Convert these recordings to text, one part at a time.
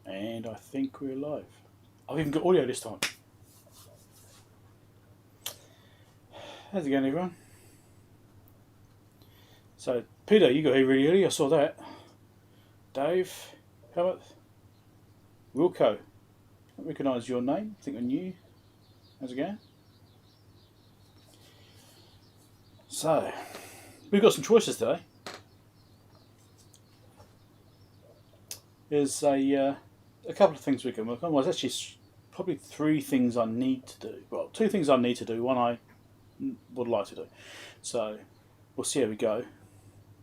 And I think we're live. I've even got audio this time. How's it going, everyone? So, Peter, you got here really early. I saw that. Dave, how about Wilco? I don't recognise your name. I think I knew. How's it going? So, we've got some choices today. There's a couple of things we can work on. Well, there's actually probably 3 things I need to do. Well, 2 things I need to do. One I would like to do. So, we'll see how we go.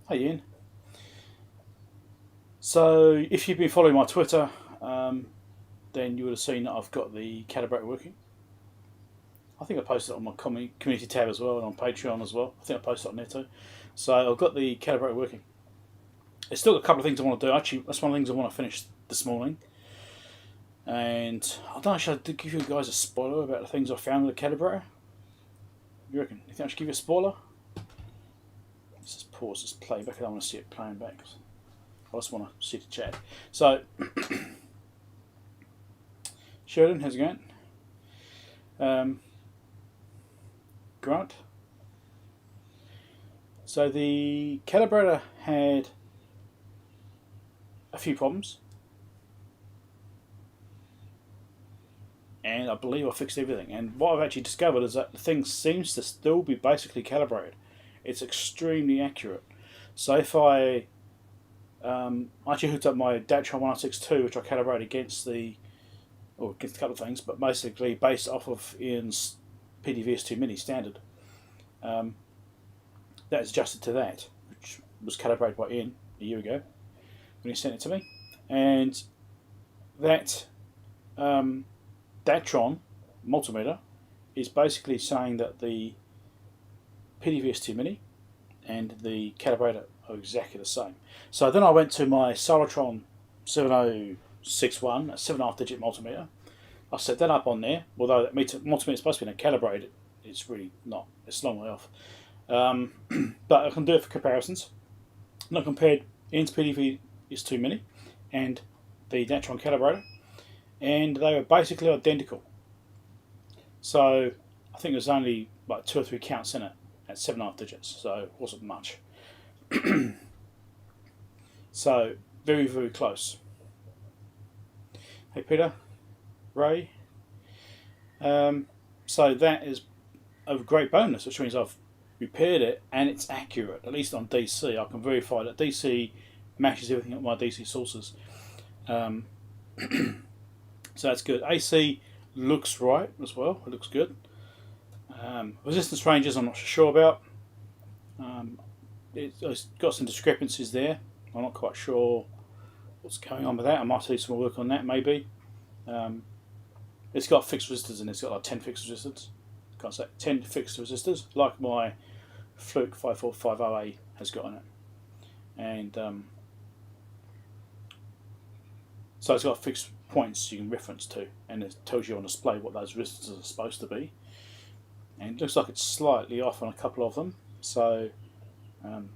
Hey, Ian. So, if you've been following my Twitter, then you would have seen that I've got the calibrator working. I think I posted it on my community tab as well and on Patreon as well. I think I posted it on there too. So, I've got the calibrator working. There's still a couple of things I want to do. Actually, that's one of the things I want to finish this morning. And I don't know, should I give you guys a spoiler about the things I found with the calibrator? You reckon? You think I should give you a spoiler? Let's just pause this playback. I don't want to see it playing back. I just want to see the chat. So, Sheridan, how's it going? Grant. So the calibrator had a few problems, and I believe I fixed everything. And what I've actually discovered is that the thing seems to still be basically calibrated. It's extremely accurate. So if I actually hooked up my Datron 1062, which I calibrated against against a couple of things, but basically based off of Ian's PDVS2 Mini standard, that's adjusted to that, which was calibrated by Ian a year ago when he sent it to me. And that Datron multimeter is basically saying that the PDVS2 Mini and the calibrator are exactly the same. So then I went to my Solartron 7061, a 7.5 digit multimeter. I set that up on there, although that multimeter is supposed to be calibrated. It's really not, it's a long way off. But I can do it for comparisons. And I compared Ian's PDVS2 Mini and the Datron calibrator, and they were basically identical. So I think there's only like 2 or 3 counts in it at 7.5 digits, so it wasn't much. So very, very close. Hey Peter, Ray. So that is a great bonus, which means I've repaired it and it's accurate, at least on DC. I can verify that DC matches everything at my DC sources. So that's good. AC looks right as well. It looks good. Resistance ranges I'm not sure about. It's got some discrepancies there. I'm not quite sure what's going on with that. I might do some more work on that maybe. It's got fixed resistors and it's got like 10 fixed resistors. Can't say 10 fixed resistors like my Fluke 5450A has got on it. And so it's got fixed points you can reference to, and it tells you on display what those resistors are supposed to be. And it looks like it's slightly off on a couple of them. So none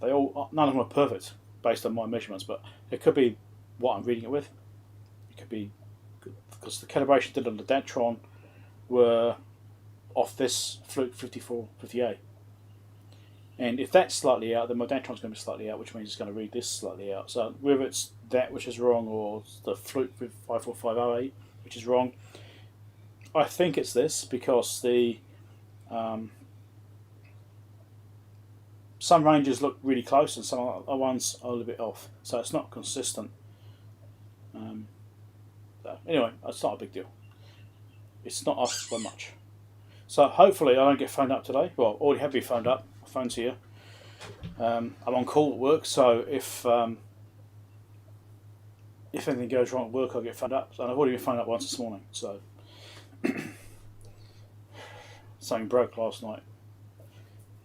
of them are perfect based on my measurements, but it could be what I'm reading it with. It could be good, because the calibration did on the Datron were off this Fluke 5450A. And if that's slightly out, then my Datron's going to be slightly out, which means it's going to read this slightly out. So whether it's that which is wrong or the Fluke 5450A which is wrong, I think it's this, because the some ranges look really close and some other ones are a little bit off, so it's not consistent. So anyway, it's not a big deal. It's not off by much. So hopefully I don't get phoned up today. Well, I already have been phoned up. My phone's here. I'm on call at work, so if anything goes wrong at work, I'll get phoned up. And I've already been phoned up once this morning. So something broke last night.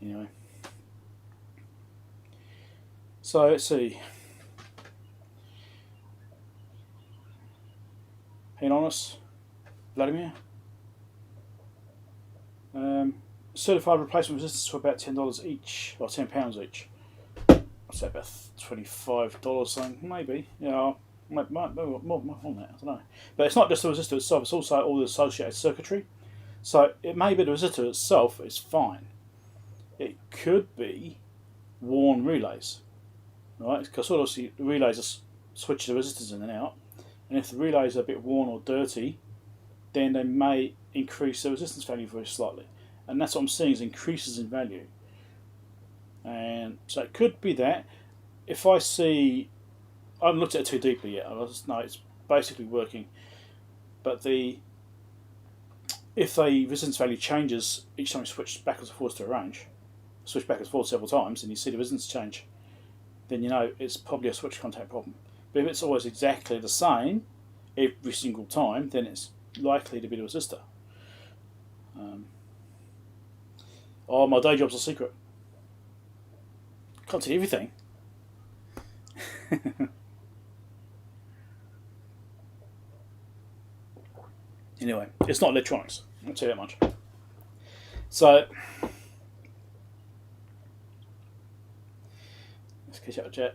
Anyway. So let's see. Being honest, Vladimir. Certified replacement resistors for about $10 each, or £10 each. I'd say about $25 something, maybe. Yeah, More on that, I don't know. But it's not just the resistor itself, it's also all the associated circuitry. So it may be the resistor itself is fine. It could be worn relays, right? Because obviously the relays switch the resistors in and out, and if the relays are a bit worn or dirty, then they may increase the resistance value very slightly. And that's what I'm seeing, is increases in value. And so it could be that. If I see, I haven't looked at it too deeply yet, I just know it's basically working. But if the resistance value changes each time you switch backwards and forwards to a range, switch backwards and forwards several times, and you see the resistance change, then you know it's probably a switch contact problem. But if it's always exactly the same every single time, then it's likely to be the resistor. Oh, my day job's a secret. Can't see everything. Anyway, it's not electronics, I'll tell you that much. So, let's catch up the chat.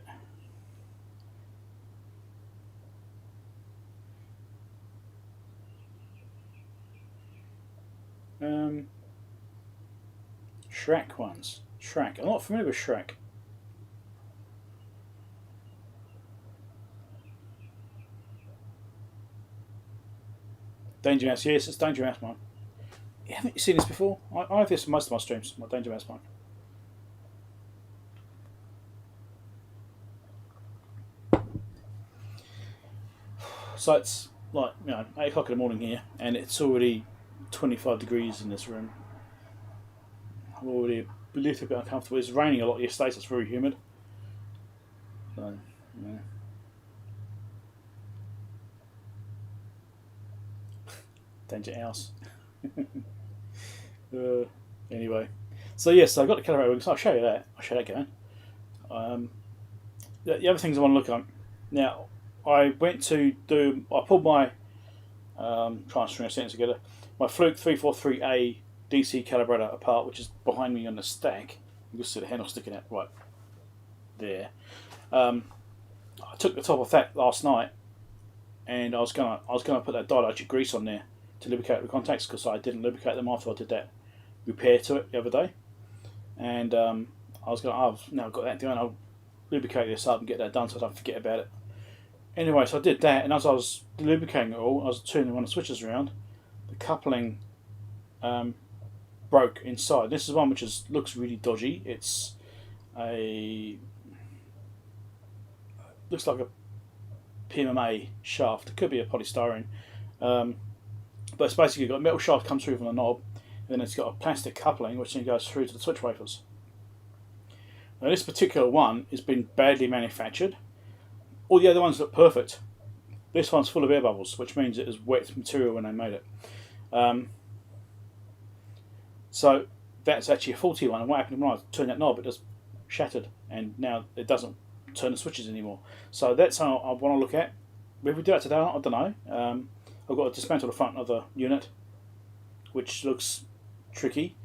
Shrek ones. Shrek. I'm not familiar with Shrek. Danger Mouse, yes, it's Danger Mouse Mike. Haven't you seen this before? I have this in most of my streams, my Danger Mouse Mike. So it's like, 8 o'clock in the morning here, and it's already 25 degrees in this room. I'm already a little bit uncomfortable. It's raining a lot yesterday, so it's very humid. So, yeah. Danger House. Anyway, so yes, I've got the calibrator. So I'll show you that. I'll show that going. The other things I want to look at now. I pulled my trying to string a sentence together. My Fluke 343A DC calibrator apart, which is behind me on the stack. You can see the handle sticking out right there. I took the top off that last night, and I was gonna put that dielectric grease on there to lubricate the contacts, because I didn't lubricate them after I did that repair to it the other day. And I've now got that doing. I'll lubricate this up and get that done so I don't forget about it. Anyway, so I did that, and as I was lubricating it all, I was turning one of the switches around. The coupling broke inside. This is one which looks really dodgy. It's looks like a PMMA shaft. It could be a polystyrene, but it's basically got a metal shaft comes through from the knob, and then it's got a plastic coupling which then goes through to the switch wafers. Now this particular one has been badly manufactured. All the other ones look perfect. This one's full of air bubbles, which means it was wet material when they made it. So that's actually a faulty one, and what happened when I turned that knob, it just shattered, and now it doesn't turn the switches anymore. So that's how I want to look at. If we do that today, I don't know. I've got to dismantle the front of the unit, which looks tricky,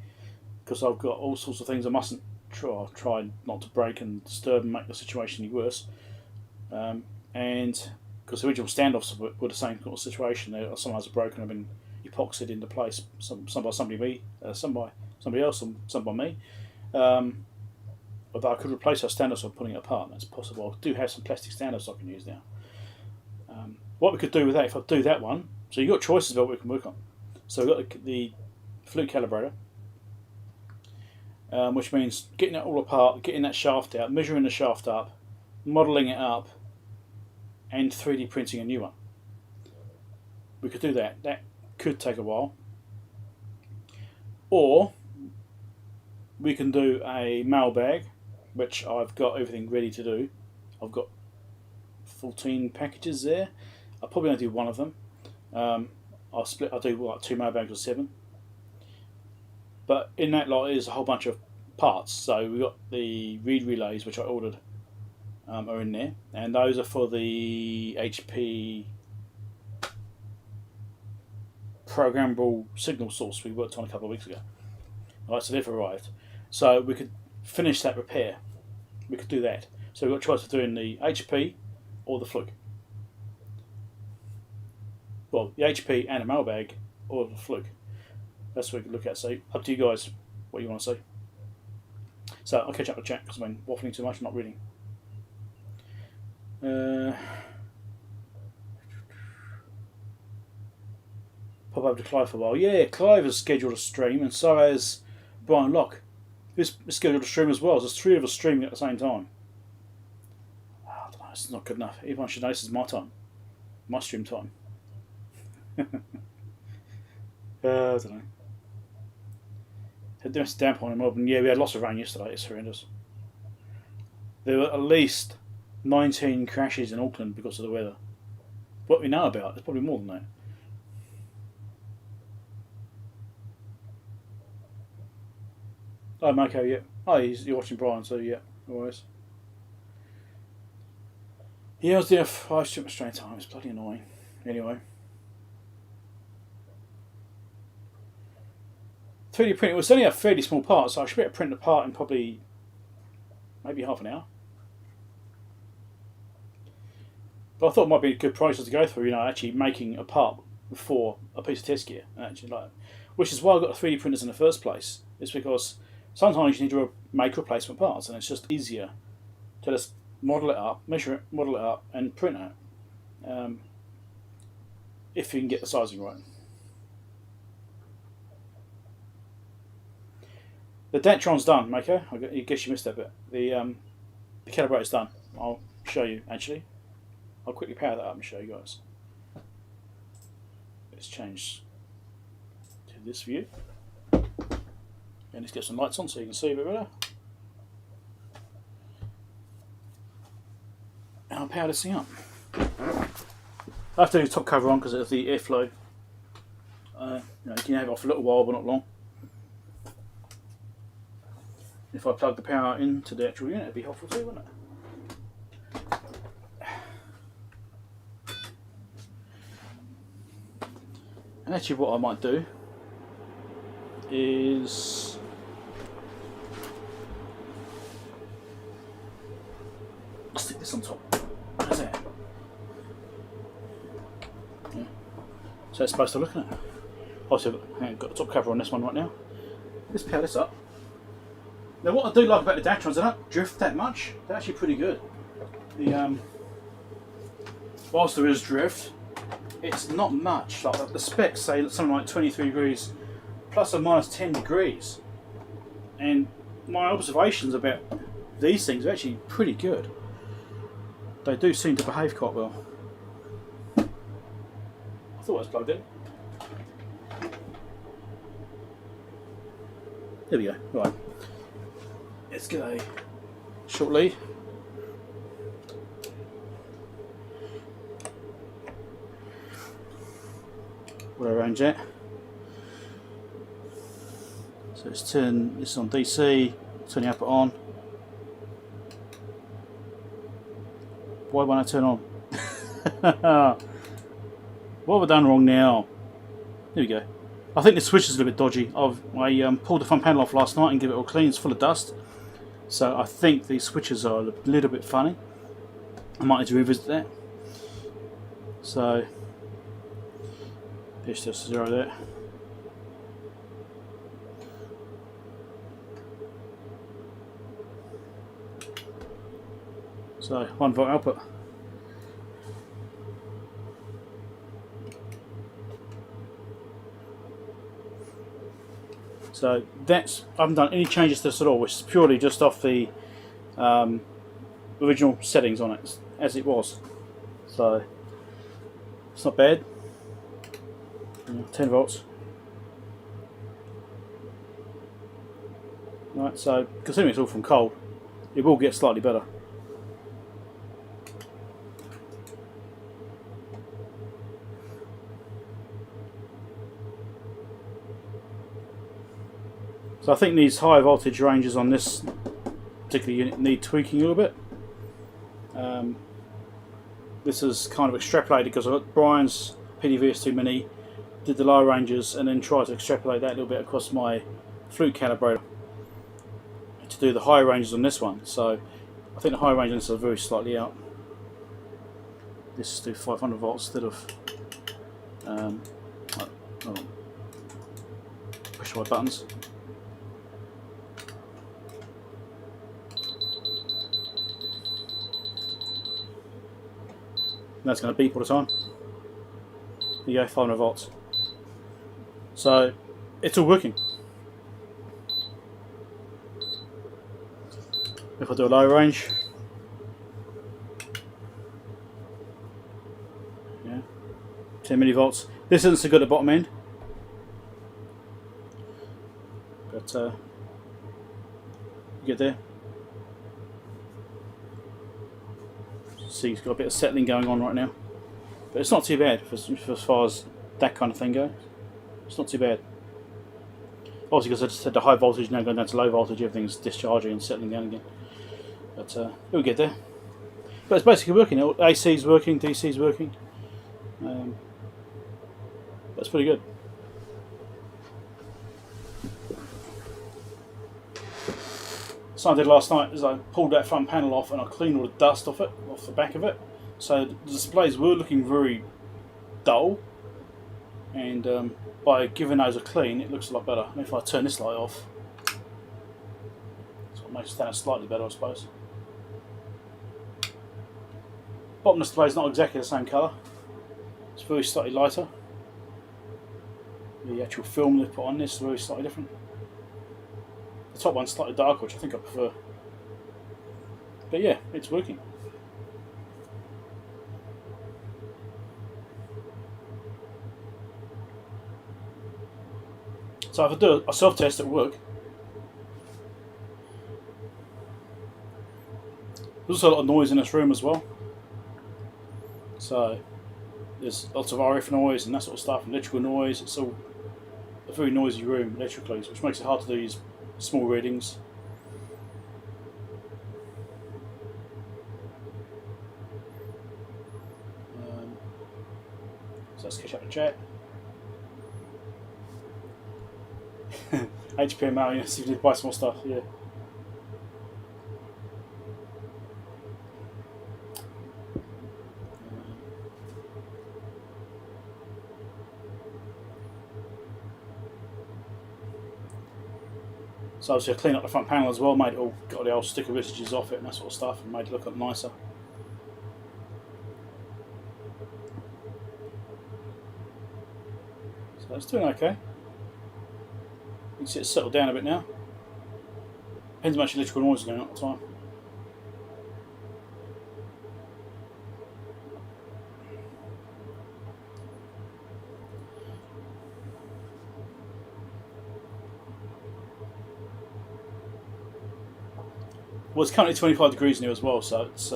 because I've got all sorts of things I mustn't try not to break and disturb and make the situation any worse. And because the original standoffs were the same sort of situation, some are broken, have been epoxied into place. Some by somebody else, some by me. Although I could replace those standoffs by pulling it apart. That's possible. I do have some plastic standoffs I can use now. What we could do with that, if I do that one, so you've got choices about what we can work on. So we've got the Fluke calibrator, which means getting it all apart, getting that shaft out, measuring the shaft up, modelling it up, and 3D printing a new one. We could do that. That could take a while. Or we can do a mailbag, which I've got everything ready to do. I've got 14 packages there. I'll probably only do one of them. I'll do like 2 mailbags or 7. But in that lot is a whole bunch of parts. So we've got the read relays, which I ordered, are in there, and those are for the HP programmable signal source we worked on a couple of weeks ago. Alright, so they've arrived. So we could finish that repair. We could do that. So we've got a choice of doing the HP or the Fluke. well, the HP and a mailbag, or the Fluke. That's what we can look at. So up to you guys what you want to see. So I'll catch up with chat because I've been waffling too much, not reading. Pop over to Clive for a while. Yeah, Clive has scheduled a stream, and so has Brian Locke. He's scheduled a stream as well. So there's 3 of us streaming at the same time. I don't know, it's not good enough. Everyone should know this is my time. My stream time. I don't know. Had this downpour in Melbourne. Yeah, we had lots of rain yesterday. It's horrendous. There were at least 19 crashes in Auckland because of the weather. What we know about, there's probably more than that. Oh, Marco, yeah. Oh, you're watching Brian, so yeah, always. Yeah, I was doing 5 stream at the same time. It's bloody annoying. Anyway. 3D printing was only a fairly small part, so I should be able to print the part in probably maybe half an hour. But I thought it might be a good process to go through, you know, actually making a part for a piece of test gear. Actually, like, which is why I got the 3D printers in the first place. It's because sometimes you need to make replacement parts, and it's just easier to just model it up, measure it, model it up, and print it. If you can get the sizing right. The Datron's done, Mako. I guess you missed that bit. The calibrator's done. I'll show you, actually. I'll quickly power that up and show you guys. Let's change to this view. And let's get some lights on so you can see a bit better. And I'll power this thing up. I have to do the top cover on because of the airflow. You know, you can have it off a little while, but not long. If I plug the power into the actual unit, it'd be helpful too, wouldn't it? And actually what I might do is stick this on top. How's that? Yeah. So it's supposed to look at it. Obviously I've got the top cover on this one right now. Let's power this up. Now what I do like about the Datrons, they don't drift that much. They're actually pretty good. The whilst there is drift, it's not much. Like the specs say something like 23 degrees plus or minus 10 degrees. And my observations about these things are actually pretty good. They do seem to behave quite well. I thought I was plugged in. There we go. Right. Let's get a short lead. We'll arrange that. So let's turn this on DC, turn the output on. Why won't I turn on? What have I done wrong now? There we go. I think the switch is a little bit dodgy. I pulled the front panel off last night and gave it all clean. It's full of dust. So I think these switches are a little bit funny. I might need to revisit that. So let's just 0 there. So 1 volt output. So that's, I haven't done any changes to this at all, which is purely just off the original settings on it as it was. So it's not bad. 10 volts. Right, so considering it's all from cold, it will get slightly better. So I think these high voltage ranges on this particular unit need tweaking a little bit. This is kind of extrapolated because I've got Brian's PDVS2 Mini, did the lower ranges, and then tried to extrapolate that a little bit across my Fluke calibrator to do the higher ranges on this one. So I think the higher range on this are very slightly out. This is do 500 volts instead of Hold on. Push the right buttons. That's going to beep all the time. There you go, 500 volts. So it's all working. If I do a low range, yeah, 10 millivolts. This isn't so good at the bottom end, but you get there. See, it's got a bit of settling going on right now, but it's not too bad for as far as that kind of thing goes. It's not too bad. Obviously, because I just said the high voltage now going down to low voltage, everything's discharging and settling down again. But we'll get there. But it's basically working. AC's working, DC's working. That's pretty good. So I did last night is I pulled that front panel off and I cleaned all the dust off the back of it. So the displays were looking very dull, and by giving those a clean, it looks a lot better. And if I turn this light off, so it makes it stand slightly better, I suppose. Bottom display is not exactly the same colour. It's very slightly lighter. The actual film they put on this is very slightly different. The top one's slightly darker, which I think I prefer. But yeah, it's working. So if I do a self-test at work, there's also a lot of noise in this room as well. So there's lots of RF noise and that sort of stuff, electrical noise. It's all a very noisy room electrically, which makes it hard to do these small readings. So let's catch up the chat. HPML, yes, you did buy some more stuff, yeah. So obviously I cleaned up the front panel as well, made it all, got the old sticker residues off it and that sort of stuff, and made it look nicer. So it's doing okay. You can see it's settled down a bit now. Depends how much electrical noise is going on at the time. Well, it's currently 25 degrees new as well, so it's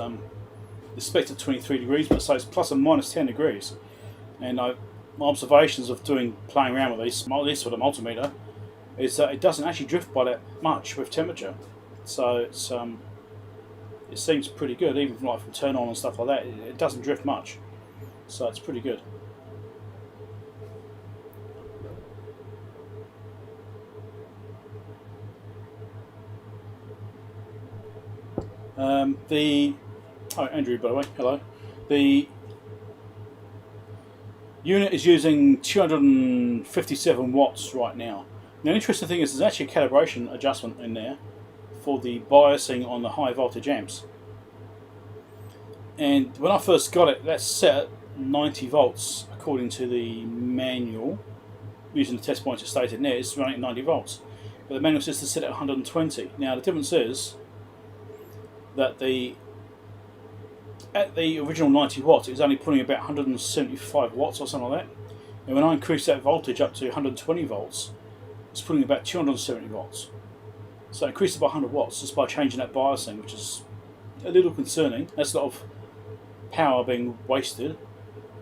expected 23 degrees, but so it's plus or minus 10 degrees. And my observations of playing around with this sort of multimeter is that it doesn't actually drift by that much with temperature. So it's it seems pretty good, even from turn on and stuff like that. It doesn't drift much, so it's pretty good. Andrew, by the way, hello. The unit is using 257 watts right now. Now, the interesting thing is there's actually a calibration adjustment in there for the biasing on the high voltage amps. And when I first got it, that's set at 90 volts according to the manual. Using the test points it stated there, it's running at 90 volts. But the manual says to set it at 120. Now, the difference is that at the original 90 watts, it was only pulling about 175 watts or something like that. And when I increased that voltage up to 120 volts, it's pulling about 270 watts. So I increased it by 100 watts just by changing that biasing, which is a little concerning. That's a lot of power being wasted.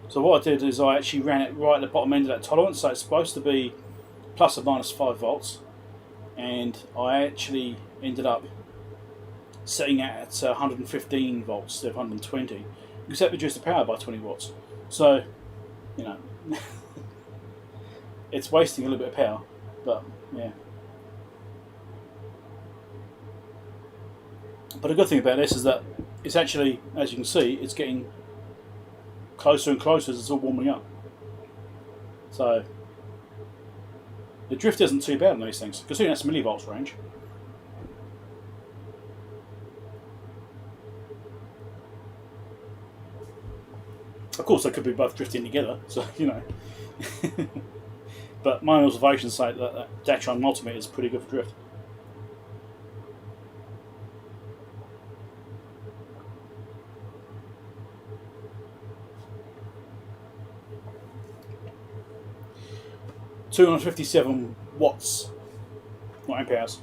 So what I did is I actually ran it right at the bottom end of that tolerance, so it's supposed to be plus or minus 5 volts. And I actually ended up setting it at 115 volts instead of 120, because that reduced the power by 20 watts. So, you know, it's wasting a little bit of power, but yeah. But the good thing about this is that it's actually, as you can see, it's getting closer and closer as it's all warming up. So the drift isn't too bad on these things, considering that's millivolts range. Of course, they could be both drifting together, so you know. But my observations say that Datron multimeter is pretty good for drift. $257 watts, not amp hours.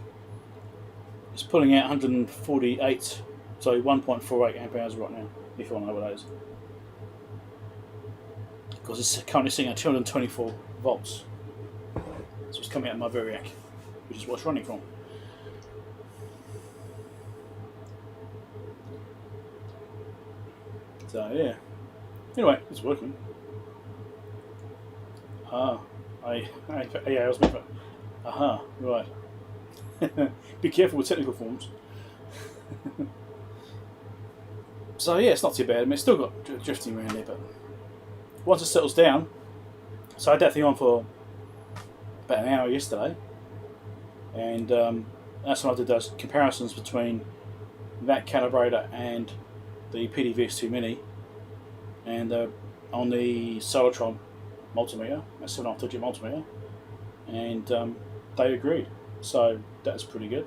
It's pulling out 148, so 1.48 amp hours right now, if you want to know what that is. Because it's currently sitting at 224 volts. So it's coming out of my Variac, which is what it's running from. So yeah. Anyway, it's working. I was making it. Aha, right. Be careful with technical forms. So yeah, it's not too bad. I mean, it's still got drifting around there, but once it settles down, so I had that thing on for about an hour yesterday, and that's when I did those comparisons between that calibrator and the PDVX2 Mini, and on the Solitron multimeter, a 7.5 digit multimeter, and they agreed, so that's pretty good.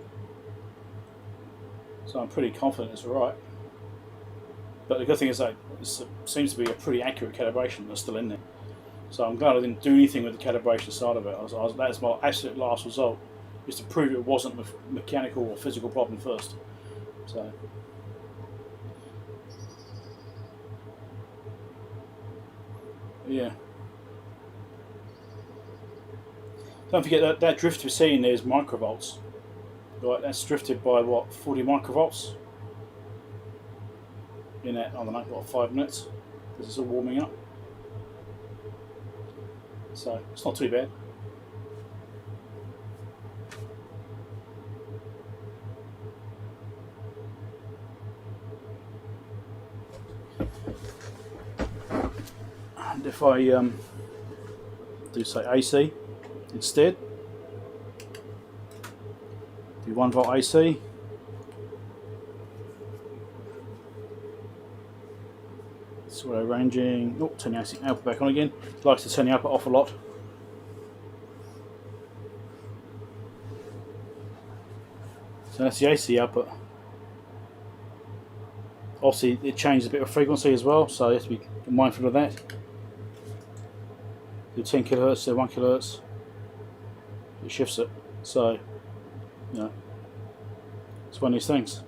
So I'm pretty confident it's alright. But the good thing is that it seems to be a pretty accurate calibration that's still in there. So I'm glad I didn't do anything with the calibration side of it. That's my absolute last result, is to prove it wasn't a mechanical or physical problem first. So yeah. Don't forget that drift we're seeing there is microvolts. Right, that's drifted by what, 40 microvolts? In that, I don't know, what, 5 minutes? Because it's all warming up. So it's not too bad. And if I do say AC instead, do 1 volt AC. So we're ranging. Oh, turn the AC output back on again. Likes to turn the output off a lot. So that's the AC output. Obviously, it changes a bit of frequency as well, so you have to be mindful of that. Do 10 kHz, do 1 kHz. It shifts it. So, you know, it's one of these things.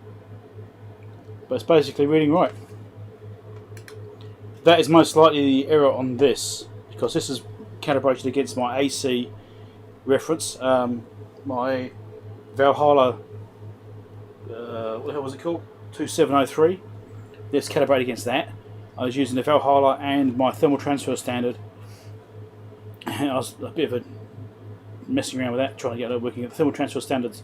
But it's basically reading right. That is most likely the error on this, because this is calibrated against my AC reference. My Valhalla, what the hell was it called? 2703. This calibrated against that. I was using the Valhalla and my thermal transfer standard. And I was a bit of a messing around with that, trying to get it working. The thermal transfer standard's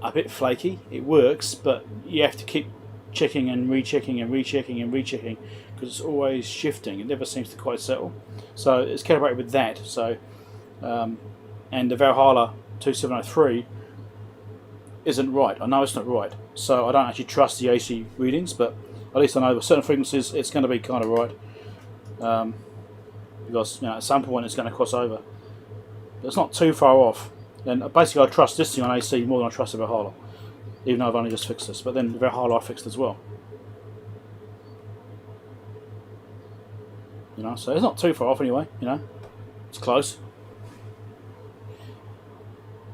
a bit flaky. It works, but you have to keep checking and rechecking and rechecking and rechecking, because it's always shifting. It never seems to quite settle. So it's calibrated with that. So and the Valhalla 2703 isn't right. I know it's not right. So I don't actually trust the AC readings, but at least I know with certain frequencies it's going to be kind of right. Because, you know, at some point it's going to cross over. But it's not too far off. And basically I trust this thing on AC more than I trust the Valhalla, even though I've only just fixed this. But then the Valhalla I fixed as well. You know, so it's not too far off anyway. You know, it's close.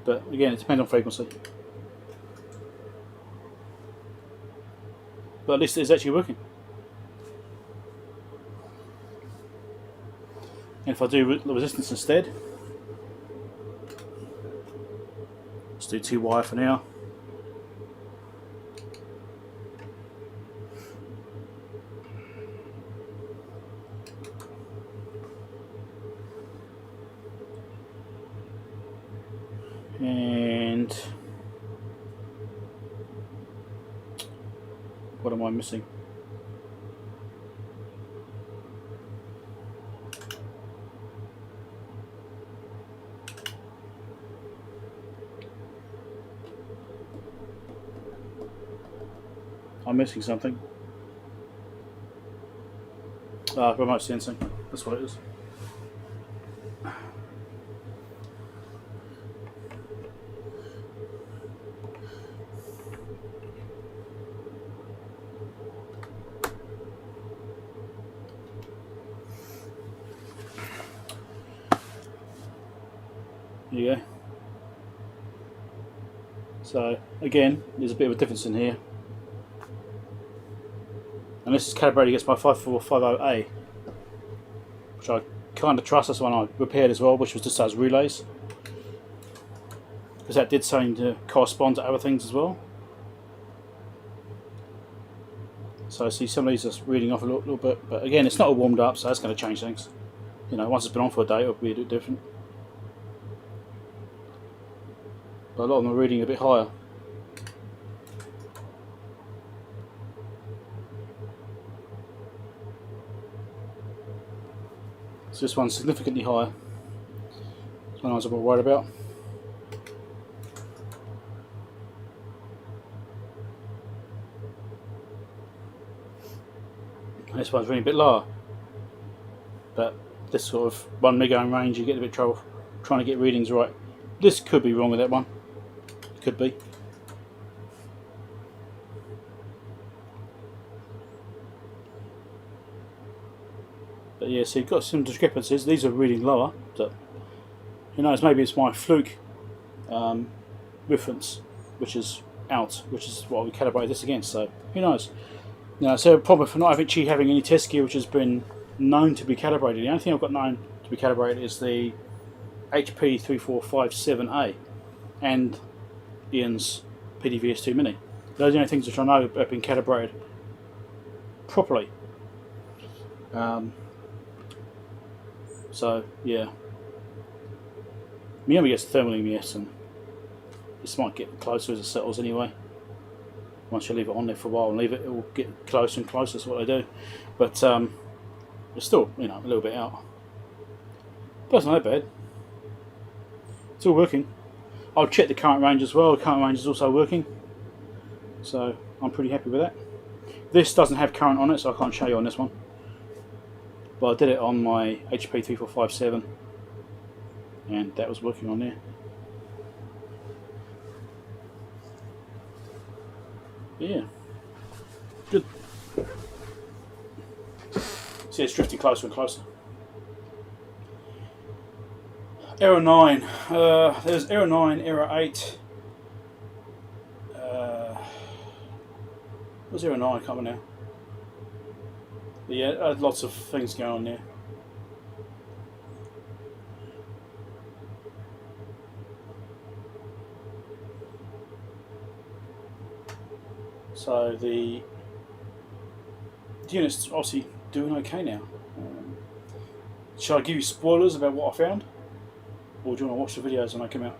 But again, it depends on frequency. But at least it's actually working. And if I do the resistance instead, let's do 2 wire for now. And what am I missing? I'm missing something. Remote sensing. That's what it is. There you go. So again, there's a bit of a difference in here. And this is calibrated against my 5450A, which I kind of trust. That's one I repaired as well, which was just as relays, because that did seem to correspond to other things as well. So I see some of these are reading off a little bit, but again, it's not all warmed up, so that's going to change things. You know, once it's been on for a day, it'll be a bit different. But a lot of them are reading a bit higher. So this one's significantly higher. That's one I was a bit worried about. And this one's really a bit lower. But this sort of 1 megaohm range, you get a bit of trouble trying to get readings right. This could be wrong with that one. Could be. But yeah, so you've got some discrepancies. These are reading lower, but who knows, maybe it's my Fluke reference which is out, which is what we calibrate this against, so who knows. Now, so a problem for not actually having any test gear which has been known to be calibrated. The only thing I've got known to be calibrated is the HP 3457A and Ian's PDVS2 Mini. Those are the only things which I know have been calibrated properly. So yeah, Miami gets thermal EMS, and this might get closer as it settles anyway. Once you leave it on there for a while and leave it, it will get closer and closer. That's what they do. But it's still, you know, a little bit out. But it's not that bad. It's all working. I'll check the current range as well. The current range is also working, so I'm pretty happy with that. This doesn't have current on it, so I can't show you on this one. But I did it on my HP 3457, and that was working on there. Yeah, good. See, it's drifting closer and closer. Error 9. There's error 9, error 8. What's error 9 coming now? But yeah, lots of things going on there. So the unit's obviously doing okay now. Shall I give you spoilers about what I found? Or do you want to watch the videos when they come out?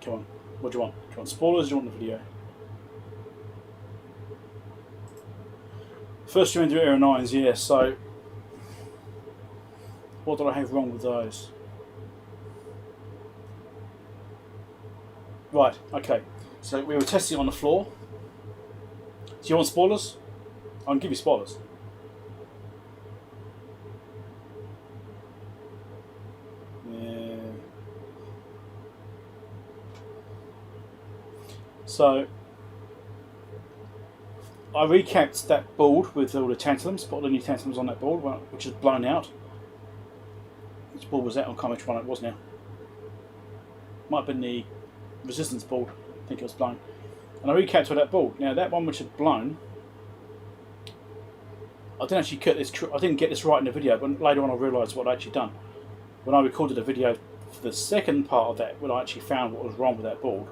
Come on, what do you want? Do you want spoilers or do you want the video? First you're going to do error 9s, yeah, so what did I have wrong with those? Right, okay, so we were testing on the floor. Do you want spoilers? I can give you spoilers. Yeah. So I recapped that board with all the tantalums, put all the new tantalums on that board, which is blown out. Which board was that? I can't remember which one it was now. Might have been the resistance board. I think it was blown. And I recapped with that board. Now that one which had blown, I didn't actually cut this. I didn't get this right in the video, but later on I realised what I'd actually done. When I recorded a video for the second part of that, when I actually found what was wrong with that board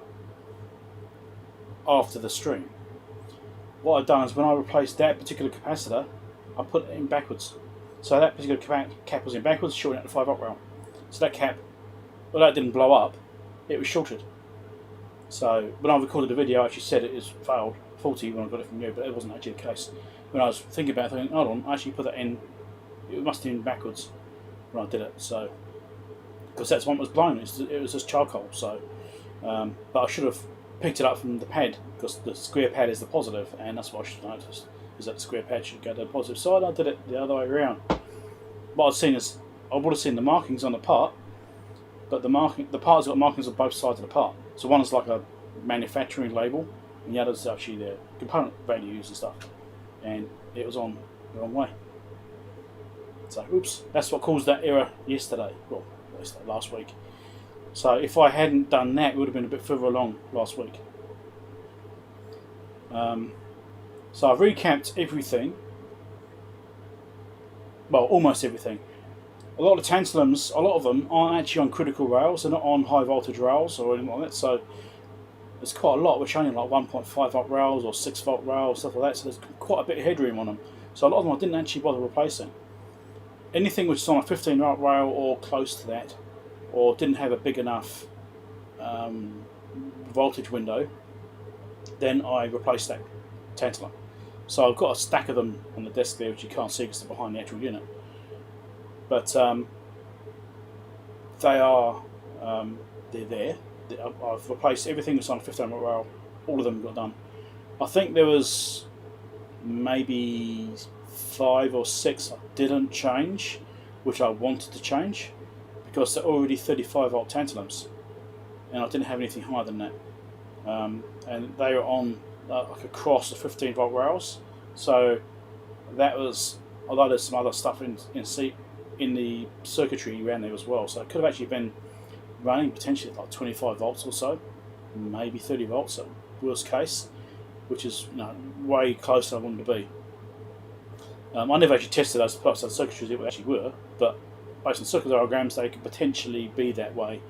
after the stream, what I'd done is when I replaced that particular capacitor, I put it in backwards. So that particular cap was in backwards, shorting out the 5 volt rail. So that cap, well, that didn't blow up, it was shorted. So when I recorded the video, I actually said it is faulty when I got it from you, but it wasn't actually the case. When I was thinking about it, thinking, hold on, I actually put that in, it must have been backwards when I did it. So because that's one that was blown. It was just charcoal. So, but I should have picked it up from the pad, because the square pad is the positive, and that's what I should have noticed, is that the square pad should go to the positive side. I did it the other way around. What I've seen is, I would have seen the markings on the part, but the part's got markings on both sides of the part. So one is like a manufacturing label, and the other is actually their component values and stuff. And it was on the wrong way. So, oops, that's what caused that error yesterday. Well, last week. So if I hadn't done that, it would have been a bit further along last week. So I've recapped everything. Well, almost everything. A lot of tantalums, a lot of them aren't actually on critical rails. They're not on high voltage rails or anything like that. So there's quite a lot which are only like 1.5 volt rails or 6 volt rails, stuff like that. So there's quite a bit of headroom on them. So a lot of them I didn't actually bother replacing. Anything which is on a 15 volt rail or close to that, or didn't have a big enough voltage window, then I replaced that tantalum. So I've got a stack of them on the desk there, which you can't see because they're behind the actual unit. But they're there. I've replaced everything that's on a 15 volt rail. All of them got done. I think there was maybe 5 or 6 I didn't change, which I wanted to change, because they're already 35 volt tantalums, and I didn't have anything higher than that. And they were on like across the 15 volt rails, so that was, although there's some other stuff in the circuitry around there as well, so it could have actually been running potentially like 25 volts or so, maybe 30 volts at worst case, which is, you know, way closer than I wanted to be. I never actually tested those parts of the circuitry that actually were, but based on circuit diagrams, they could potentially be that way.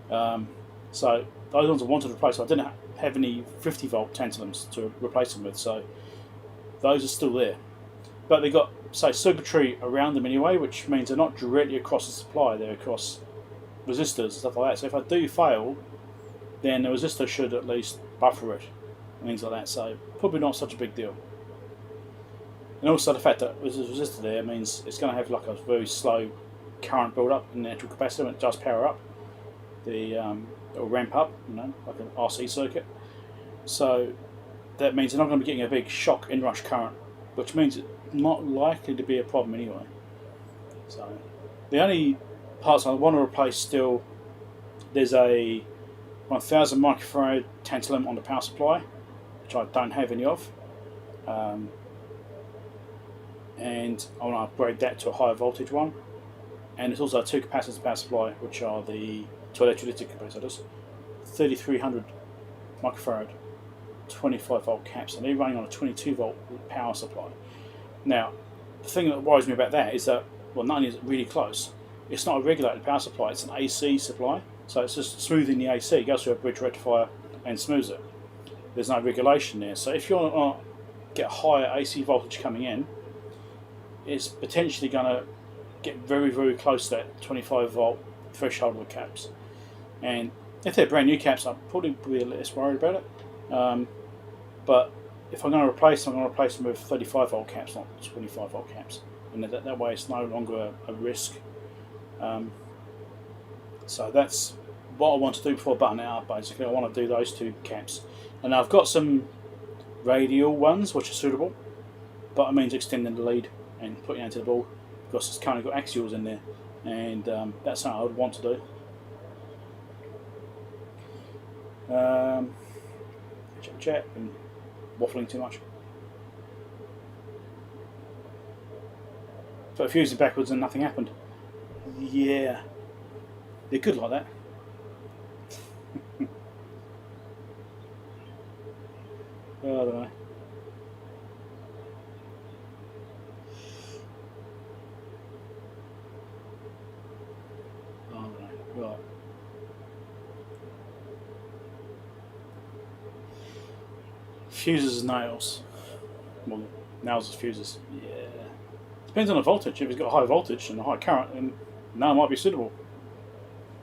So those ones I wanted to replace, I didn't have any 50 volt tantalums to replace them with, so those are still there. But they got, say, circuitry around them anyway, which means they're not directly across the supply, they're across resistors and stuff like that. So if I do fail, then the resistor should at least buffer it and things like that. So probably not such a big deal. And also the fact that there's a resistor there means it's going to have like a very slow current build up in the actual capacitor when it does power up. It'll ramp up, you know, like an RC circuit. So that means they're not going to be getting a big shock inrush current, which means it's not likely to be a problem anyway. So the only parts I want to replace still, there's a 1000 microfarad tantalum on the power supply, which I don't have any of. And I want to upgrade that to a higher voltage one. And there's also 2 capacitors power supply, which are the 2 electrolytic capacitors, 3300 microfarad, 25 volt caps, and they're running on a 22 volt power supply. Now, the thing that worries me about that is that, well, not only is it really close, it's not a regulated power supply, it's an AC supply, so it's just smoothing the AC. It goes through a bridge rectifier and smooths it. There's no regulation there, so if you want to get a higher AC voltage coming in, it's potentially going to get very, very close to that 25 volt threshold with caps. And if they're brand new caps, I'm probably be a little less worried about it. But if I'm going to replace them, I'm going to replace them with 35 volt caps, not 25 volt caps. And that way it's no longer a risk. So that's what I want to do before I button it up, basically. I want to do those 2 caps. And I've got some radial ones which are suitable, but it means extending the lead and putting it into the board, because it's currently got axials in there, and that's something I would want to do. Chat and waffling too much. Put a fuse in backwards and nothing happened. Yeah, they're good like that. I don't know. Right. Fuses and nails. Well, nails as fuses. Yeah. Depends on the voltage. If it's got high voltage and a high current, then nail might be suitable.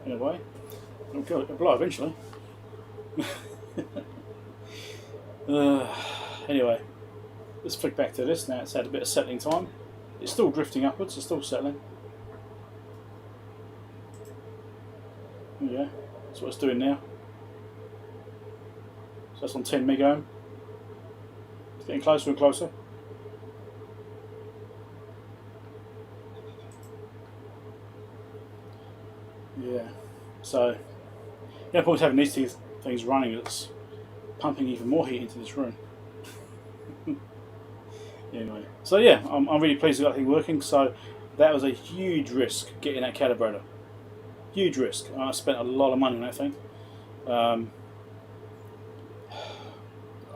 In a way. It'll blow eventually. Anyway, let's flick back to this now. It's had a bit of settling time. It's still drifting upwards, it's still settling. Yeah, that's what it's doing now. So that's on 10 meg ohm. It's getting closer and closer. Yeah. So, yeah, point having these two things running, it's pumping even more heat into this room. Anyway, so yeah, I'm really pleased with that thing working. So that was a huge risk getting that calibrator. Huge risk. I spent a lot of money on that thing. I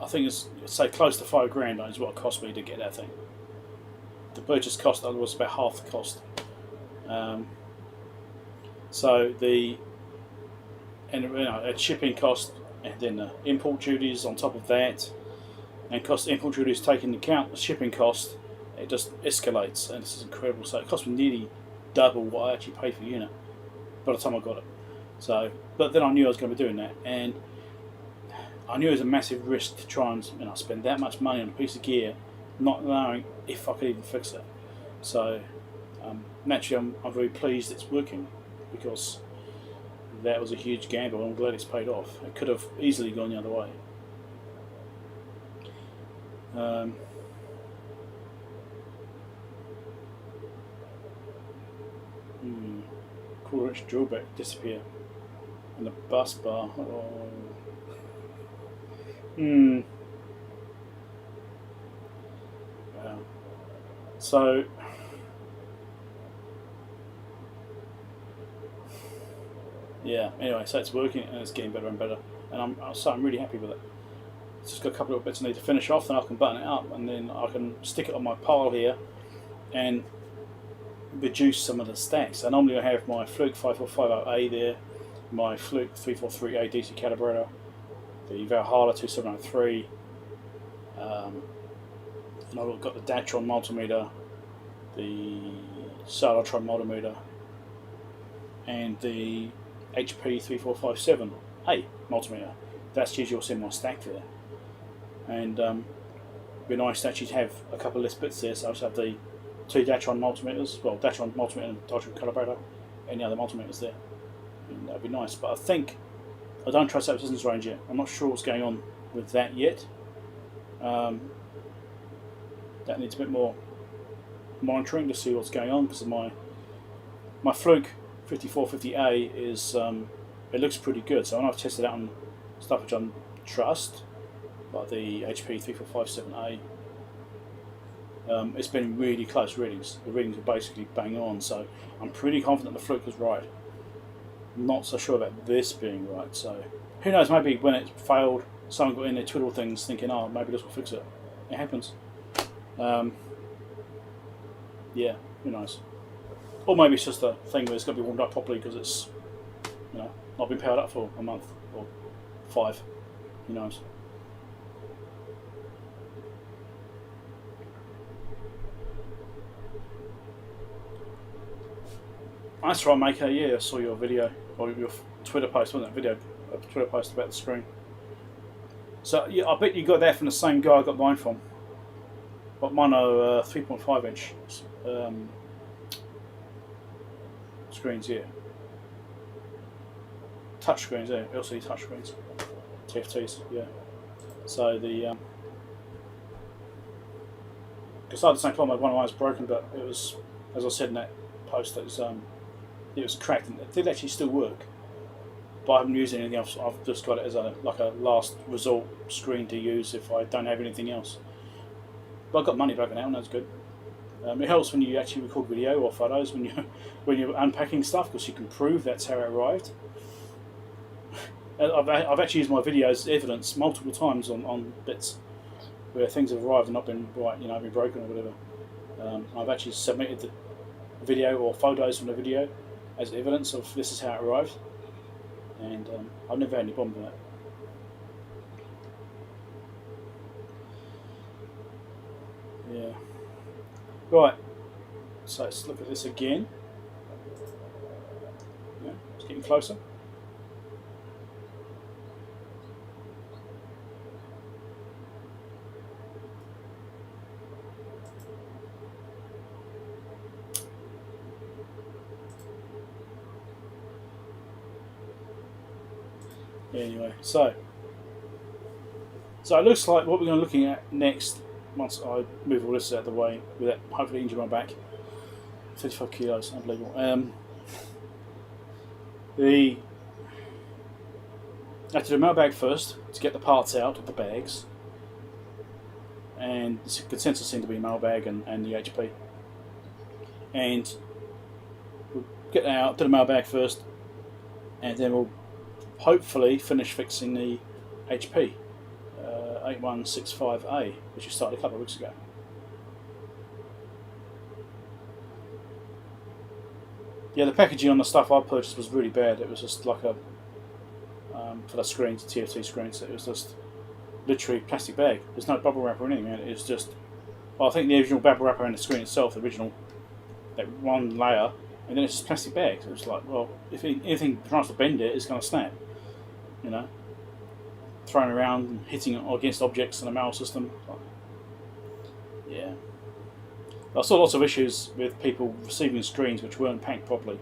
think it's say close to £5,000 is what it cost me to get that thing. The purchase cost was about half the cost. So the shipping cost, and then the import duties on top of that, and cost import duties taking into account the shipping cost, it just escalates, and this is incredible. So it cost me nearly double what I actually paid for the unit by the time I got it. So, but then I knew I was going to be doing that, and I knew it was a massive risk to try and spend that much money on a piece of gear, not knowing if I could even fix it. So naturally, I'm very pleased it's working, because that was a huge gamble, and I'm glad it's paid off. It could have easily gone the other way. Quarter-inch drawback disappear, and the bus bar. Oh. Wow. So yeah. Anyway, so it's working and it's getting better and better, and I'm really happy with it. It's just got a couple of bits I need to finish off, then I can button it up, and then I can stick it on my pile here and reduce some of the stacks. So normally I have my Fluke 5450A there, my Fluke 343A DC calibrator, the Valhalla 2703, and I've got the Datron multimeter, the Solartron multimeter, and the HP 3457A multimeter. That's usually what's in my stack there. And it'd be nice to actually have a couple of less bits there, so I just have the two Datron multimeters, well, Datron multimeter and Datron calibrator, any other multimeters there, and that'd be nice. But I think I don't trust that distance range yet. I'm not sure what's going on with that yet. That needs a bit more monitoring to see what's going on, because my Fluke 5450A is it looks pretty good. So when I've tested out on stuff which I trust, like the HP 3457A, it's been really close readings. The readings are basically bang on, so I'm pretty confident the Fluke was right. I'm not so sure about this being right, so who knows, maybe when it failed, someone got in there, twiddle things, thinking, oh, maybe this will fix it. It happens. Yeah, who knows. Or maybe it's just a thing where it's got to be warmed up properly because it's not been powered up for a month or 5. Who knows. That's right, Maker. Yeah, I saw your video, or your Twitter post, wasn't it? Video, a Twitter post about the screen. So yeah, I bet you got that from the same guy I got mine from. But mine are 3.5 inch screens, yeah. Touch screens, yeah. LCD touch screens, TFTs, yeah. So the because I had the same problem. One of mine was broken, but it was, as I said in that post, it was cracked, and it did actually still work. But I haven't used anything else. I've just got it as a last resort screen to use if I don't have anything else. But I've got money back now, and that's good. It helps when you actually record video or photos when you're unpacking stuff, because you can prove that's how it arrived. I've actually used my video as evidence multiple times on bits where things have arrived and not been right, been broken or whatever. I've actually submitted the video or photos from the video as evidence of this is how it arrived, and I've never had any problem with that. Yeah. Right. So let's look at this again. Yeah, it's getting closer. Anyway, so it looks like what we're going to be looking at next, once I move all this out of the way, without hopefully injuring my back. 35 kilos, unbelievable. I have to do a mailbag first to get the parts out of the bags, and the consensus seemed to be mailbag and the HP. And we'll get that out, do the mailbag first, and then we'll hopefully finish fixing the HP 8165A, which we started a couple of weeks ago. Yeah, the packaging on the stuff I purchased was really bad. It was just like a for the screens, the TFT screens, it was just literally plastic bag. There's no bubble wrap or anything. It's just, well, I think the original bubble wrapper and the screen itself, the original, that one layer, and then it's just plastic bags. It was like, well, if anything tries to bend it, it's going to snap. You know, thrown around and hitting against objects in the mail system. Yeah. I saw lots of issues with people receiving screens which weren't packed properly.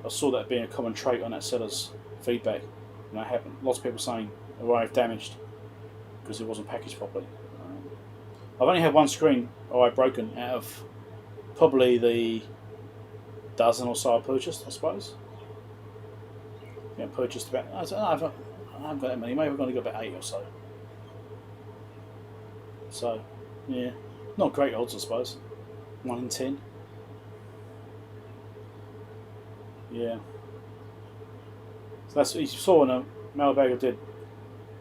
I saw that being a common trait on that seller's feedback. And that happened. Lots of people saying arrived damaged because it wasn't packaged properly. I've only had one screen arrive broken out of probably the dozen or so I purchased, I suppose. Yeah, purchased about, I haven't got that many, maybe I've only got about 8 or so. So, yeah, not great odds, I suppose. 1 in 10. Yeah. So that's what you saw in a mailbag I did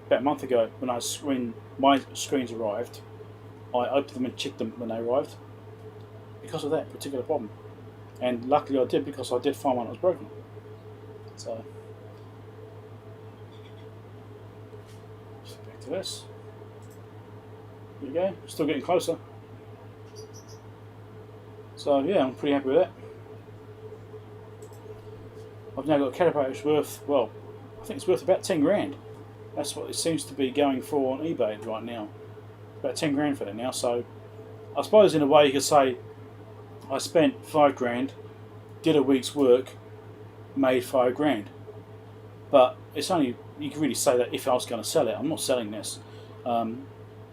about a month ago when my screens arrived. I opened them and checked them when they arrived because of that particular problem. And luckily I did, because I did find one that was broken. So, back to this. There you go, still getting closer. So yeah, I'm pretty happy with that. I've now got a calibrator which is worth, well, I think it's worth about 10 grand. That's what it seems to be going for on eBay right now. About 10 grand for that now. So I suppose in a way you could say I spent 5 grand, did a week's work, made 5 grand. But it's only, you can really say that if I was going to sell it. I'm not selling this. I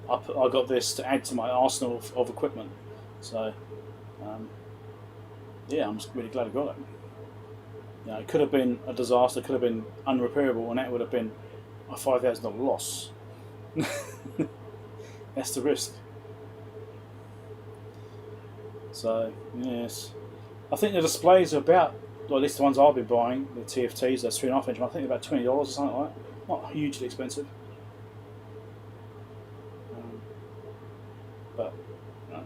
got this to add to my arsenal of equipment. So yeah, I'm just really glad I got it. You know, it could have been a disaster, could have been unrepairable, and that would have been a $5,000 loss. That's the risk. So yes, I think the displays are about, well, at least the ones I've been buying, the TFTs, they're 3.5 inch. I think they're about $20 or something like that. Not hugely expensive, but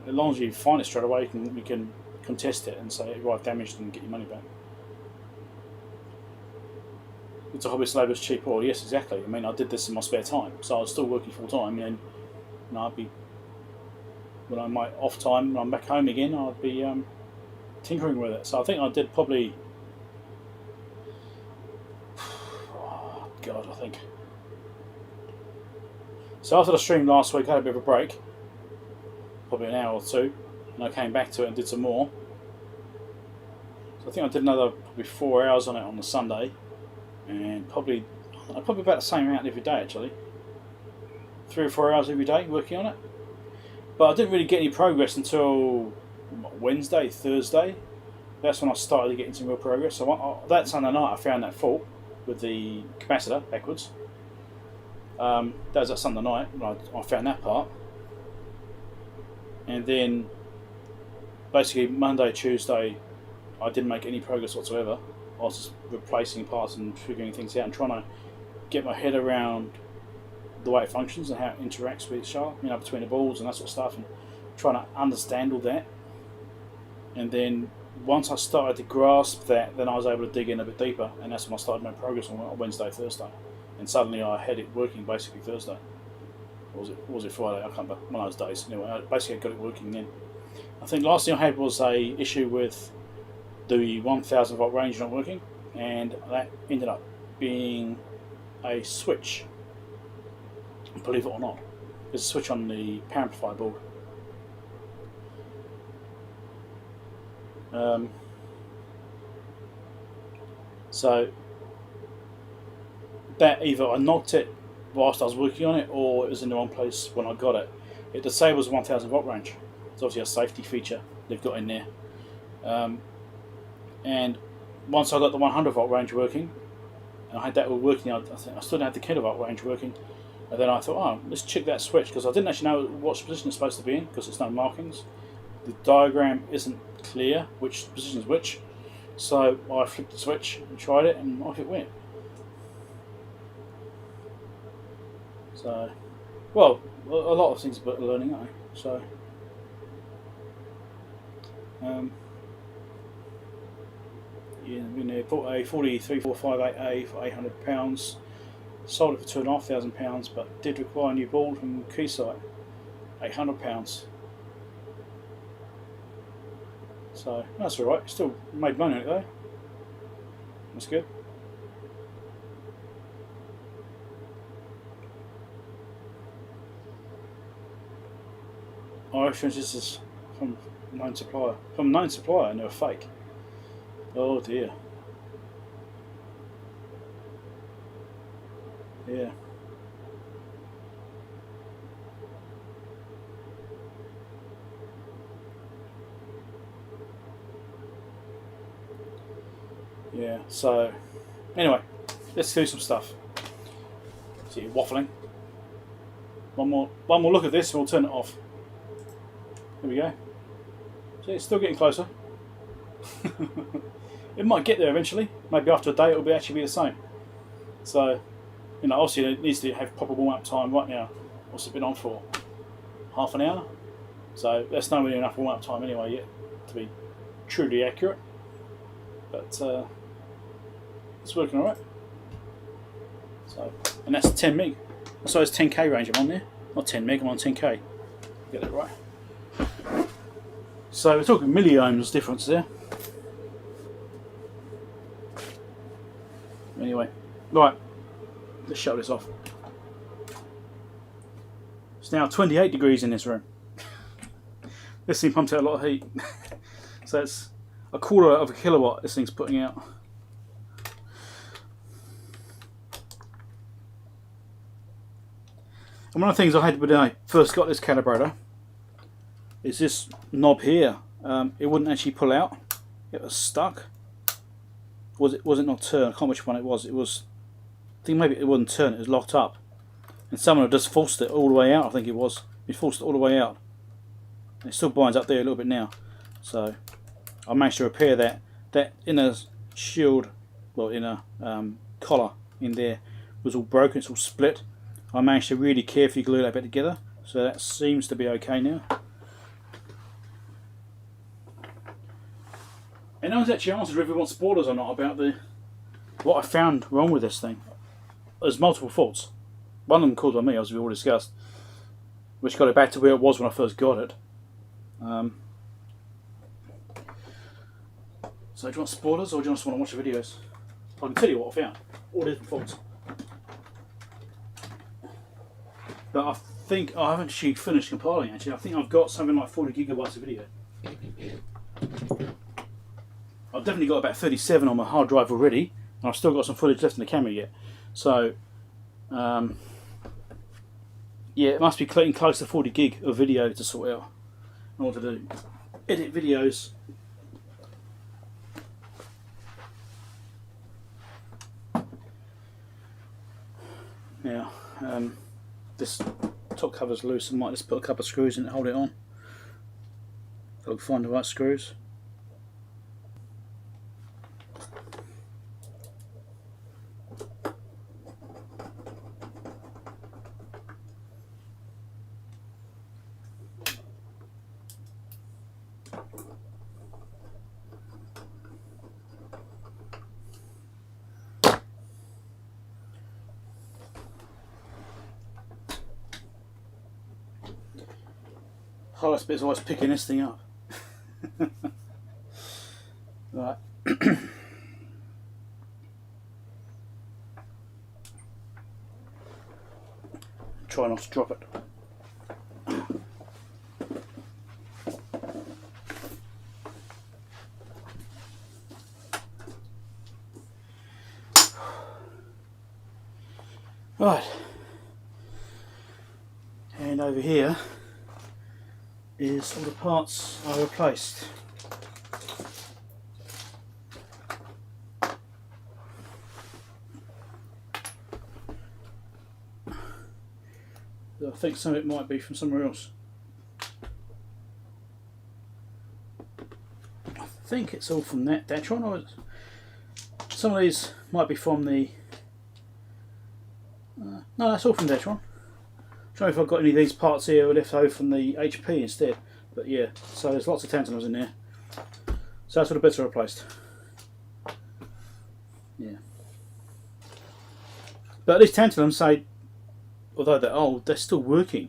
as long as you find it straight away, you can contest it and say it arrived damaged and get your money back. It's a hobbyist labour's cheap oil. Yes, exactly. I mean, I did this in my spare time, so I was still working full time, and I'd be, when I'm my off time, when I'm back home again, I'd be tinkering with it. So I think I did probably, oh God, I think. So after the stream last week, I had a bit of a break, probably an hour or two, and I came back to it and did some more. So I think I did another probably 4 hours on it on the Sunday. And probably about the same amount every day actually. 3 or 4 hours every day working on it. But I didn't really get any progress until Wednesday, Thursday. That's when I started to get into real progress. So that Sunday night I found that fault with the capacitor backwards. That was that Sunday night when I found that part. And then basically Monday, Tuesday I didn't make any progress whatsoever. I was just replacing parts and figuring things out and trying to get my head around the way it functions and how it interacts with each other, you know, between the balls and that sort of stuff, and trying to understand all that. And then once I started to grasp that, then I was able to dig in a bit deeper, and that's when I started making progress on Wednesday, Thursday, and suddenly I had it working basically Thursday. Or was it Friday? I can't remember. One of those days. Anyway, I basically got it working then. I think last thing I had was a issue with the 1000 volt range not working, and that ended up being a switch, believe it or not. There's a switch on the power amplifier board. So that either I knocked it whilst I was working on it, or it was in the wrong place when I got it. It disables 1000 volt range. It's obviously a safety feature they've got in there. And once I got the 100 volt range working, and I had that all working, I still didn't have the kilovolt range working. And then I thought, oh, let's check that switch, because I didn't actually know what position it's supposed to be in, because there's no markings. The diagram isn't clear which position is which. So I flipped the switch and tried it, and off it went. So, well, a lot of things about learning, aren't they? So, yeah, we bought a 43458A for £800. Sold it for £2,500, but did require a new board from Keysight, £800. So that's all right. Still made money on it though. That's good. I reckon this is from a known supplier. From a known supplier, and they're fake. Oh dear. Yeah. Yeah, so anyway, let's do some stuff. See, waffling. One more look at this and we'll turn it off. There we go. See, it's still getting closer. It might get there eventually. Maybe after a day it'll actually be the same. So, you know, obviously it needs to have proper warm-up time. Right now, what's it been on for? Half an hour? So that's not really enough warm-up time anyway yet to be truly accurate. But it's working alright. So, and that's 10 meg. So it's 10k range I'm on there. Not 10 meg, I'm on 10k. Get that right. So we're talking milliohms difference there. Anyway, right, let's shut this off. It's now 28 degrees in this room. This thing pumps out a lot of heat. So it's a quarter of a kilowatt this thing's putting out. And one of the things I had when I first got this calibrator is this knob here. It wouldn't actually pull out. It was stuck. Was it not turned? I can't remember which one it was. I think maybe it wouldn't turn. It was locked up, and someone had just forced it all the way out. I think it was. He forced it all the way out. And it still binds up there a little bit now. So I managed to repair that. That inner shield, well, inner collar in there was all broken. It's all split. I managed to really carefully glue that back together. So that seems to be okay now. And no one's actually answered if we want spoilers or not about what I found wrong with this thing. There's multiple faults. One of them caused by me, as we all discussed, which got it back to where it was when I first got it. So do you want spoilers or do you just want to watch the videos? I can tell you what I found. All different faults. But I think I haven't actually finished compiling actually. I think I've got something like 40 gigabytes of video. I've definitely got about 37 on my hard drive already, and I've still got some footage left in the camera yet. So, yeah, it must be getting close to 40 gig of video to sort out in order to edit videos. Now, this top cover's loose. I might just put a couple of screws in it, hold it on. I'll find the right screws. Hardest bit is always picking this thing up. Right. Try not to drop it. Right, and over here is all the parts I replaced. I think some of it might be from somewhere else. I think it's all from that Datron, or some of these might be from the. No, that's all from Datron. I'm trying if I've got any of these parts here left over from the HP instead. But yeah, so there's lots of tantalums in there. So that's what the bits are replaced. Yeah. But these tantalums say, although they're old, they're still working.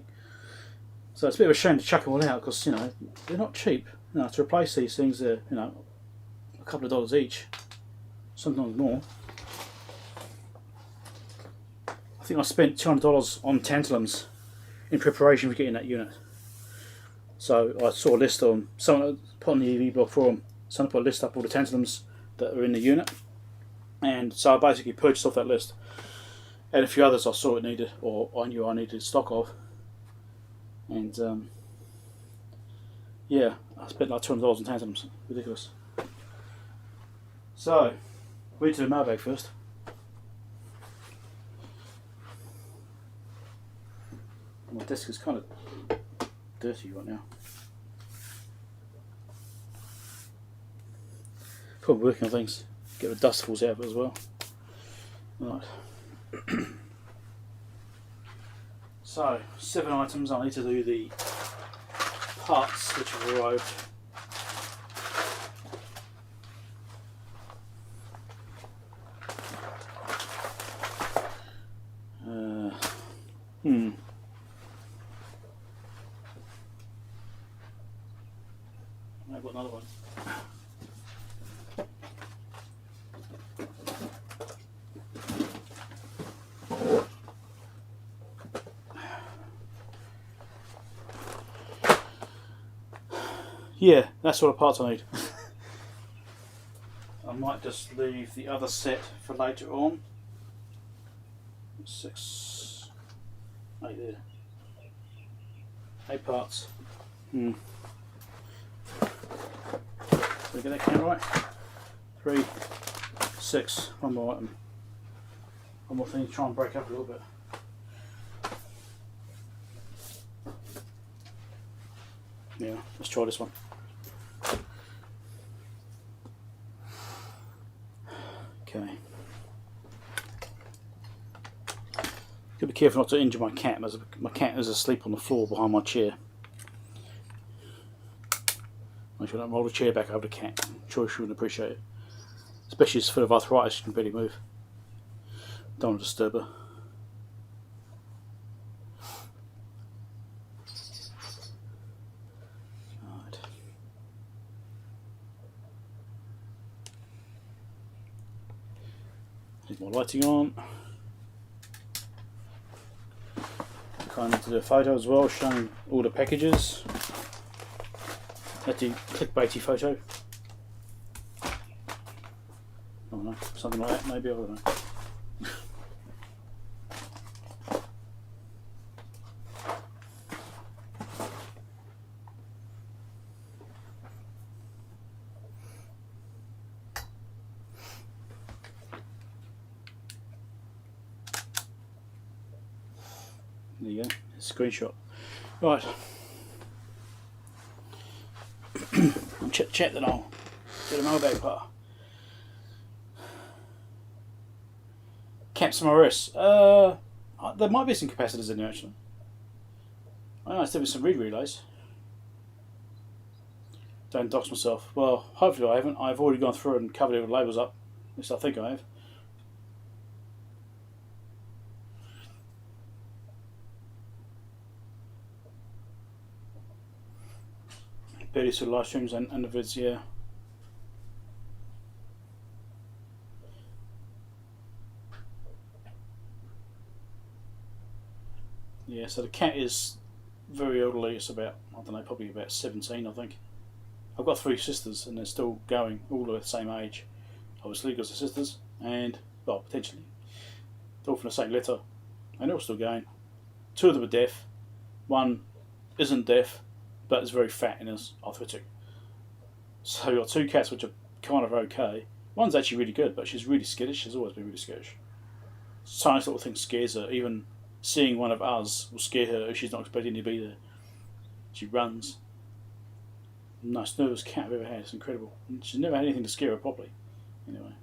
So it's a bit of a shame to chuck them all out because, you know, they're not cheap. You know, to replace these things, they're, you know, a couple of dollars each, sometimes more. I think I spent $200 on tantalums in preparation for getting that unit. So I saw a list on, someone put on the EV blog forum, someone put a list up all the tantalums that are in the unit. And so I basically purchased off that list. And a few others I saw it needed, or I knew I needed stock of. And yeah, I spent like $200 on tantalums. Ridiculous. So, we need to do the mailbag first. My desk is kind of dirty right now. Probably working on things. Get the dust falls out of it as well. Right. So, 7 items. I need to do the parts which have arrived. I've got another one. Yeah, that's what the parts I need. I might just leave the other set for later on. 6, 8 there. 8 parts. Did I get that count right? 3, 6, one more item. One more thing to try and break up a little bit. Yeah, let's try this one. Okay. Gotta be careful not to injure my cat. My cat is asleep on the floor behind my chair. Make sure I don't roll the chair back over the cat. I'm sure she wouldn't appreciate it. Especially if it's full of arthritis, she can barely move. Don't want to disturb her. Right. Need more lighting on. Kind of need to do a photo as well, showing all the packages. Let's do clickbaity photo. I don't know, something like that maybe, I don't know. There you go, screenshot. Right. Check that I'll do the mailbag part. Caps MRS. There might be some capacitors in there actually. I know there was some read relays. Don't dox myself. Well, hopefully I haven't. I've already gone through and covered it with labels up. At least I think I have. Barely saw live streams and the vids, yeah. Yeah, so the cat is very elderly. It's about, I don't know, probably about 17, I think. I've got 3 sisters and they're still going, all the same age. Obviously, because they're sisters, and, well, potentially. They're all from the same litter. and they're all still going. 2 of them are deaf. 1 isn't deaf, but is very fat and is arthritic. So you've got 2 cats which are kind of okay. One's actually really good, but she's really skittish. She's always been really skittish. Tiny little thing scares her. Even seeing one of us will scare her if she's not expecting to be there. She runs. Most nervous cat I've ever had. It's incredible. And she's never had anything to scare her properly. Anyway.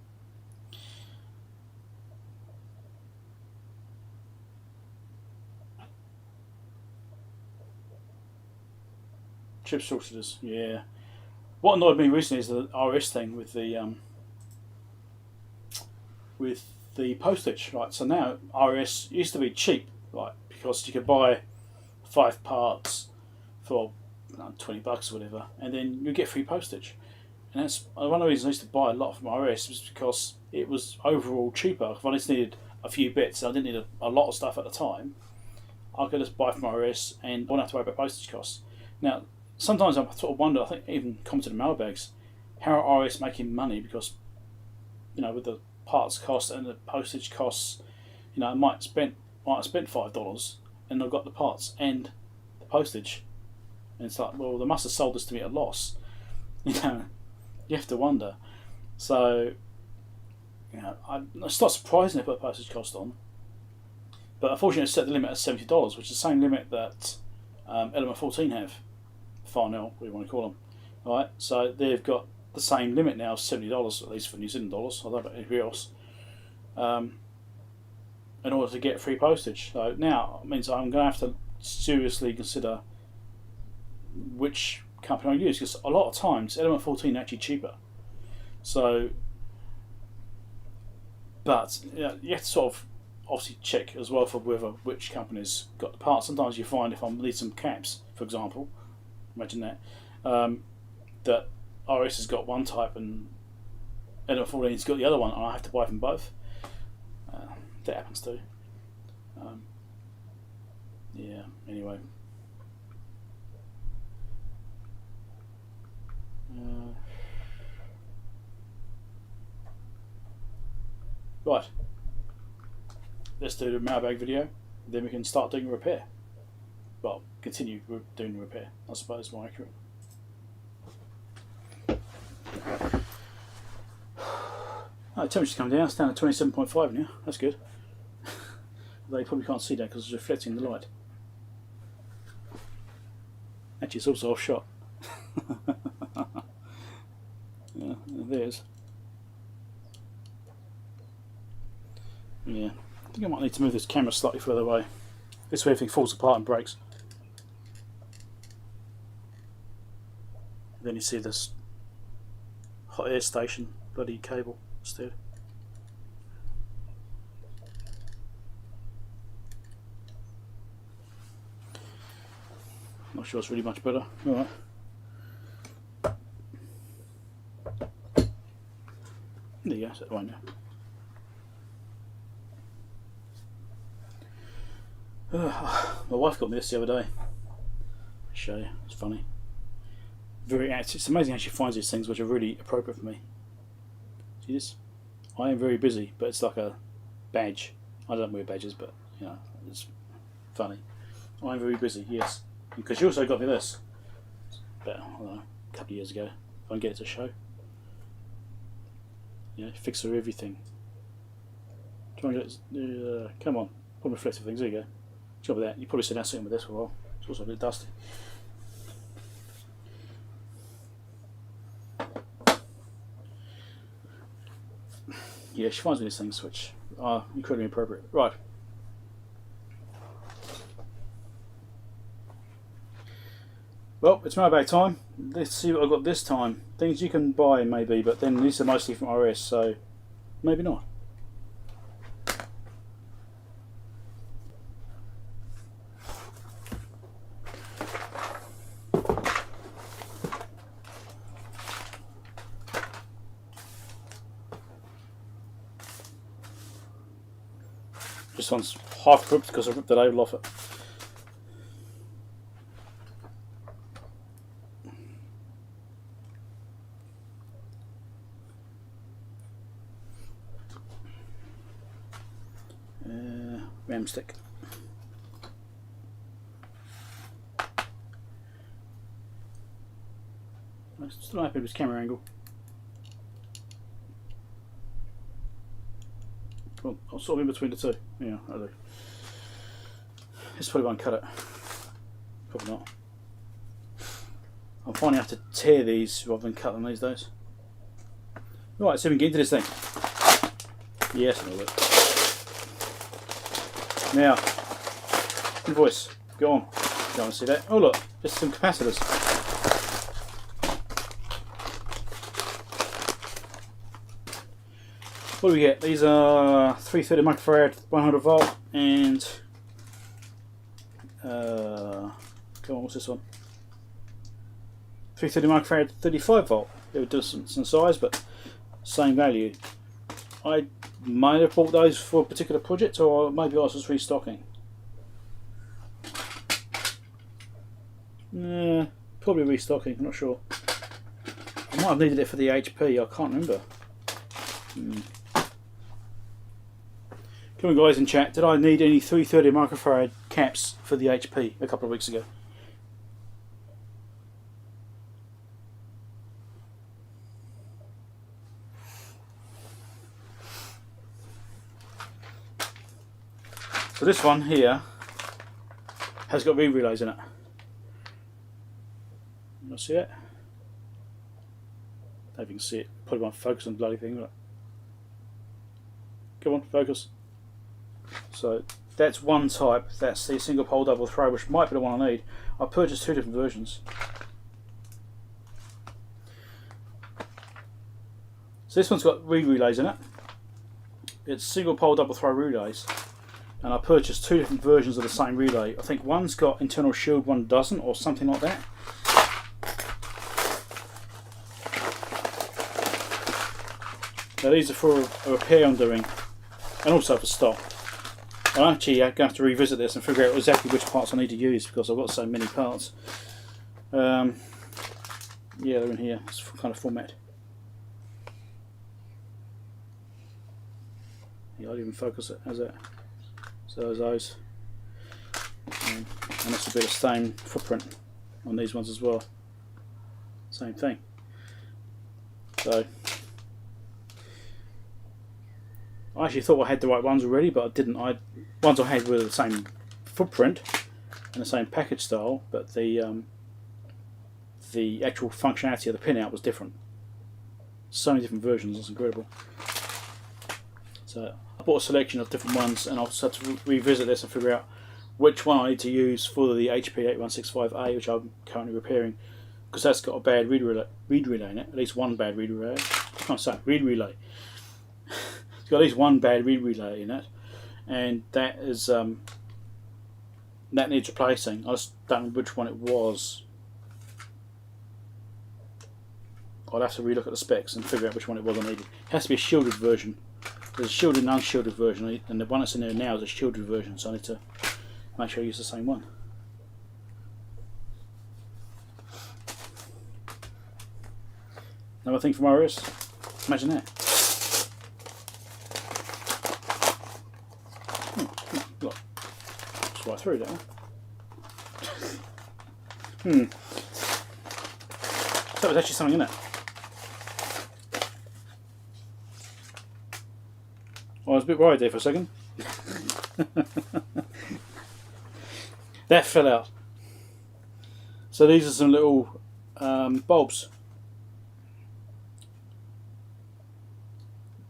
Chip shortages, yeah. What annoyed me recently is the RS thing with the postage. Right, so now RS used to be cheap, like because you could buy 5 parts for $20 or whatever, and then you get free postage. And that's one of the reasons I used to buy a lot from RS was because it was overall cheaper. If I just needed a few bits, and I didn't need a lot of stuff at the time, I could just buy from RS and I wouldn't have to worry about postage costs. Now, sometimes I sort of wonder, I think even commented in mailbags, how are RS making money? Because, with the parts cost and the postage costs, I might have spent $5 and I've got the parts and the postage. And it's like, well, they must have sold this to me at a loss. You have to wonder. So, it's not surprising they put a postage cost on. But unfortunately, it's set the limit at $70, which is the same limit that Element 14 have. Farnell, what do you want to call them? Right, so they've got the same limit now, $70, at least for New Zealand dollars. I don't know about anybody else. In order to get free postage. So now it means I'm going to have to seriously consider which company I use, because a lot of times Element 14 are actually cheaper. So, but you have to sort of obviously check as well for which company's got the parts. Sometimes you find if I need some caps, for example, imagine that, that RS has got one type and Element 14's got the other one, and I have to buy from both. That happens too. Yeah, anyway. Right. Let's do the mailbag video, then we can start doing a repair. Well, continue doing the repair, I suppose, more accurate. Oh, the temperature's come down, it's down to 27.5 now, that's good. Although you probably can't see that because it's reflecting the light. Actually, it's also off shot. Yeah, there it is. Yeah, I think I might need to move this camera slightly further away. This way everything falls apart and breaks. Then you see this hot air station bloody cable instead. Not sure it's really much better. Alright. There you go, set the one now. My wife got me this the other day. I'll show you, it's funny. Very active. It's amazing how she finds these things which are really appropriate for me. See this? I am very busy, but it's like a badge. I don't wear badges, but it's funny. I am very busy, yes. Because she also got me this about, I don't know, a couple of years ago. If I can get it to show. Fix her everything. Try and get it, come on, put reflective things, there you go. Job with that. You probably sit down sitting with this for a while. It's also a bit dusty. Yeah, she finds me these things which are incredibly appropriate. Right. Well, it's mailbag time. Let's see what I've got this time. Things you can buy maybe, but then these are mostly from RS, so maybe not. This one's half ripped because I ripped the label off it. RAM stick. Still happy with his camera angle. Well, I'll sort of in between the two. Yeah, I do. This probably won't cut it. Probably not. I'm finding I have to tear these rather than cut them these days. Right, so we can get into this thing. Yes, a little bit. Now, invoice. Go on. Don't want to see that. Oh look, there's some capacitors. What do we get? These are 330 microfarad, 100 volt, and come on, what's this one? 330 microfarad, 35 volt. They were different in size, but same value. I might have bought those for a particular project, or maybe I was just restocking. Probably restocking. I'm not sure. I might have needed it for the HP. I can't remember. Come on, guys in chat. Did I need any 330 microfarad caps for the HP a couple of weeks ago? So this one here has got read relays in it. You see it? I don't know if you can see it. Probably won't focus on the bloody thing. But come on, focus. So that's one type. That's the single pole double throw, which might be the one I need. I purchased two different versions. So this one's got read relays in it. It's single pole double throw relays. And I purchased two different versions of the same relay. I think one's got internal shield, one doesn't, or something like that. Now these are for a repair I'm doing, and also for stock. I'm actually going to have to revisit this and figure out exactly which parts I need to use because I've got so many parts. Yeah, they're in here. It's kind of format. Yeah, I'll even focus it as that. So there's those, and this will be the same footprint on these ones as well. Same thing. So I actually thought I had the right ones already, but I didn't. Ones I had were the same footprint and the same package style, but the actual functionality of the pinout was different. So many different versions. It's incredible. So I bought a selection of different ones, and I'll just have to revisit this and figure out which one I need to use for the HP 8165A, which I'm currently repairing, because that's got a bad read relay in it. At least one bad read relay. I can't say read relay. It's got at least one bad read relay in it, and that is that needs replacing. I just don't know which one it was. I'll have to relook at the specs and figure out which one it was I needed. It has to be a shielded version. There's a shielded and unshielded version, and the one that's in there now is a shielded version, so I need to make sure I use the same one. Another thing from my wrist. Imagine that. Look, it's right through there. So there's actually something in it. I was a bit worried there for a second. That fell out. So these are some little bulbs.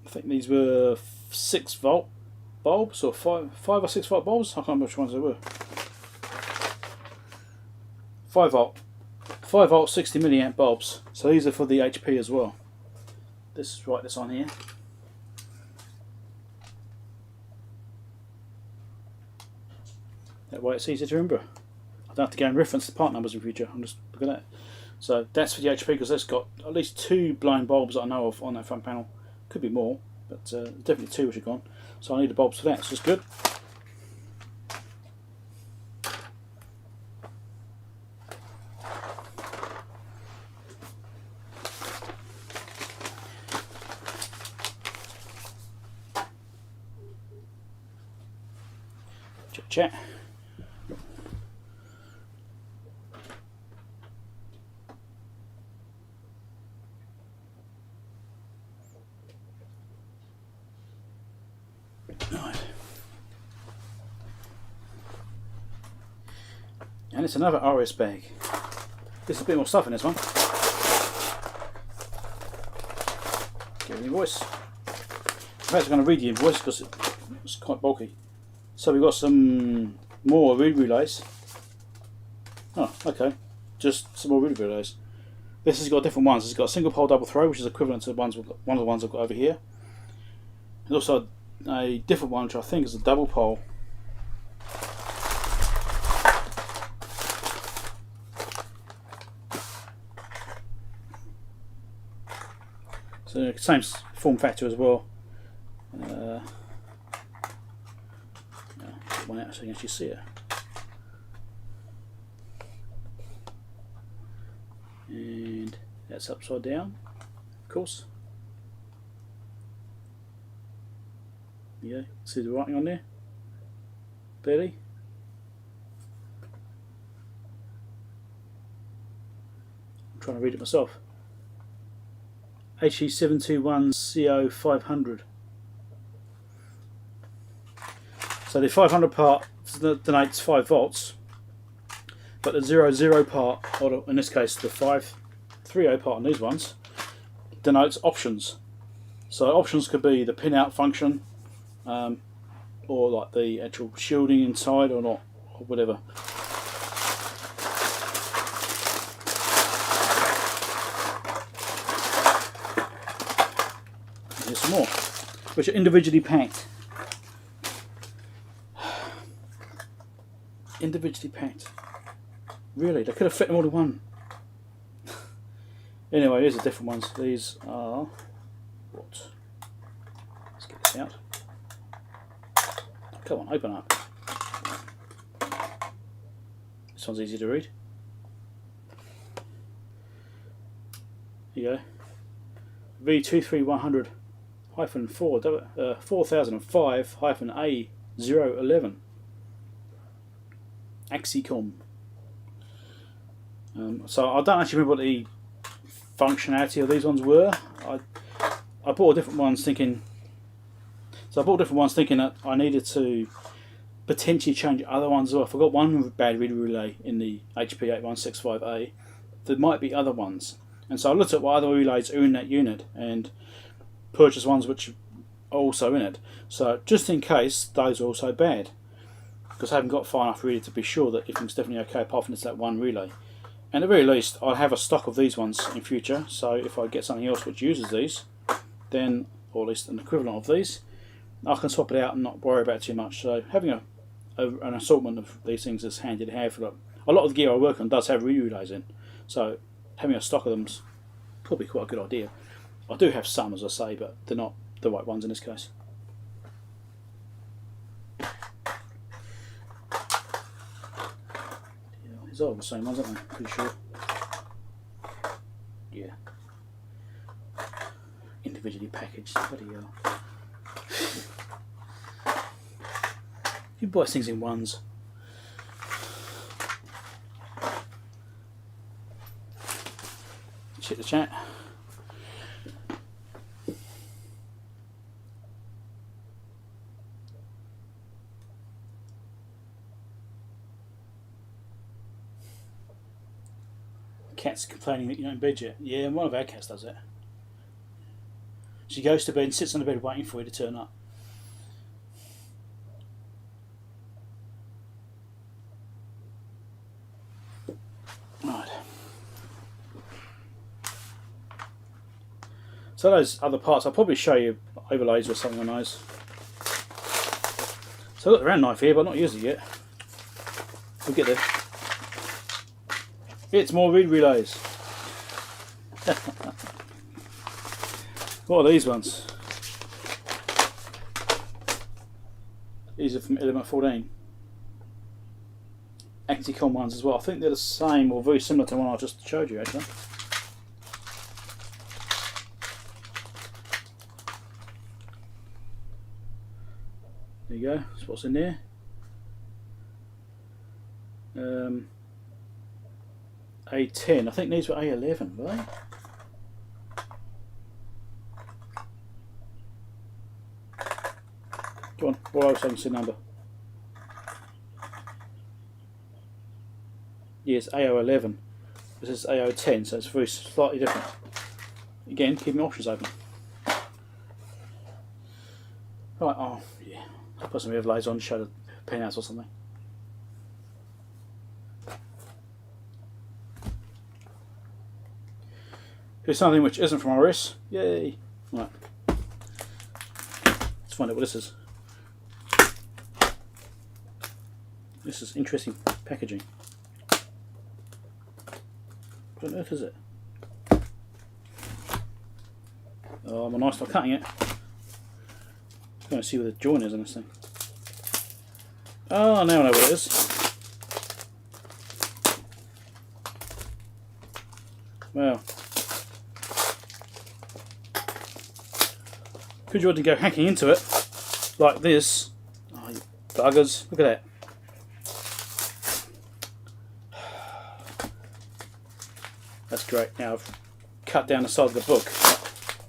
I think these were 6 volt bulbs, or 5 or 6 volt bulbs. I can't remember which ones they were. 5 volt 60 milliamp bulbs. So these are for the HP as well. Let's write this on here. That way it's easy to remember. I don't have to go and reference the part numbers in future. I'm just looking at it. So that's for the HP, because that's got at least 2 blown bulbs that I know of on that front panel. Could be more, but definitely 2 which are gone. So I need the bulbs for that, so it's good. Chat. Right. And it's another RS bag. There's a bit more stuff in this one. Get the invoice. I'm actually going to read the invoice because it's quite bulky. So we've got some more read relays. Oh, okay. Just some more read relays. This has got different ones. It's got a single pole double throw, which is equivalent to one of the ones I've got over here. There's also a different one, which I think is a double pole. So same form factor as well. Get one out so you can actually see it. And that's upside down, of course. Yeah, see the writing on there? Barely. I'm trying to read it myself. HE721CO500. So the 500 part denotes 5 volts, but the 00 part, or in this case the 530 part on these ones, denotes options. So options could be the pin out function, or like the actual shielding inside or not, or whatever. Here's some more, which are individually packed. Individually packed. Really, they could have fit them all in one. Anyway, here's the different ones. These are what? Let's get this out. Come on, open up. This one's easy to read. Here you go. V23100-4005-A011. Axicom. So I don't actually remember what the functionality of these ones were. I bought different ones thinking. So I bought different ones thinking that I needed to potentially change other ones as well. I forgot one bad read relay in the HP8165A. There might be other ones, and so I looked at what other relays are in that unit and purchased ones which are also in it. So just in case those are also bad, because I haven't got far enough really to be sure that everything's definitely okay apart from that one relay. And at the very least, I'll have a stock of these ones in future, so if I get something else which uses these, then, or at least an equivalent of these, I can swap it out and not worry about it too much. So having an assortment of these things is handy to have. A lot of the gear I work on does have relays in, so having a stock of them's probably quite a good idea. I do have some, as I say, but they're not the right ones in this case. These are the same ones, aren't they? Pretty sure. Yeah. Individually packaged. Bloody hell. You buy things in ones. Check the chat. Cat's complaining that you're not in bed yet. Yeah, one of our cats does it. She goes to bed and sits on the bed waiting for you to turn up. Right. So those other parts, I'll probably show you overlays or something on those. So I've got the round knife here, but I've not used it yet. We'll get there. It's more read relays. What are these ones? These are from Element 14. Axicom ones as well. I think they're the same or very similar to the one I just showed you actually. There you go, that's what's in there. A10, I think these were A11, were they? Go on, roll over so I can see the number. Yes, AO11. This is AO10, so it's very slightly different. Again, keeping options open. Right, oh yeah, I'll put some overlays on, show the pinouts or something. Here's something which isn't from RS. Yay! Right. Let's find out what this is. This is interesting packaging. What on earth is it? Oh, I'm a nice not cutting it. I'm going to see where the joint is on this thing. Oh, now I know what it is. Well, because you want to go hacking into it like this. Oh, you buggers! Look at that. That's great. Now I've cut down the side of the book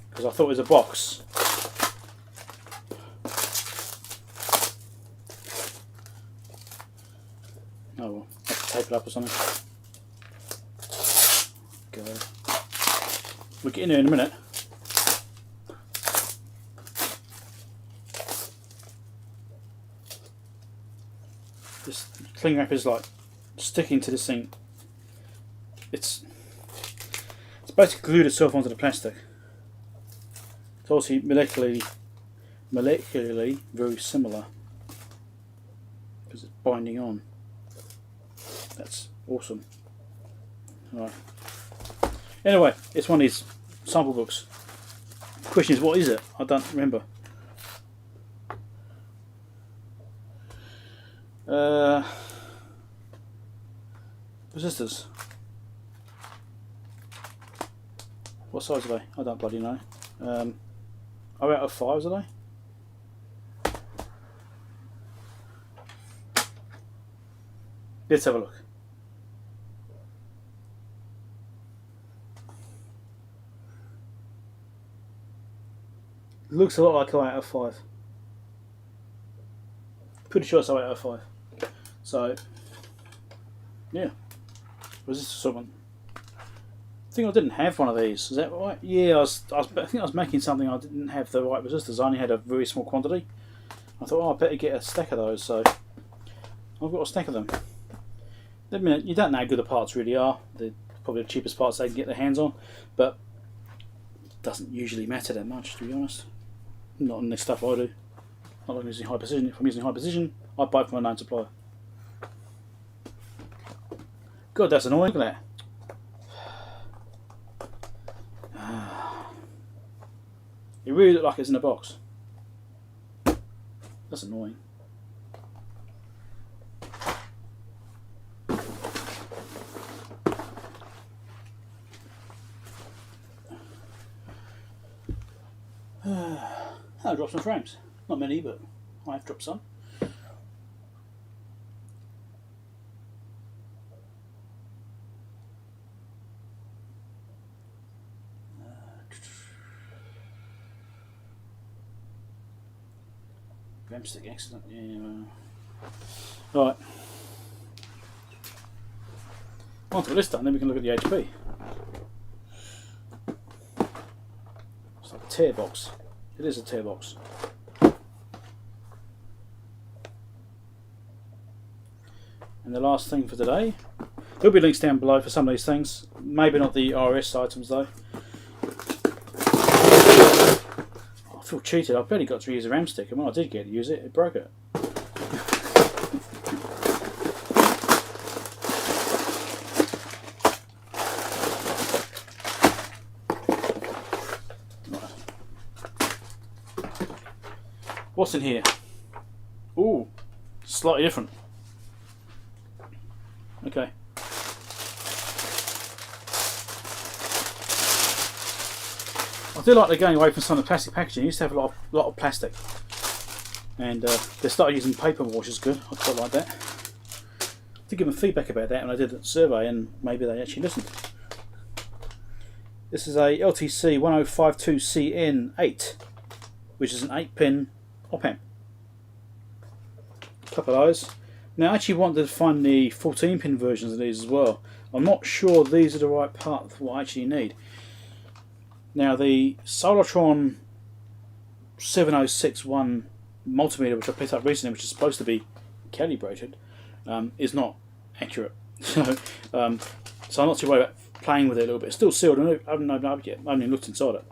because I thought it was a box. Oh well, I have to tape it up or something. Go. We'll get in there in a minute. This cling wrap is like sticking to this thing. It's basically glued itself onto the plastic. It's obviously molecularly very similar because it's binding on. That's awesome. Right. Anyway, it's one of these sample books. The question is, what is it? I don't remember. Resistors. What size are they? I don't bloody know. 0 out of 5s are they? Let's have a look. Looks a lot like 0 out of 5. Pretty sure it's 0 out of 5. So, yeah. Resistor someone. I think I didn't have one of these. Is that right? Yeah, I think I was making something. I didn't have the right resistors. I only had a very small quantity. I thought, oh, I better get a stack of those. So I've got a stack of them. I mean, you don't know how good the parts really are. They're probably the cheapest parts they can get their hands on, but it doesn't usually matter that much, to be honest. Not on this stuff I do. Not like I'm using high precision. If I'm using high precision, I buy from a known supplier. God, that's annoying. Look at that. It really looked like it's in a box. That's annoying. I'll drop some frames. Not many, but I have dropped some. Stick excellent, yeah. Right. Once we've got this done, then we can look at the HP. It's like a tear box. It is a tear box. And the last thing for today, there'll be links down below for some of these things. Maybe not the RS items though. I feel cheated. I barely got to use a RAM stick, and when I did get to use it, it broke it. Right. What's in here? Ooh, slightly different. Okay. I do like they're going away from some of the plastic packaging. It used to have a lot of plastic, and they started using paper more, which is good. I quite like that. I did give them feedback about that when I did the survey, and maybe they actually listened. This is a LTC 1052CN8, which is an 8-pin op amp. A couple of those. Now I actually wanted to find the 14-pin versions of these as well. I'm not sure these are the right part of what I actually need. Now the Solartron 7061 multimeter, which I picked up recently, which is supposed to be calibrated, is not accurate. So I'm not too worried about playing with it a little bit. It's still sealed. I haven't opened it up yet. I haven't even looked inside it.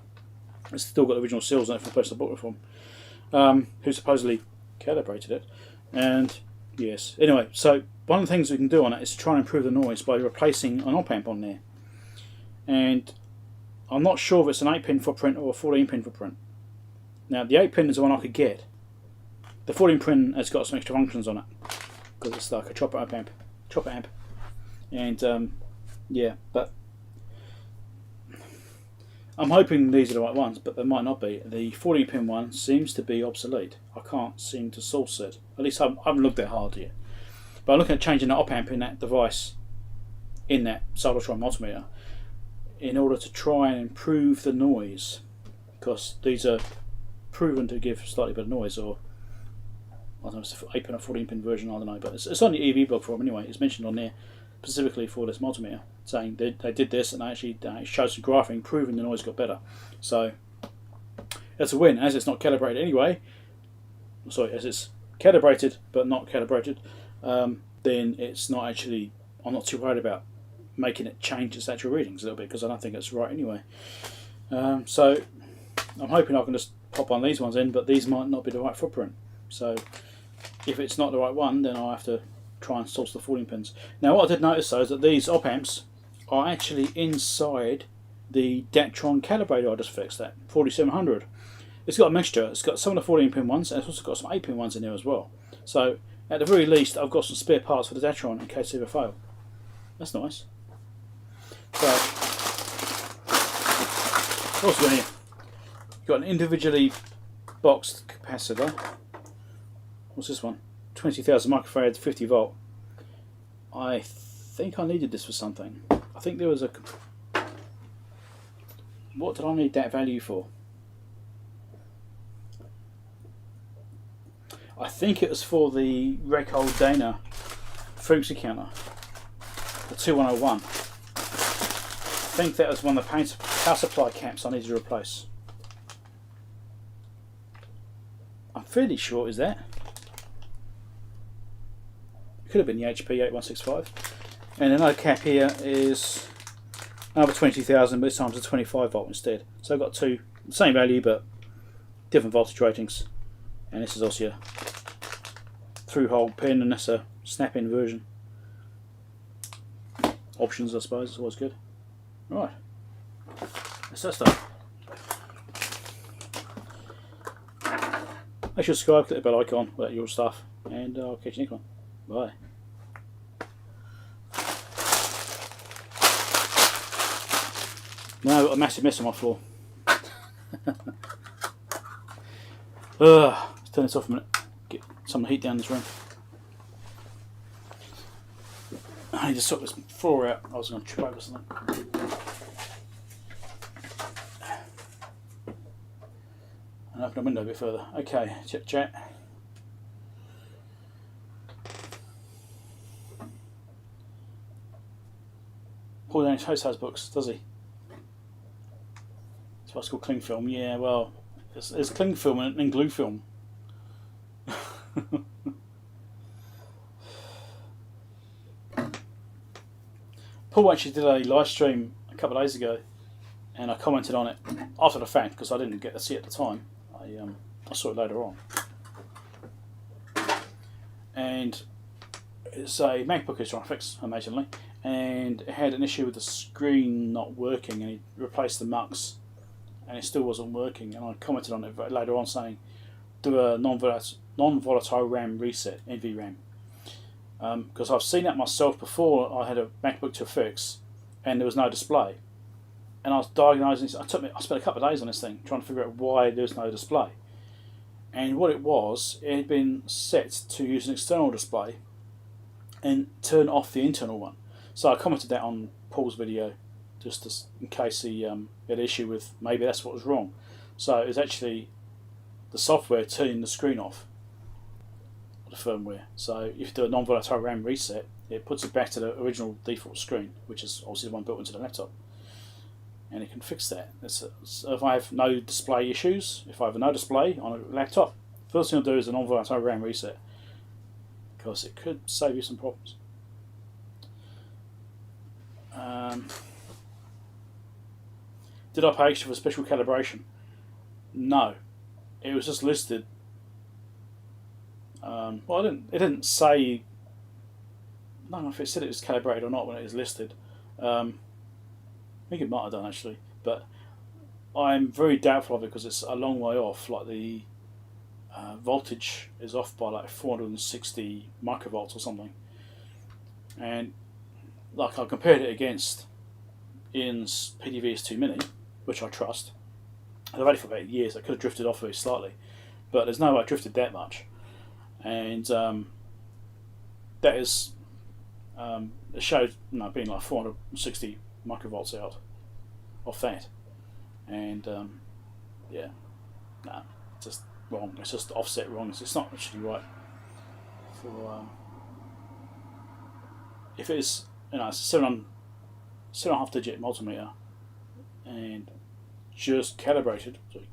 It's still got the original seals on it from the person I bought it from, who supposedly calibrated it. And yes, anyway, so one of the things we can do on it is to try and improve the noise by replacing an op amp on there. And I'm not sure if it's an 8-pin footprint or a 14-pin footprint. Now the 8-pin is the one I could get. The 14-pin has got some extra functions on it because it's like a chopper amp, and yeah, but I'm hoping these are the right ones, but they might not be. The 14-pin one seems to be obsolete. I can't seem to source it. At least I haven't looked that hard yet. But I'm looking at changing the op amp in that device, in that Solartron multimeter, in order to try and improve the noise, because these are proven to give slightly better noise. Or I don't know, it's an 8-pin or 14-pin version, I don't know, but it's on the EV blog forum anyway. It's mentioned on there specifically for this multimeter, saying they did this and they showed some graphing proving the noise got better. So that's a win, as it's not calibrated anyway. Sorry, as it's calibrated but not calibrated, then it's not actually, I'm not too worried about making it change its actual readings a little bit, because I don't think it's right anyway. So I'm hoping I can just pop on these ones in, but these might not be the right footprint. So if it's not the right one, then I'll have to try and source the 14 pins. Now what I did notice though is that these op amps are actually inside the Datron calibrator I just fixed, that 4700. It's got a mixture. It's got some of the 14 pin ones, and it's also got some 8-pin ones in there as well. So at the very least I've got some spare parts for the Datron in case they ever fail. That's nice. So what's going here? You've got an individually boxed capacitor. What's this one? 20,000 microfarads, 50 volt. I think I needed this for something. I think there was a... What did I need that value for? I think it was for the Record Dana frequency counter, the 2101. I think that was one of the power supply caps I needed to replace. I'm fairly sure it is that. It could have been the HP 8165. And another cap here is another 20,000, but this time it's a 25 volt instead. So I've got two, same value but different voltage ratings. And this is also a through-hole pin, and that's a snap-in version. Options, I suppose, is always good. Right, that's that stuff. Make sure to subscribe, click the bell icon, all that your stuff, and I'll catch you next one. Bye. Now I've got a massive mess on my floor. Let's turn this off a minute. Get some of the heat down in this room. I need to sort this floor out. I was going to trip over something. And open the window a bit further. Okay, chat. Paul Daniels host has books, does he? That's what's called cling film. Yeah, well, there's cling film and glue film. Paul actually did a live stream a couple of days ago, and I commented on it after the fact because I didn't get to see it at the time. I saw it later on, and it's a MacBook he's trying to fix, amazingly, and it had an issue with the screen not working, and he replaced the mux, and it still wasn't working. And I commented on it later on saying, do a non-volatile RAM reset, NVRAM. Because I've seen that myself before. I had a MacBook to fix and there was no display, and I was diagnosing. I spent a couple of days on this thing trying to figure out why there was no display, and what it was, it had been set to use an external display and turn off the internal one. So I commented that on Paul's video just in case he had an issue with maybe that's what was wrong. So it was actually the software turning the screen off. firmware. So if you do a non-volatile RAM reset, it puts it back to the original default screen, which is obviously the one built into the laptop. And it can fix that. So if I have no display issues, if I have no display on a laptop, first thing I'll do is a non-volatile RAM reset, because it could save you some problems. Did I pay extra for special calibration? No, it was just listed. Well, it didn't say. I don't know if it said it was calibrated or not when it was listed. I think it might have done actually, but I'm very doubtful of it because it's a long way off. Like the voltage is off by like 460 microvolts or something, and like I compared it against Ian's PDVS2 Mini, which I trust. I've had it for about years. I could have drifted off very slightly, but there's no way I drifted that much, and that is it showed being like 460 microvolts out off that, and yeah, no, just wrong. It's just offset wrong. It's not actually right. For if it's it's a 7.5 digit multimeter and just calibrated, it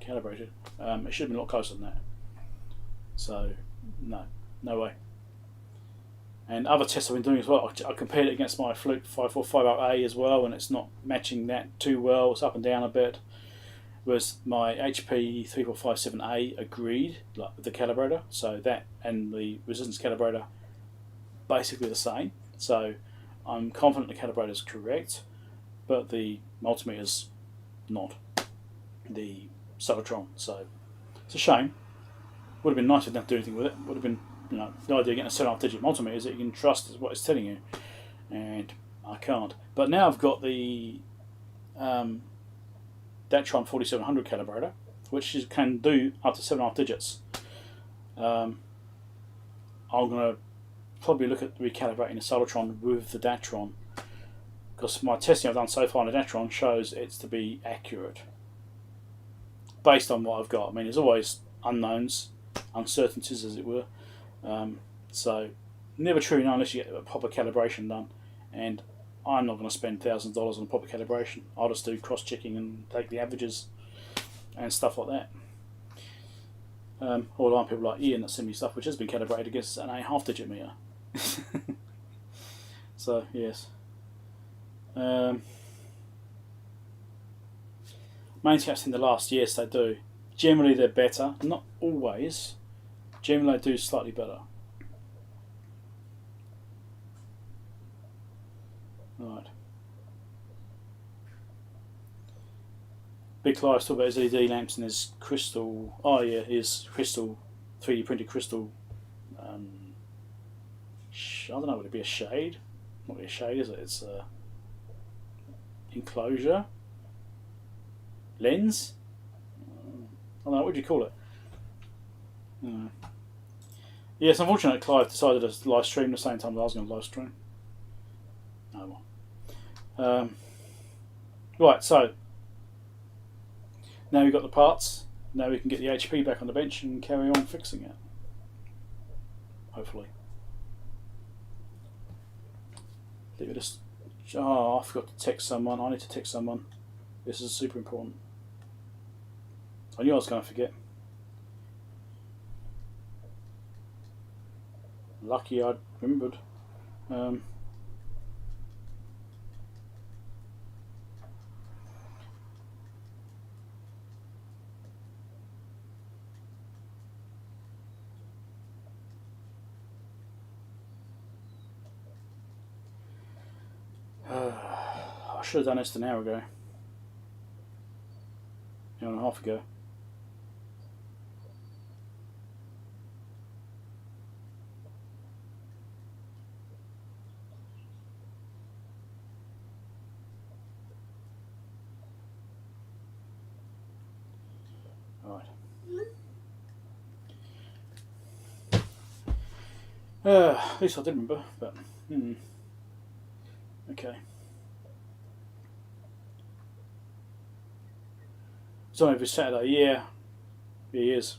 should have been a lot closer than that. So no way. And other tests I've been doing as well, I compared it against my Fluke 5450A as well, and it's not matching that too well. It's up and down a bit. Whereas my HP 3457A agreed, like with the calibrator, so that and the resistance calibrator basically the same. So I'm confident the calibrator is correct, but the multimeter's not, the Solitron. So it's a shame. Would have been nice if I didn't have to do anything with it. Would have been, the idea of getting a 7.5 digit multimeter is that you can trust what it's telling you, and I can't. But now I've got the Datron 4700 calibrator, which can do up to 7.5 digits. I'm going to probably look at recalibrating the Solitron with the Datron, because my testing I've done so far on the Datron shows it's to be accurate based on what I've got. I mean, there's always unknowns, uncertainties as it were, so never truly know unless you get a proper calibration done, and I'm not going to spend thousands of dollars on proper calibration. I'll just do cross-checking and take the averages and stuff like that. Or like people like Ian that send me stuff which has been calibrated against an 8.5 digit meter. So yes. Main tests in the last years they do. Generally they're better, not always. Generally they do slightly better. Right. Big Clive's talking about his LED lamps and his crystal. Oh yeah, his crystal, 3D printed crystal. I don't know, would it be a shade? Not really a shade, is it? It's a enclosure, lens. I don't know, what do you call it? Yes, unfortunately, Clive decided to live stream the same time that I was going to live stream. Oh well. Right, so now we've got the parts. Now we can get the HP back on the bench and carry on fixing it. Hopefully. Leave it just. Oh, I forgot to text someone. I need to text someone. This is super important. I knew I was going to forget. Lucky I remembered. I should have done this an hour ago. An hour and a half ago. Right. At least I did remember, but okay. It's on every Saturday, yeah. He is.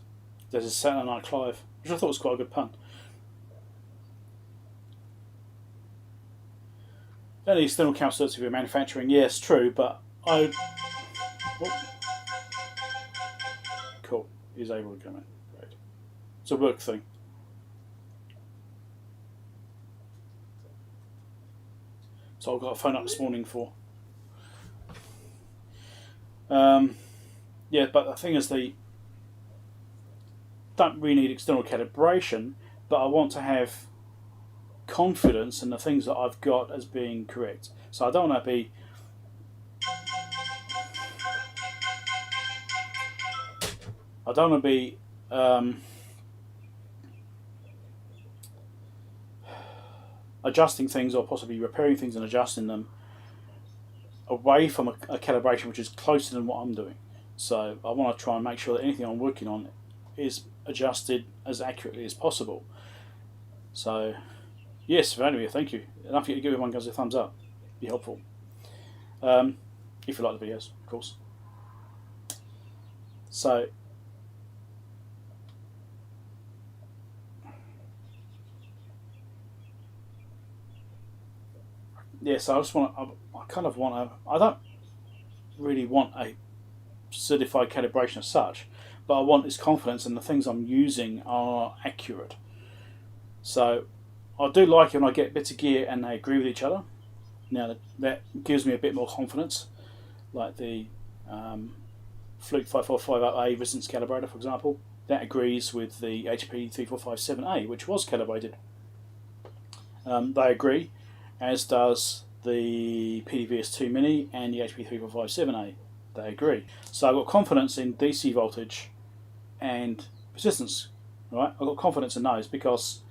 There's a Saturday Night Clive, which I thought was quite a good pun. Only external counsel certificate manufacturing, yes, true, but I. Oh, cool. He's able to come in. Great. It's a work thing. So I've got a phone up this morning for. Yeah, but the thing is, they don't really need external calibration, but I want to have confidence in the things that I've got as being correct. So I don't want to be adjusting things or possibly repairing things and adjusting them away from a calibration which is closer than what I'm doing. So I want to try and make sure that anything I'm working on is adjusted as accurately as possible. So, yes, Valeria, thank you. Enough you to give everyone guys a thumbs up. Be helpful. If you like the videos, of course. So, yeah, so I just want to, I don't really want a certified calibration as such, but I want this confidence in the things I'm using are accurate. So I do like it when I get bits of gear and they agree with each other. Now that gives me a bit more confidence, like the Fluke 5450A resistance calibrator, for example. That agrees with the HP 3457A, which was calibrated. They agree, as does the PDVS2 Mini and the HP 3457A. They agree. So I've got confidence in DC voltage and resistance. Right? I've got confidence in those because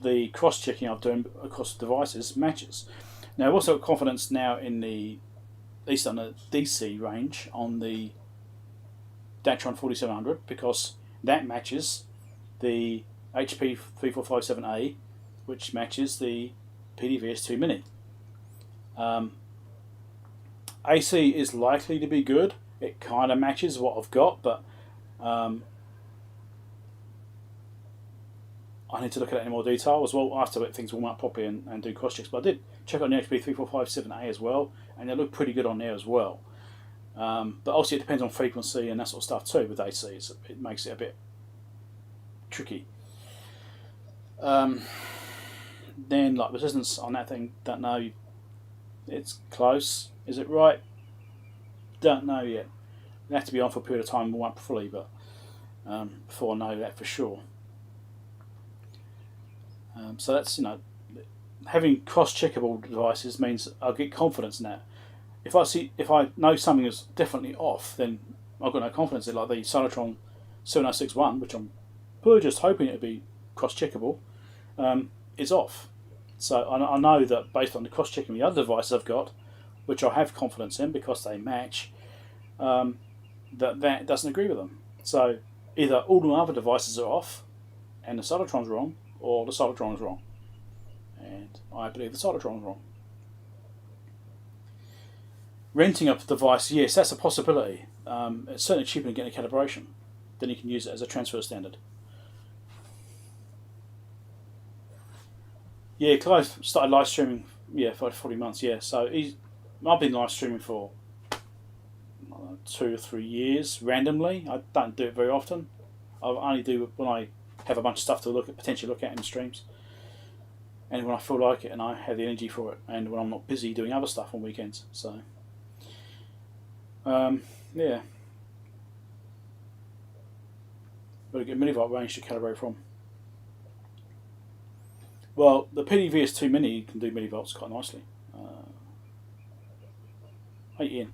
the cross-checking I've done across devices matches. Now I've also got confidence now in at least on the DC range on the Datron 4700 because that matches the HP 3457A, which matches the PDVS2 Mini. AC is likely to be good. It kind of matches what I've got, but I need to look at it in more detail as well after let things warm up properly and do cross checks. But I did check on the HP 3457A as well, and they look pretty good on there as well. But also it depends on frequency and that sort of stuff too with AC. It makes it a bit tricky. Then like resistance on that thing, don't know. It's close. Is it right? Don't know yet. It have to be on for a period of time and warm up fully, but before I know that for sure. So that's, having cross-checkable devices means I'll get confidence in that. If I know something is definitely off, then I've got no confidence in it. Like the Solitron 7061, which I'm just hoping it'll be cross-checkable, is off. So I know that based on the cross-checking the other devices I've got, which I have confidence in because they match, that doesn't agree with them. So either all the other devices are off and the Solitron's wrong, or the Solitron is wrong. And I believe the Solitron is wrong. Renting a device, yes, that's a possibility. It's certainly cheaper than getting a calibration. Then you can use it as a transfer standard. Yeah, Clive started live streaming, for 40 months, So I've been live streaming for 2 or 3 years randomly. I don't do it very often. I only do it when I have a bunch of stuff to potentially look at in the streams, and when I feel like it and I have the energy for it, and when I'm not busy doing other stuff on weekends. So, yeah, got to get millivolt range to calibrate from. Well, the PDVS2 Mini can do millivolts quite nicely. Hey Ian.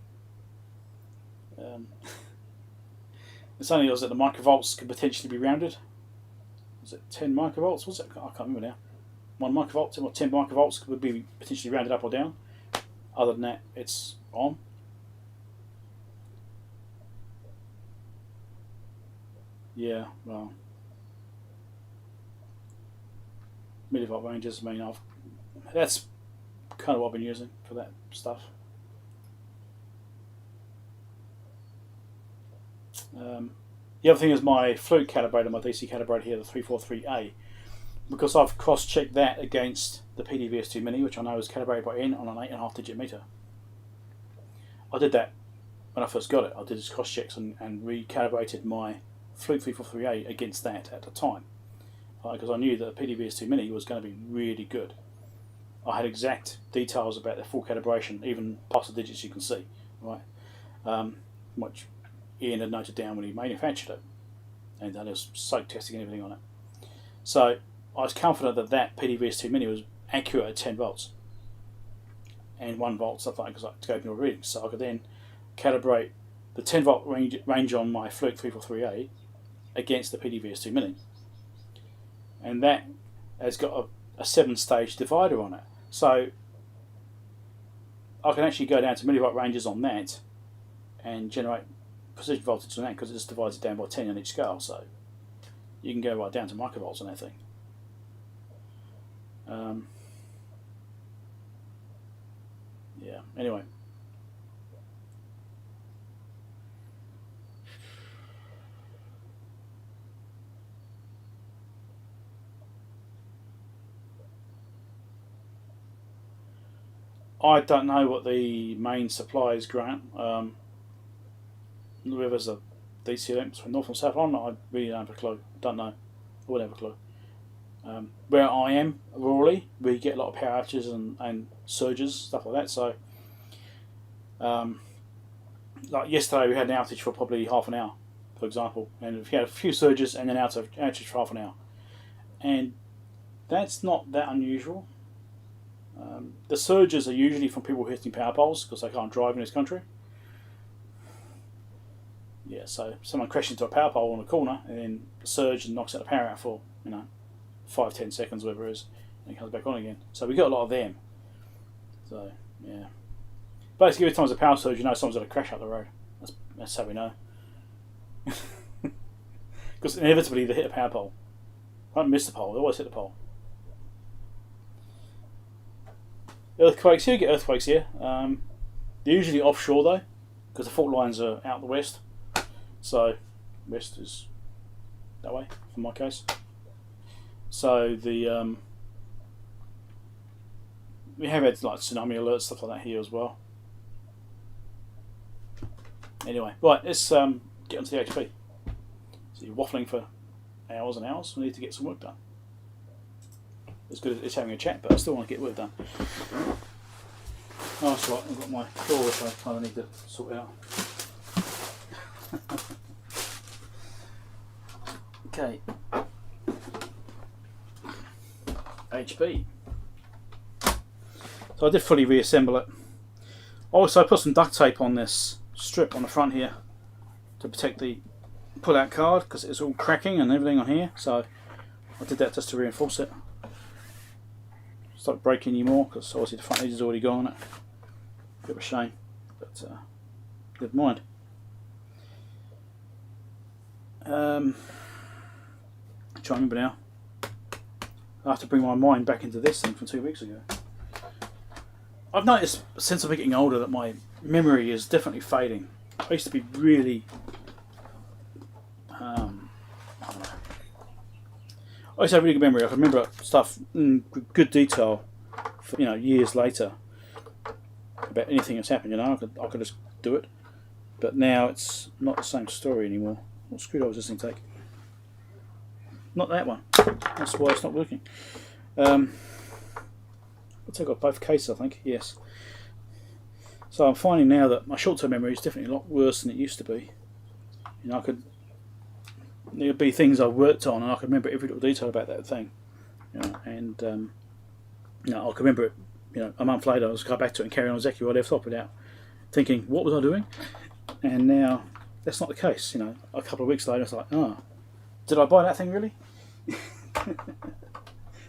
It's only that the microvolts could potentially be rounded. Was it 10 microvolts? Was it? I can't remember now. 1 microvolt or 10 microvolts would be potentially rounded up or down. Other than that, it's on. Yeah, well, millivolt ranges. I mean, that's kind of what I've been using for that stuff. The other thing is my Fluke calibrator, my DC calibrator here, the 343A. because I've cross-checked that against the PDVS2 Mini, which I know is calibrated by N on an 8.5 digit meter. I did that when I first got it. I did his cross-checks and recalibrated my Fluke 3438 against that at the time, because I knew that the PDVS2 Mini was going to be really good. I had exact details about the full calibration, even past the digits you can see, right? Which Ian had noted down when he manufactured it, and then there's soak testing and everything on it. So I was confident that that PDVS2 Mini was accurate at 10 volts and 1 volt, stuff like that, because I gave me all readings. So I could then calibrate the 10 volt range on my Fluke 3438 against the PDVS2 Mini, and that has got a 7-stage divider on it. So I can actually go down to millivolt ranges on that and generate precision voltage on that, because it just divides it down by 10 on each scale. So you can go right down to microvolts on that thing. Yeah, anyway. I don't know what the main supply is, Grant. Whether there's a DC links from north and south on, I really don't have a clue. Don't know. I wouldn't have a clue. Where I am, rurally, we get a lot of power outages and surges, stuff like that. So, like yesterday, we had an outage for probably half an hour, for example, and we had a few surges and then outage for half an hour, and that's not that unusual. The surges are usually from people hitting power poles because they can't drive in this country. Yeah, so someone crashes into a power pole on a corner and then the surge and knocks out the power out for 5-10 seconds, whatever it is, and it comes back on again. So we got a lot of them. So yeah, basically every time there's a power surge, you know someone's going to crash up the road. That's how we know. Because inevitably they hit a power pole. They don't miss the pole; they always hit the pole. Earthquakes, you get earthquakes here. They're usually offshore though, because the fault lines are out the west. So west is that way, in my case. So the we have had like tsunami alerts, stuff like that here as well. Anyway, right, let's get onto the HP. So you're waffling for hours and hours. We need to get some work done. As good as it's having a chat, but I still want to get work done. Oh, that's right, I've got my floor which I kind of need to sort out. Okay. HP. So I did fully reassemble it. Also, I put some duct tape on this strip on the front here to protect the pull-out card, because it's all cracking and everything on here. So I did that just to reinforce it. Stop breaking anymore, because obviously the front edge is already gone. Bit of a shame, but never mind. I'm trying to remember now. I have to bring my mind back into this thing from 2 weeks ago. I've noticed since I've been getting older that my memory is definitely fading. I used to be really, I don't know. I used to have really good memory. I can remember stuff in good detail for years later about anything that's happened. I could just do it. But now it's not the same story anymore. What screwdriver does this thing take? Not that one. That's why it's not working. I've got both cases, I think. Yes. So I'm finding now that my short-term memory is definitely a lot worse than it used to be. There'd be things I worked on, and I could remember every little detail about that thing. I could remember it. A month later, I was go back to it and carry on exactly where I left off without thinking, what was I doing? And now that's not the case. A couple of weeks later, it's like, did I buy that thing really?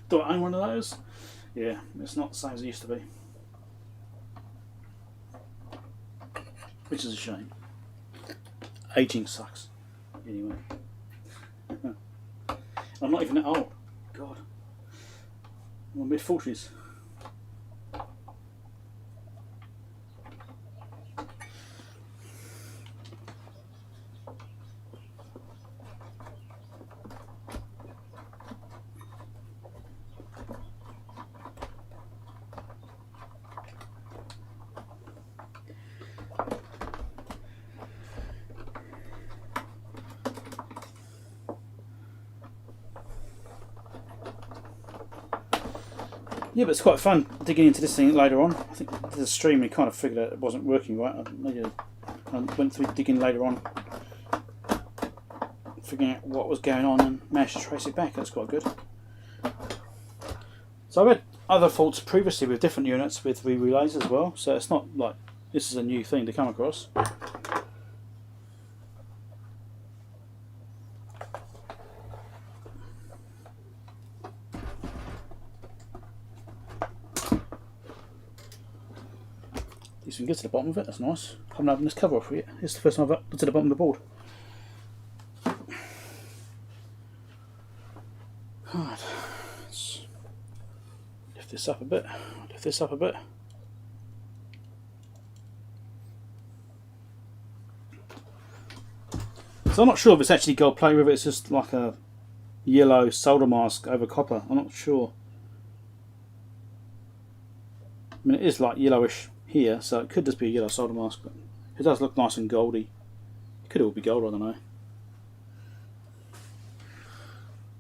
Do I own one of those? Yeah, it's not the same as it used to be, which is a shame. Aging sucks. Anyway, I'm not even that old. God, I'm mid-40s. Yeah, but it's quite fun digging into this thing later on. I think the stream we kind of figured out it wasn't working right. I went through digging later on, figuring out what was going on and managed to trace it back. That's quite good. So I had other faults previously with different units with relays as well, so it's not like this is a new thing to come across. At least we can get to the bottom of it, that's nice. I haven't opened this cover off yet. It's the first time I've got to the bottom of the board. Right, let's lift this up a bit, lift this up a bit. So I'm not sure if it's actually gold plate, whether it's just like a yellow solder mask over copper. I'm not sure. I mean, it is like yellowish here, so it could just be a yellow solder mask, but it does look nice and goldy. It could all be gold, I don't know.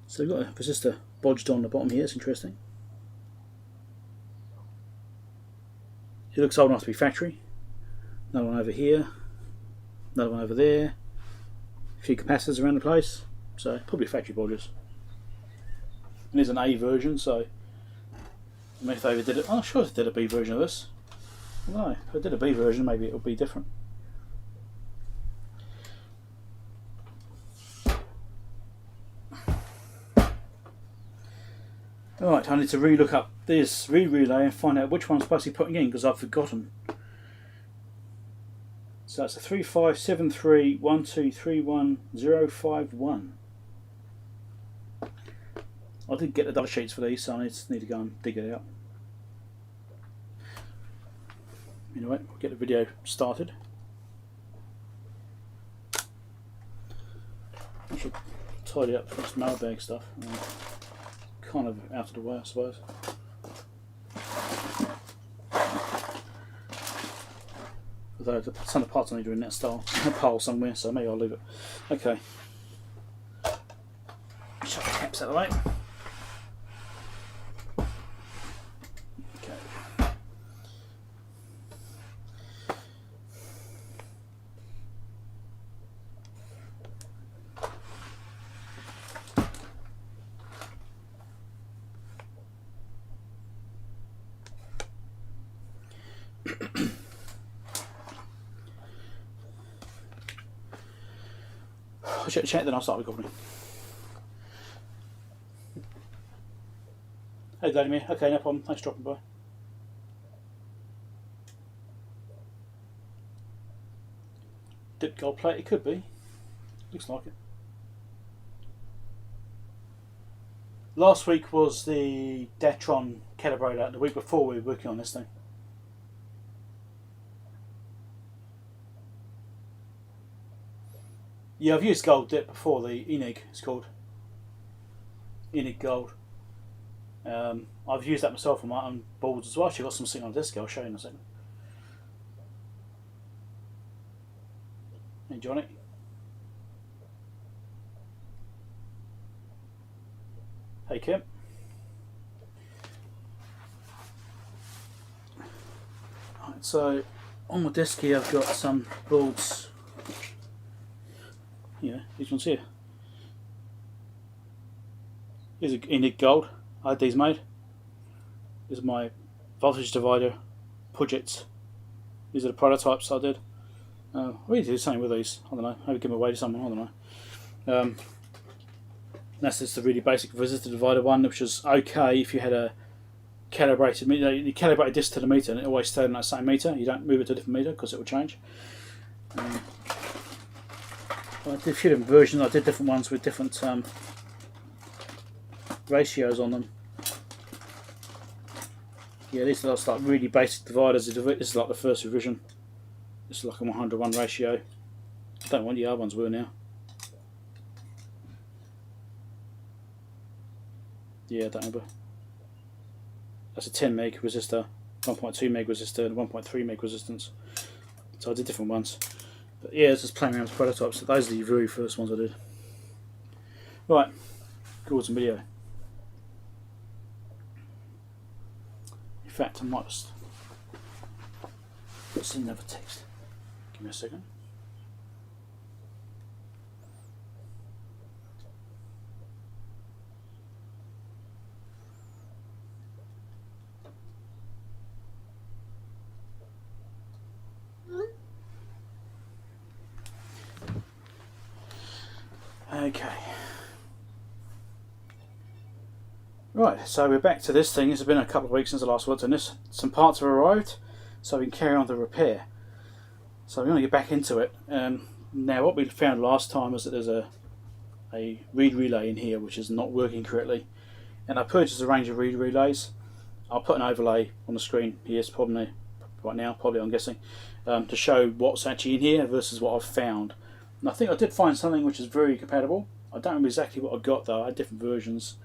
So we've got a resistor bodged on the bottom here, it's interesting. It looks old enough to be factory. Another one over here, another one over there. A few capacitors around the place, so probably factory bodges. And there's an A version, so I mean, if they ever did it, I'm not sure if they did a B version of this. I don't know, if they did a B version, maybe it'll be different. Alright, I need to re-look up this relay and find out which one I'm supposed to be putting in because I've forgotten. So it's a 3573123101. I did get the data sheets for these, so I just need to go and dig it out. Anyway, we'll get the video started. I should tidy up this mailbag stuff. Kind of out of the way, I suppose. Although some of the parts I need are in that style pile somewhere, so maybe I'll leave it. Okay. Shut the caps out of the way. Okay. I'll check, then I'll start recording. Hey Vladimir, okay, no problem, thanks for dropping by. Dipped gold plate, it could be. Looks like it. Last week was the Datron calibrator, the week before we were working on this thing. Yeah, I've used gold dip before, the Enig it's called. Enig gold. I've used that myself on my own boards as well. Actually got some sitting on a disc, I'll show you in a second. Hey Johnny. Hey Kim. Right, so on my disc here I've got some boards. Yeah, these ones here. Here's an Enig gold. I had these made. These are my voltage divider projects. These are the prototypes I did. We need to do something with these. I don't know. Maybe give them away to someone. I don't know. That's just the really basic resistor divider one, which was okay if you had a calibrated meter. You calibrate this to the meter, and it always stayed on that same meter. You don't move it to a different meter because it will change. I did a few different versions. I did different ones with different ratios on them. Yeah, these are like really basic dividers. This is like the first revision. This is like a 100:1 ratio. I don't know what the other ones were now. Yeah, I don't remember. That's a 10 meg resistor, 1.2 meg resistor, and 1.3 meg resistance. So I did different ones. But yeah, it's just playing around with prototypes. So those are the very first ones I did. Right, go with some video. fact, I might just send another text. Give me a second. Okay. Right, so we're back to this thing. It's been a couple of weeks since I last worked on this. Some parts have arrived, so we can carry on the repair. So we're going to get back into it. Now, what we found last time was that there's a read relay in here which is not working correctly. And I purchased a range of read relays. I'll put an overlay on the screen here, probably right now, probably I'm guessing, to show what's actually in here versus what I've found. And I think I did find something which is very compatible. I don't remember exactly what I got though. I had different versions.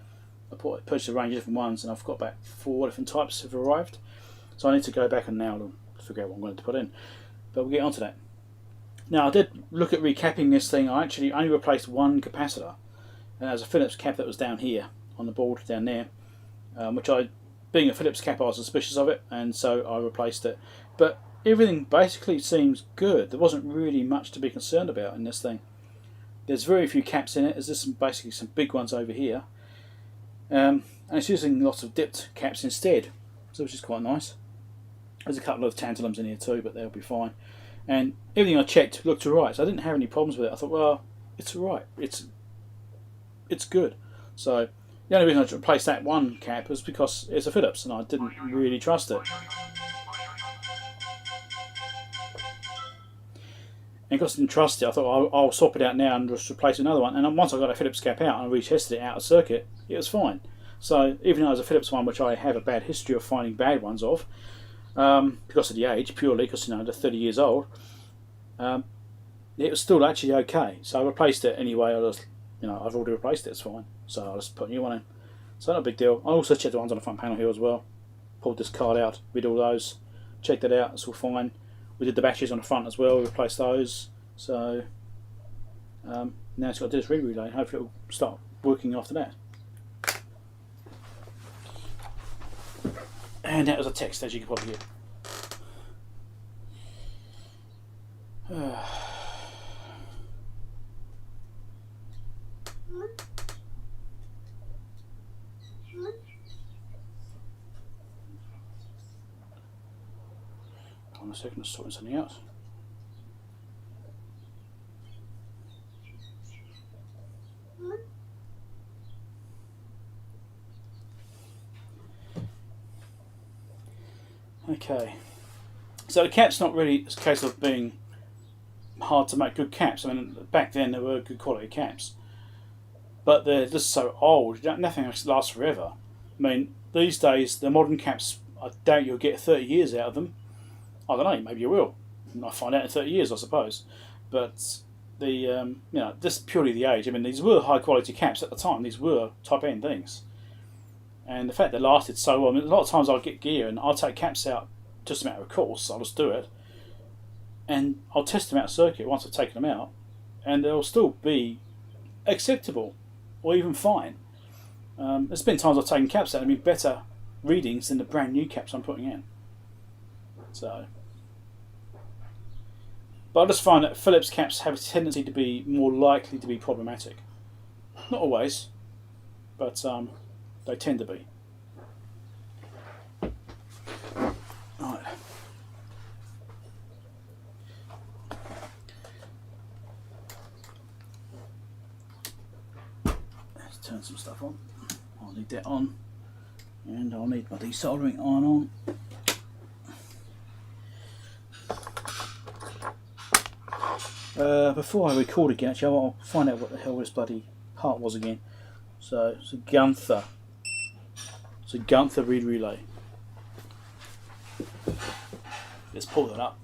I purchased a range of different ones, and I've got about 4 different types have arrived. So I need to go back and now figure out what I'm going to put in. But we'll get onto that. Now I did look at recapping this thing. I actually only replaced one capacitor, and there's a Phillips cap that was down here on the board down there, which being a Phillips cap, I was suspicious of it, and so I replaced it. But everything basically seems good. There wasn't really much to be concerned about in this thing. There's very few caps in it. There's basically some big ones over here. And it's using lots of dipped caps instead, so which is quite nice. There's a couple of tantalums in here too, but they'll be fine. And everything I checked looked alright, so I didn't have any problems with it. I thought, well, it's alright, it's good. So the only reason I replaced that one cap was because it's a Phillips and I didn't really trust it. And because I didn't trust it, I thought I'll swap it out now and just replace another one. And once I got a Phillips cap out and I retested it out of circuit, it was fine. So even though it was a Phillips one, which I have a bad history of finding bad ones of, because of the age, purely because they're 30 years old, it was still actually okay. So I replaced it anyway. I've already replaced it. It's fine. So I'll just put a new one in. So not a big deal. I also checked the ones on the front panel here as well. Pulled this card out, read all those, checked it out. It's all fine. We did the batteries on the front as well. We replaced those. So now it's got to do this read relay. Hopefully it'll start working after that. And that was a text, as you can probably hear. Hold on a second, I'm sorting something out. Okay, so the cap's not really a case of being hard to make good caps. I mean, back then there were good quality caps, but they're just so old. Nothing lasts forever. I mean, these days the modern caps, I doubt you'll get 30 years out of them. I don't know, maybe you will. I'll find out in 30 years, I suppose. But this is purely the age. I mean, these were high quality caps at the time. These were top end things. And the fact they lasted so well, I mean, a lot of times I'll get gear and I'll take caps out just a matter of course, I'll just do it. And I'll test them out of circuit once I've taken them out, and they'll still be acceptable or even fine. There's been times I've taken caps out and been better readings than the brand new caps I'm putting in. So, but I just find that Phillips caps have a tendency to be more likely to be problematic. Not always, but they tend to be. Right. Let's turn some stuff on. I'll need that on, and I'll need my desoldering iron on. Before I record again, actually, I'll find out what the hell this bloody part was again. So it's a Gunther. It's a Gunther read relay. Let's pull that up,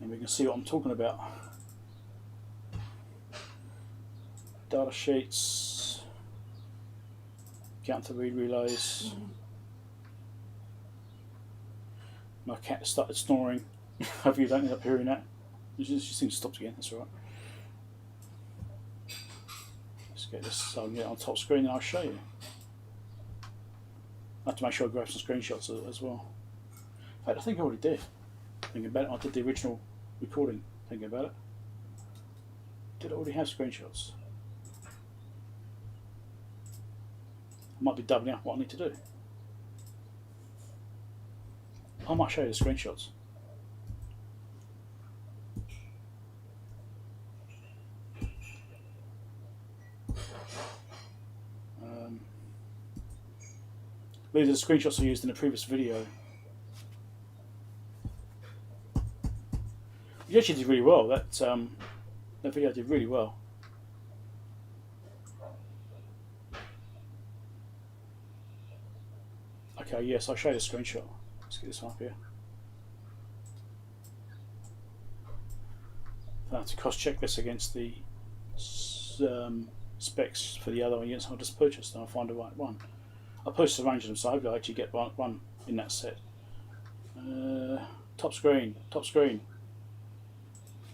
and we can see what I'm talking about. Data sheets, Gunther read relays. My cat started snoring. Hope you don't end up hearing that. She seems to stop again. That's all right. Let's get this so I can get it on top screen and I'll show you. I have to make sure I grab some screenshots as well. In fact, I think I already did. Thinking about it, I did the original recording. Thinking about it, did I already have screenshots? I might be doubling up what I need to do. I might show you the screenshots. These are the screenshots I used in the previous video. You actually did really well. That video did really well. Okay, yes, I'll show you the screenshot. Let's get this one up here. I have to cross-check this against the specs for the other one. Yes, I'll just purchase and I'll find the right one. I'll purchase a range of them, so hopefully I actually get one in that set. Top screen, top screen.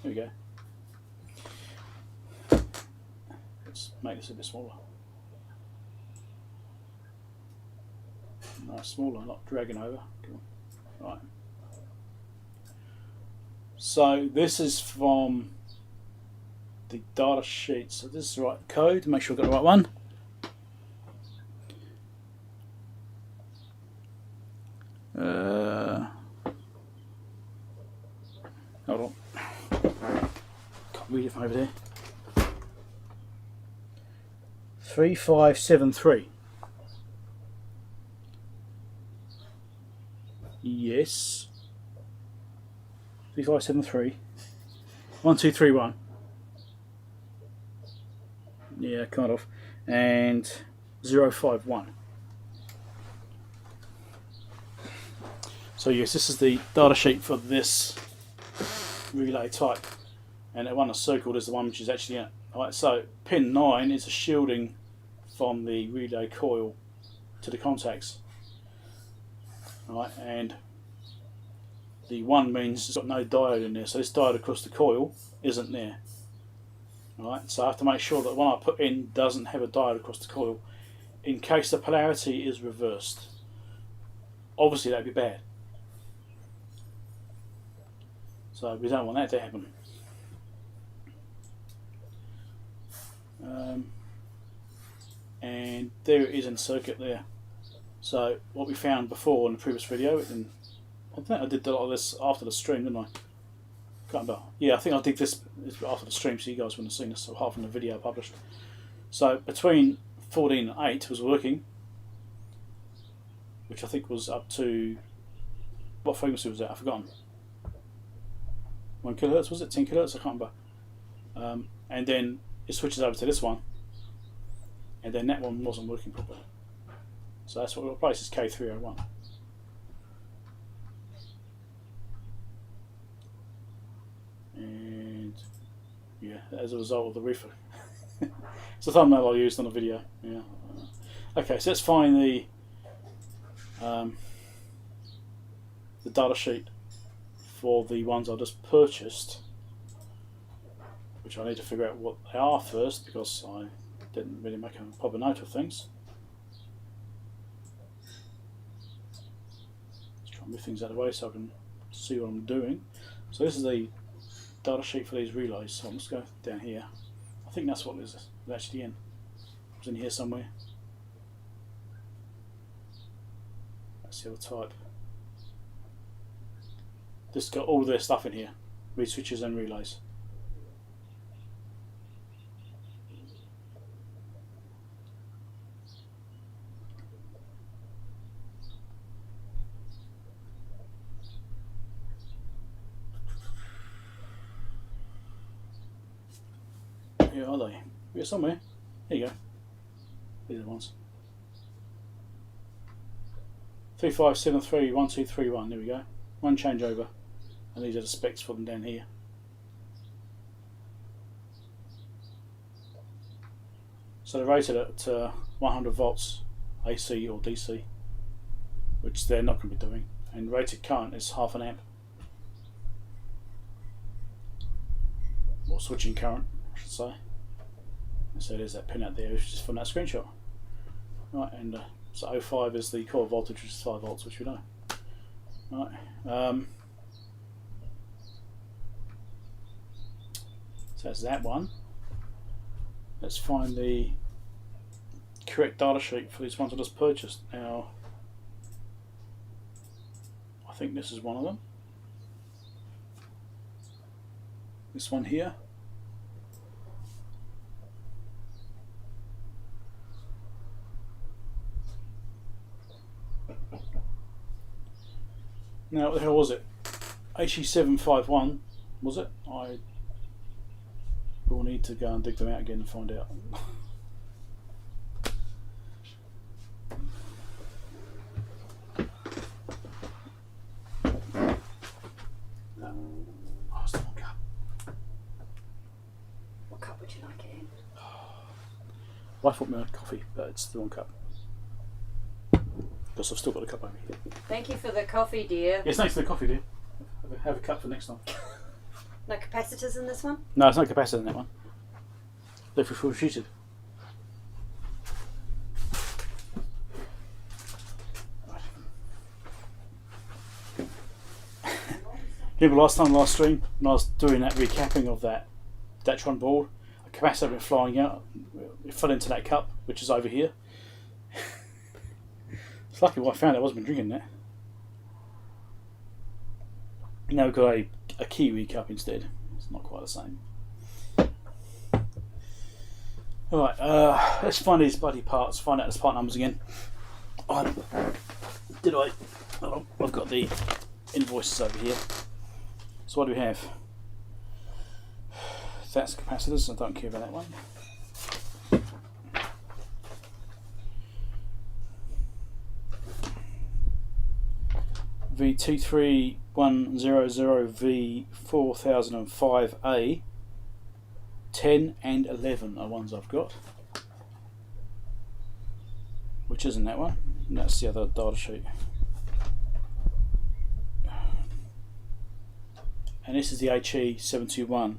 There we go. Let's make this a bit smaller. No, smaller, not dragging over. Come on. Right. So this is from the data sheet. So this is the right code. Make sure I've got the right one. Hold on. Can't read it from over there. 3573. Yes. 3573. 1231. Yeah, kind of. And 051. So yes, this is the data sheet for this relay type, and the one that's circled is the one which is actually in it. Alright, so pin 9 is a shielding from the relay coil to the contacts. Alright, and the 1 means it's got no diode in there, so this diode across the coil isn't there. Alright, so I have to make sure that the one I put in doesn't have a diode across the coil in case the polarity is reversed. Obviously that'd be bad. So we don't want that to happen. And there it is in circuit there. So what we found before in the previous video, and I think I did a lot of this after the stream, didn't I? Can't remember. Yeah, I think I did this after the stream, so you guys wouldn't have seen this, so half in the video published. So between 14 and 8 was working, which I think was up to, what frequency was that? I've forgotten. 1 kilohertz, was it? 10 kilohertz? I can't remember. And then it switches over to this one, and then that one wasn't working properly. So that's what we replaced, is K301. And yeah, as a result of the reefer. It's a thumbnail I used on a video. Yeah. Okay, so let's find the data sheet for the ones I just purchased, which I need to figure out what they are first because I didn't really make a proper note of things. Let's try and move things out of the way so I can see what I'm doing. So this is the data sheet for these relays, so I'm just going to go down here. I think that's what it is actually in. It's in here somewhere. That's the other type. This got all their stuff in here, read switches and relays. Where are they? Here somewhere. There you go. These are the ones. 35731231. There we go. One changeover. And these are the specs for them down here. So they're rated at 100 volts AC or DC, which they're not going to be doing. And rated current is half an amp. Or switching current, I should say. And so there's that pin out there, which is from that screenshot. Right, and So 05 is the coil voltage, which is 5 volts, which we know. Right. So that's that one. Let's find the correct data sheet for these ones I just purchased. Now, I think this is one of them. This one here. Now, what the hell was it? HE751, was it? I will need to go and dig them out again and find out. Oh, it's the wrong cup. What cup would you like it in? Well, I thought we had coffee, but it's the wrong cup. Because I've still got a cup over here. Thank you for the coffee, dear. Yes, thanks for the coffee, dear. Have a cup for next time. No capacitors in this one? No, there's no capacitor in that one. They're full sheeted. Remember last stream, when I was doing that recapping of that Datron board, a capacitor went flying out. It fell into that cup, which is over here. It's lucky what I found. I wasn't been drinking that. Now we've got a Kiwi cup instead. It's not quite the same. Alright, let's find these bloody parts, find out the part numbers again. Hold on, I've got the invoices over here. So what do we have? That's capacitors, I don't care about that one. V23100V4005A 10 and 11 are ones I've got, which isn't that one, and that's the other data sheet. And this is the HE721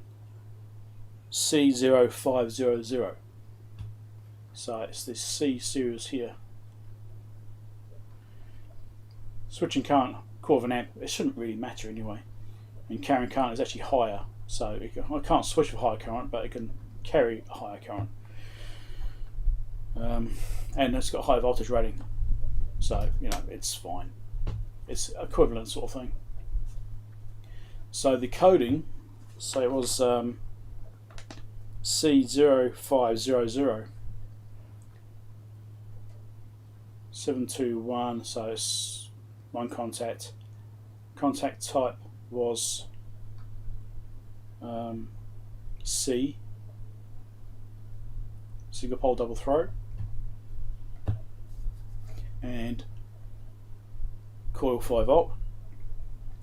C0500. So it's this C series here. Switching current, quarter of an amp, it shouldn't really matter anyway. And carrying current is actually higher, so I can't switch with higher current, but it can carry a higher current. And it's got a high voltage rating, so you know it's fine. It's equivalent sort of thing. So the coding, so it was C0500 721, so it's one contact. Contact type was C, single pole double throw, and coil 5 volt,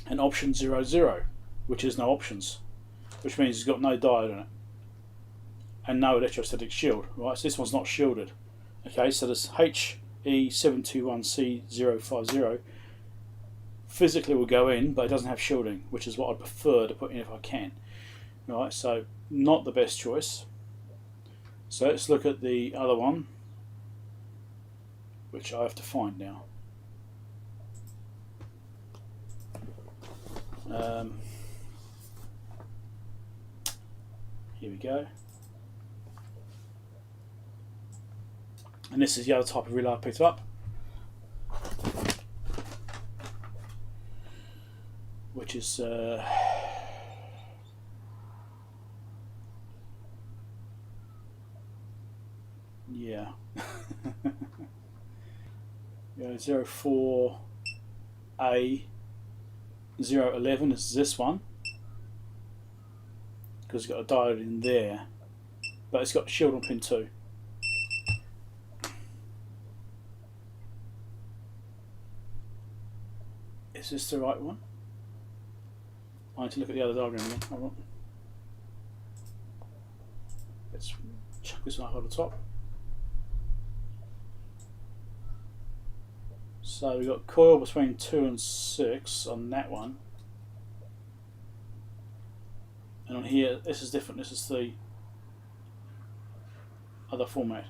and option 00, which is no options, which means it's got no diode in it and no electrostatic shield. Right, so this one's not shielded. Okay, so this HE721C050 physically will go in, but it doesn't have shielding, which is what I prefer to put in if I can. Right, so not the best choice. So let's look at the other one, which I have to find now. Here we go. And this is the other type of relay I picked up, which is yeah, 04A 011 is this one, because it's got a diode in there, but it's got a shield on pin 2. Is this the right one? I need to look at the other diagram again. Hold on. Let's chuck this one up on the top. So we've got coil between 2 and 6 on that one. And on here, this is different. This is the other format.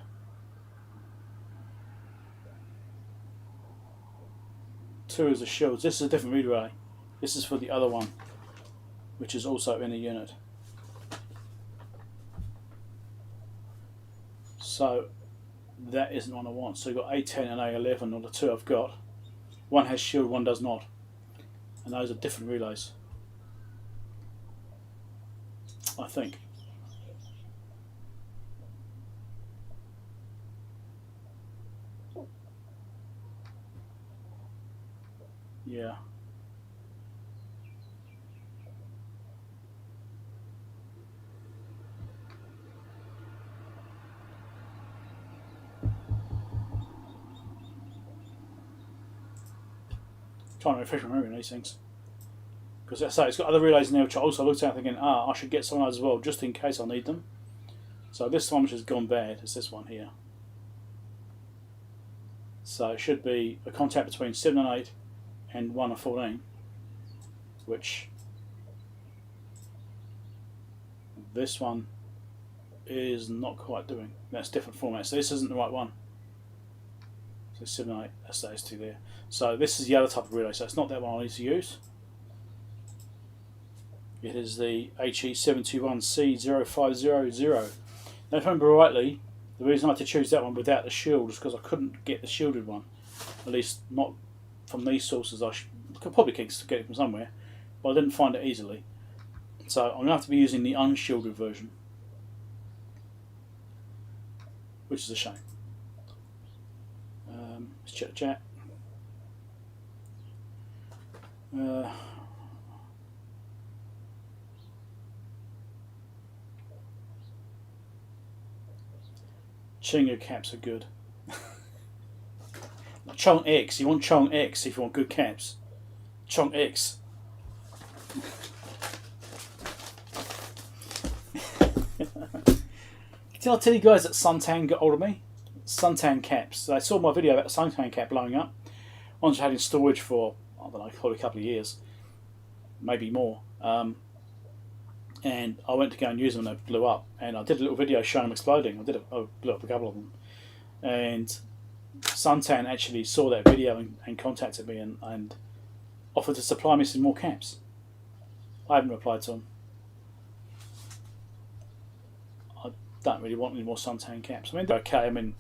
series of shields. This is a different read relay. This is for the other one, which is also in a unit. So that isn't one I want. So you've got A10 and A11, or the two I've got. One has shield, one does not. And those are different relays, I think. Yeah. Trying to refresh my memory on these things. Because as I say, it's got other relays in there which I also looked at thinking, I should get some of those as well, just in case I need them. So this one which has gone bad is this one here. So it should be a contact between 7 and 8 and 1 and 14, which this one is not quite doing. That's different format, so this isn't the right one. So 7 and 8, that's those two there. So this is the other type of relay, so it's not that one I need to use. It is the HE721C0500. Now if I remember rightly, the reason I had to choose that one without the shield is because I couldn't get the shielded one. At least not from these sources. I could probably get it from somewhere, but I didn't find it easily. So I'm going to have to be using the unshielded version, which is a shame. Let's check the chat. Chinga caps are good. Chong X, you want Chong X if you want good caps. Chong X. Did I tell you guys that Suntan got hold of me? Suntan caps. They saw my video about the Suntan cap blowing up. Ones I had in storage for, I don't know, probably a couple of years, maybe more. And I went to go and use them and they blew up. And I did a little video showing them exploding. I blew up a couple of them. And Suntan actually saw that video and contacted me and offered to supply me some more caps. I haven't replied to them. I don't really want any more Suntan caps. I mean, they're okay. I mean,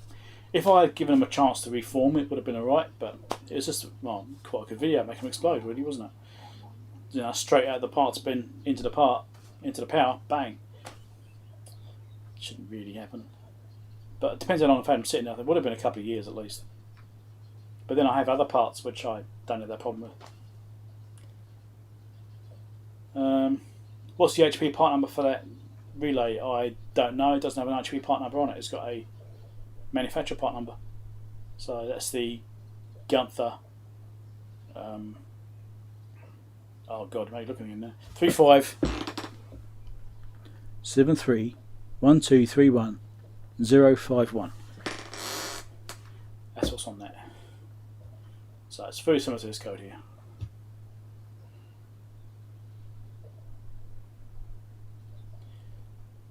if I had given them a chance to reform, it would have been alright. But it was just, well, quite a good video, make them explode, really, wasn't it? You know, straight out of the parts bin into the power, bang. Shouldn't really happen. But it depends how long I've had them sitting there. It would have been a couple of years at least. But then I have other parts which I don't have that problem with. What's the HP part number for that relay? I don't know. It doesn't have an HP part number on it. It's got a manufacturer part number. So that's the Gunther. Oh God, am I looking in there? 35731231 That's what's on that. So it's very similar to this code here.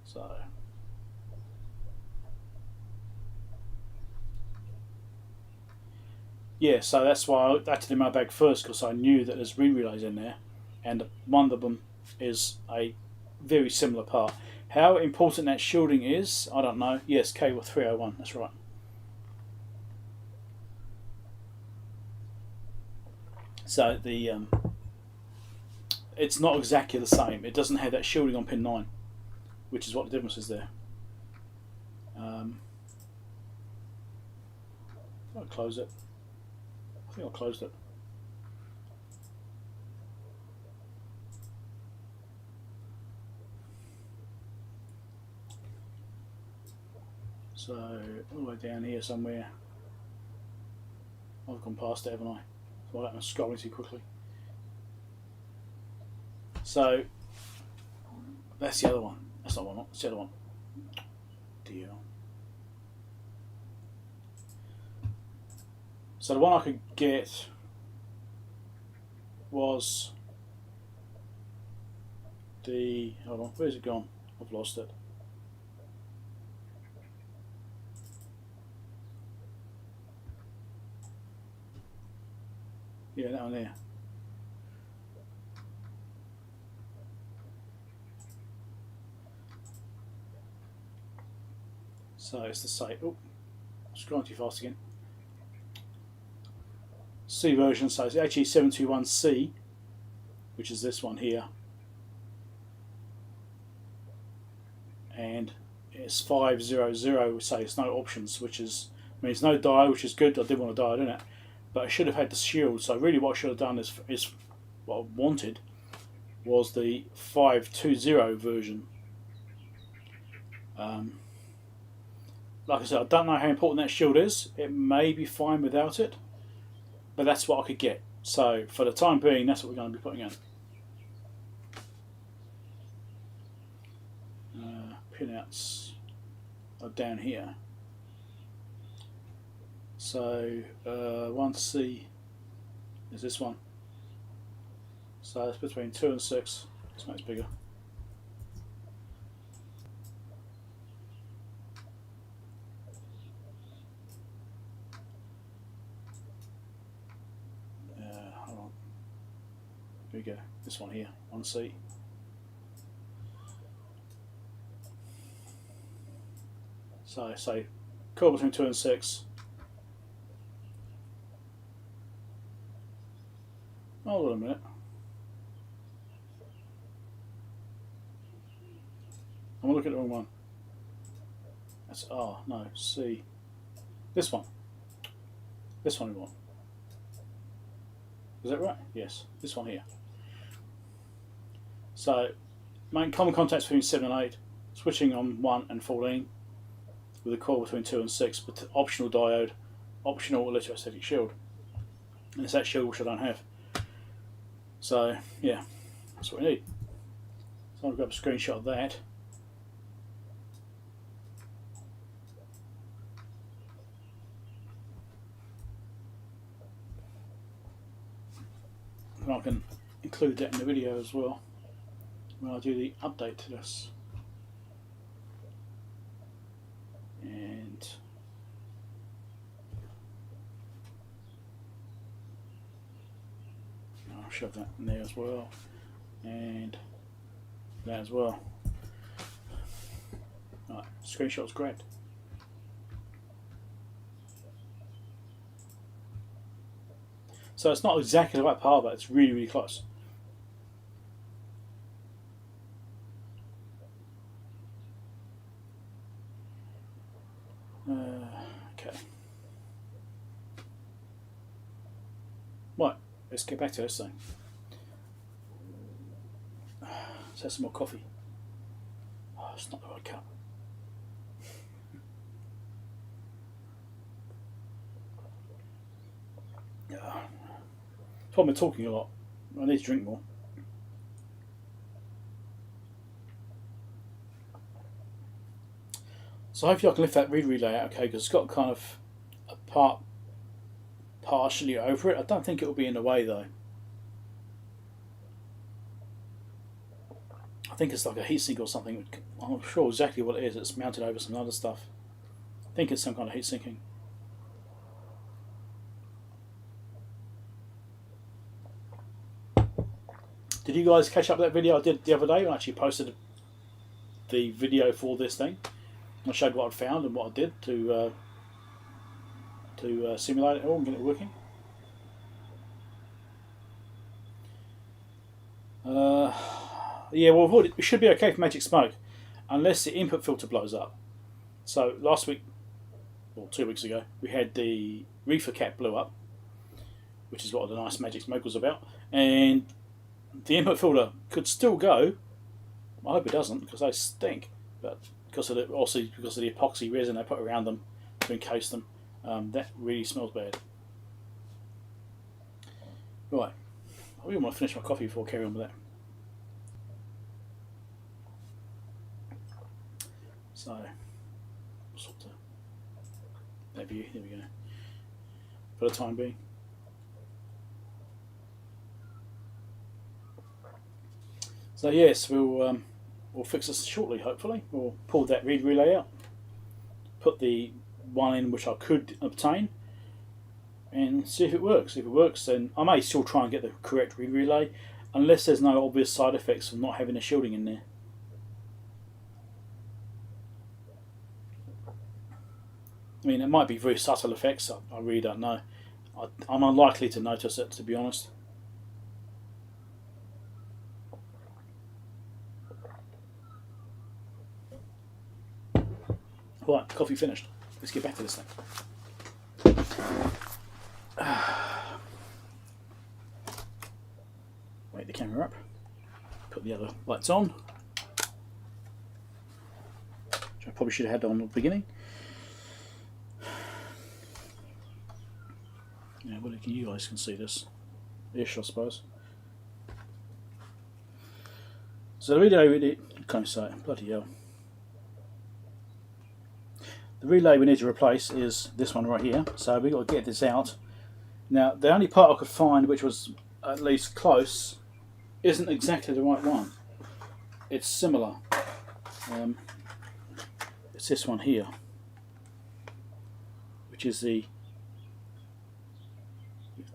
So yeah, so that's why I had to do my bag first, because I knew that there's relays in there, and one of them is a very similar part. How important that shielding is, I don't know. Yes, cable 301, that's right. So the it's not exactly the same. It doesn't have that shielding on pin 9, which is what the difference is there. I'll close it. I think I closed it. So all the way down here somewhere. I've gone past it, haven't I? So I'm scrolling too quickly. So that's the other one. That's not one. That's the other one. Deal. So the one I could get was the. Hold on. Where's it gone? I've lost it. Yeah, that one there. So it's the same. Oh, scrolling too fast again. C version, so it's actually 721C, which is this one here. And it's 500, say it's no options, which is, I mean, it's no diode, which is good. I did want a diode in it, but I should have had the shield. So really what I should have done is what I wanted was the 520 version. Like I said, I don't know how important that shield is. It may be fine without it, but that's what I could get. So for the time being, that's what we're going to be putting in. Pinouts are down here. So 1C is this one. So it's between 2 and 6. This one's bigger. Hold on. Here we go. This one here, 1C. So say coil between 2 and 6. Hold on a minute. I'm looking at the wrong one. That's R, no, C. This one. This one we want. Is that right? Yes, this one here. So main common contacts between 7 and 8, switching on 1 and 14. With a coil between 2 and 6, but optional diode, optional electrostatic shield. And it's that shield which I don't have. So yeah, that's what we need. So I'll grab a screenshot of that. And I can include that in the video as well when I do the update to this. And I'll shove that in there as well, and that as well. Right, screenshot's grabbed. So it's not exactly the right part, but it's really, really close. Okay. Right, let's get back to this thing. Let's have some more coffee. Oh, it's not the right cup. Problem with talking a lot. I need to drink more. So hopefully I can lift that read relay out okay, because it's got kind of a part partially over it. I don't think it will be in the way though. I think it's like a heatsink or something. I'm not sure exactly what it is. It's mounted over some other stuff. I think it's some kind of heat sinking. Did you guys catch up that video I did the other day? I actually posted the video for this thing. I showed what I'd found and what I did to simulate it all and get it working. Yeah, well, it should be okay for magic smoke, unless the input filter blows up. So last week, or 2 weeks ago, we had the reefer cap blew up, which is what the nice magic smoke was about, and the input filter could still go. I hope it doesn't, because they stink, but because of the, also because of the epoxy resin they put around them to encase them, that really smells bad. Right, I really want to finish my coffee before I carry on with that. So, sort of that view. There we go. For the time being. So yes, we'll fix this shortly. Hopefully, we'll pull that read relay out, put the one in which I could obtain, and see if it works. If it works, then I may still try and get the correct read relay, unless there's no obvious side effects of not having the shielding in there. I mean, it might be very subtle effects, I really don't know. I'm unlikely to notice it, to be honest. Right, coffee finished. Let's get back to this thing. Wake the camera up. Put the other lights on. Which I probably should have had on at the beginning. Yeah, well, you guys can see this. Ish, I suppose. So the relay we need, Keysight, bloody hell. The relay we need to replace is this one right here. So we've got to get this out. Now, the only part I could find which was at least close isn't exactly the right one. It's similar. It's this one here, which is the...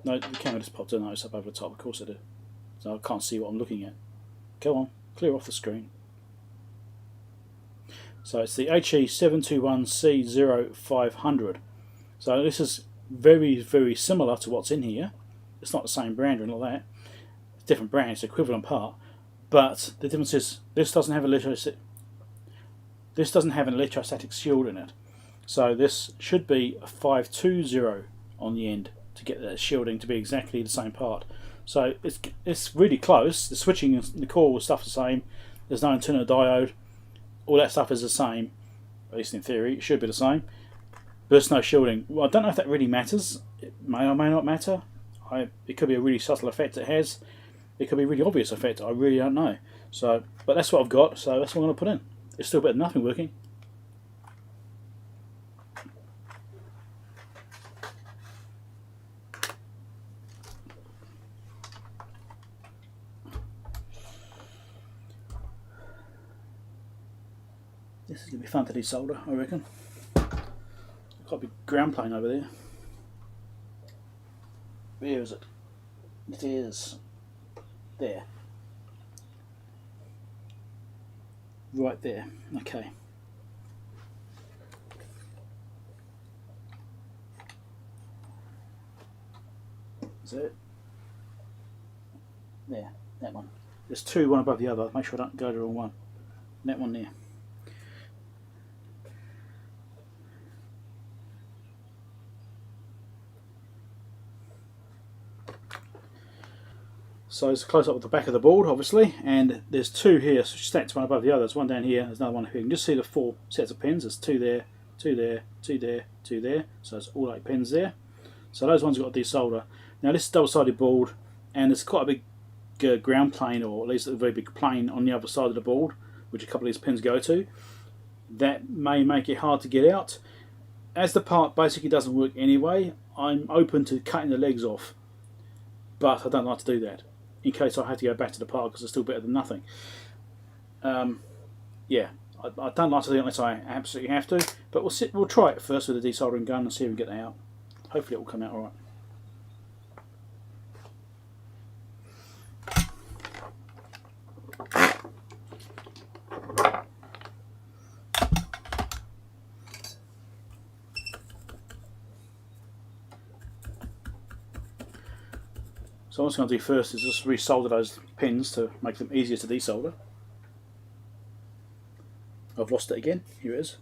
No, the camera just popped a notice up over the top. Of course it did. So I can't see what I'm looking at. Go on, clear off the screen. So it's the HE721C0500. So this is very, very similar to what's in here. It's not the same brand or anything like that. It's different brand, it's equivalent part. But the difference is this doesn't have an electrostatic shield in it. So this should be a 520 on the end to get that shielding to be exactly the same part. So it's really close. The switching and the core stuff the same. There's no internal diode. All that stuff is the same, at least in theory. It should be the same. But there's no shielding. Well, I don't know if that really matters. It may or may not matter. It could be a really subtle effect it has. It could be a really obvious effect. I really don't know. So, but that's what I've got. So that's what I'm going to put in. It's still better than nothing working. This is going to be fun to desolder, I reckon. Got a big ground plane over there. Where is it? It is there. Right there. Okay. Is that it? There. That one. There's two, one above the other. Make sure I don't go to the wrong one. And that one there. So it's a close up of the back of the board, obviously, and there's two here, so stacked one above the other. There's one down here, there's another one here. You can just see the 4 sets of pins. There's 2 there, 2 there, 2 there, 2 there. So it's all 8 pins there. So those ones have got to desolder. Now this is a double-sided board, and there's quite a big ground plane, or at least a very big plane on the other side of the board, which a couple of these pins go to. That may make it hard to get out. As the part basically doesn't work anyway, I'm open to cutting the legs off, but I don't like to do that, in case I have to go back to the part, because it's still better than nothing. Yeah, I don't like to do it unless I absolutely have to, but we'll try it first with the desoldering gun and see if we can get that out. Hopefully it will come out alright. So what I'm going to do first is just resolder those pins to make them easier to desolder. I've lost it again. Here it is.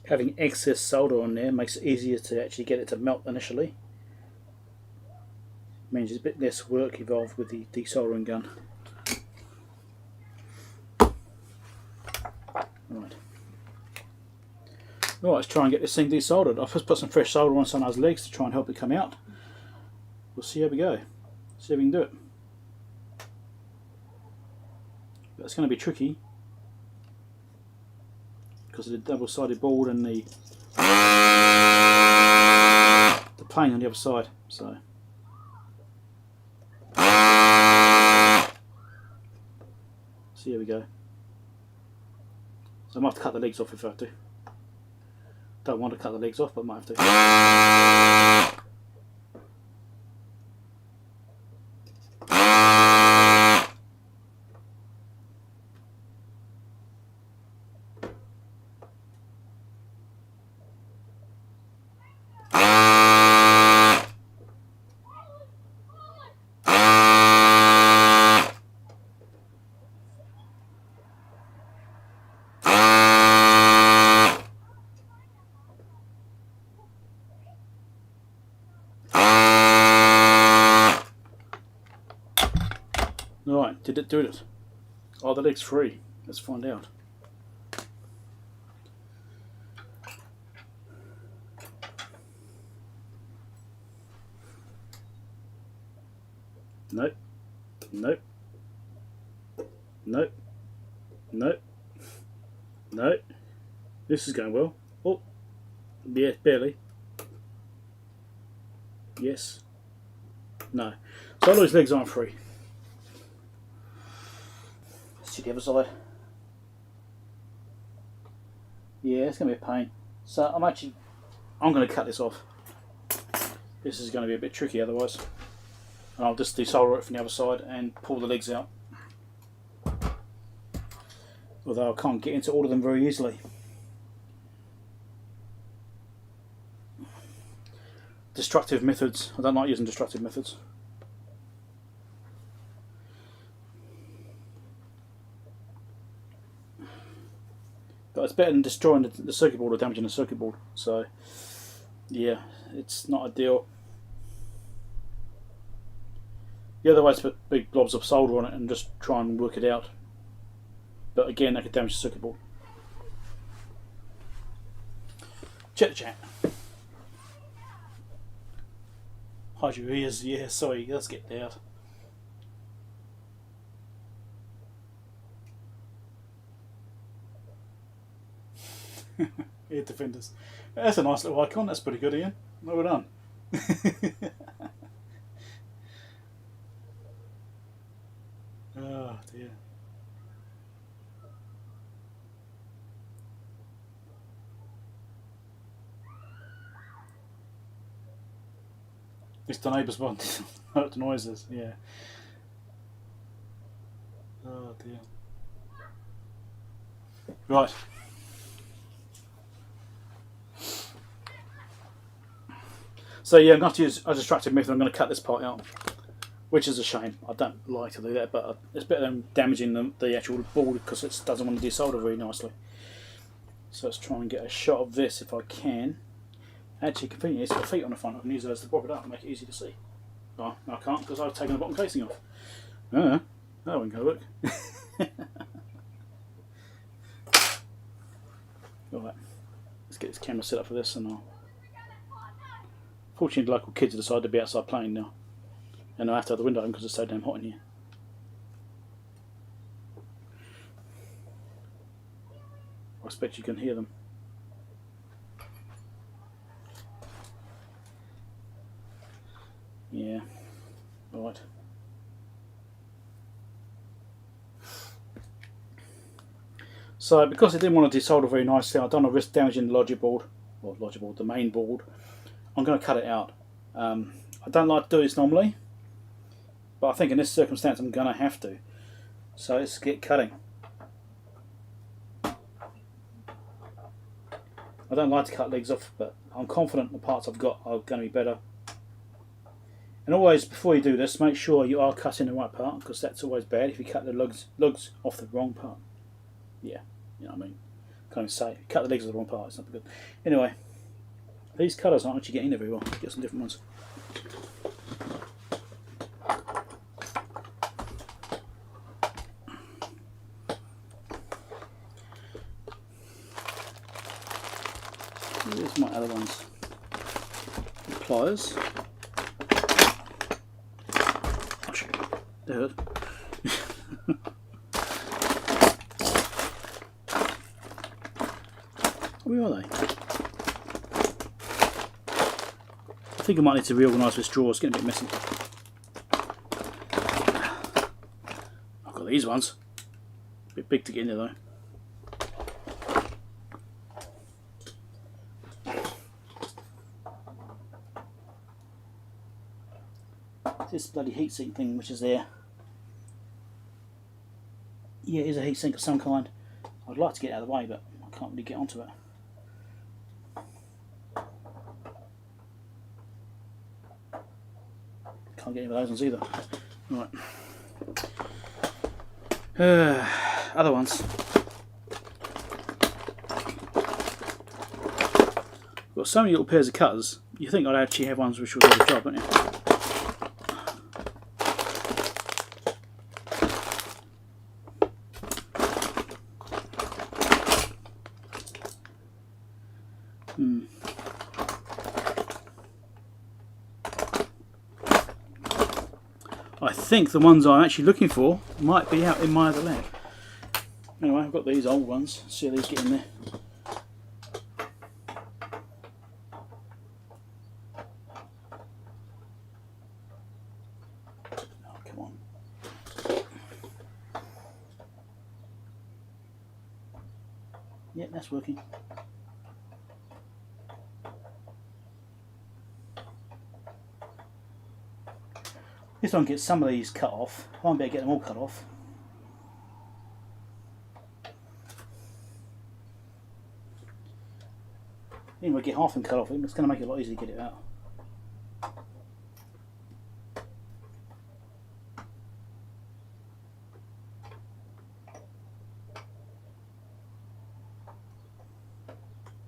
Having excess solder on there makes it easier to actually get it to melt initially. Means there's a bit less work involved with the desoldering gun. Right. Right, let's try and get this thing desoldered. I've just put some fresh solder on some of those legs to try and help it come out. We'll see how we go. See if we can do it. But it's going to be tricky because of the double-sided board and the plane on the other side. So here we go. So I might have to cut the legs off if I have to. Don't want to cut the legs off, but I might have to. Right, did it do it? Are the legs free? Let's find out. Nope. Nope. Nope. Nope. Nope. This is going well. Oh, yeah, barely. Yes. No. So all those legs aren't free. See the other side. Yeah, it's going to be a pain. So I'm going to cut this off. This is going to be a bit tricky otherwise. And I'll just desolder it from the other side and pull the legs out. Although I can't get into all of them very easily. Destructive methods. I don't like using destructive methods. But it's better than destroying the circuit board or damaging the circuit board. So, yeah, it's not ideal. The other way is to put big blobs of solder on it and just try and work it out. But again, that could damage the circuit board. Check the chat. Hide your ears. Yeah, sorry, let's get out. Ear defenders. That's a nice little icon. That's pretty good, Ian. Well done. Oh dear. It's the neighbours want the noises, yeah. Oh dear. Right. So yeah, I'm going to use a destructive method. I'm going to cut this part out, which is a shame. I don't like to do that, but it's better than damaging the actual board because it doesn't want to desolder very nicely. So let's try and get a shot of this if I can. Actually, conveniently, it's got feet on the front. I can use those to prop it up and make it easy to see. Oh, no, I can't because I've taken the bottom casing off. That one can look. Right, let's get this camera set up for this, and fortunately, the local kids have decided to be outside playing now, and I have to have the window open because it's so damn hot in here. I expect you can hear them. Yeah, right. So because I didn't want to desolder very nicely, I don't want to risk damaging the logic board, or the main board. I'm going to cut it out. I don't like to do this normally, but I think in this circumstance I'm going to have to. So let's get cutting. I don't like to cut legs off, but I'm confident the parts I've got are going to be better. And always, before you do this, make sure you are cutting the right part, because that's always bad if you cut the lugs off the wrong part. Yeah, you know what I mean. Can't even say, cut the legs off the wrong part, it's not good. Anyway, these colours aren't actually getting in very well. Get some different ones. Here's my other ones. Pliers. There. Where are they? I think I might need to reorganise this drawer, it's getting a bit messy. I've got these ones. A bit big to get in there though. This bloody heatsink thing which is there. Yeah, it is a heatsink of some kind. I'd like to get it out of the way, but I can't really get onto it. Can't get any of those ones either. Right. Other ones. Got so many little pairs of cutters. You think I'd actually have ones which will do the job, don't you? I think the ones I'm actually looking for might be out in my other lab. Anyway, I've got these old ones. See how these get in there. Oh, come on. Yep, that's working. This one gets some of these cut off. I won't be able to get them all cut off. Even if I get half of them cut off, it's going to make it a lot easier to get it out.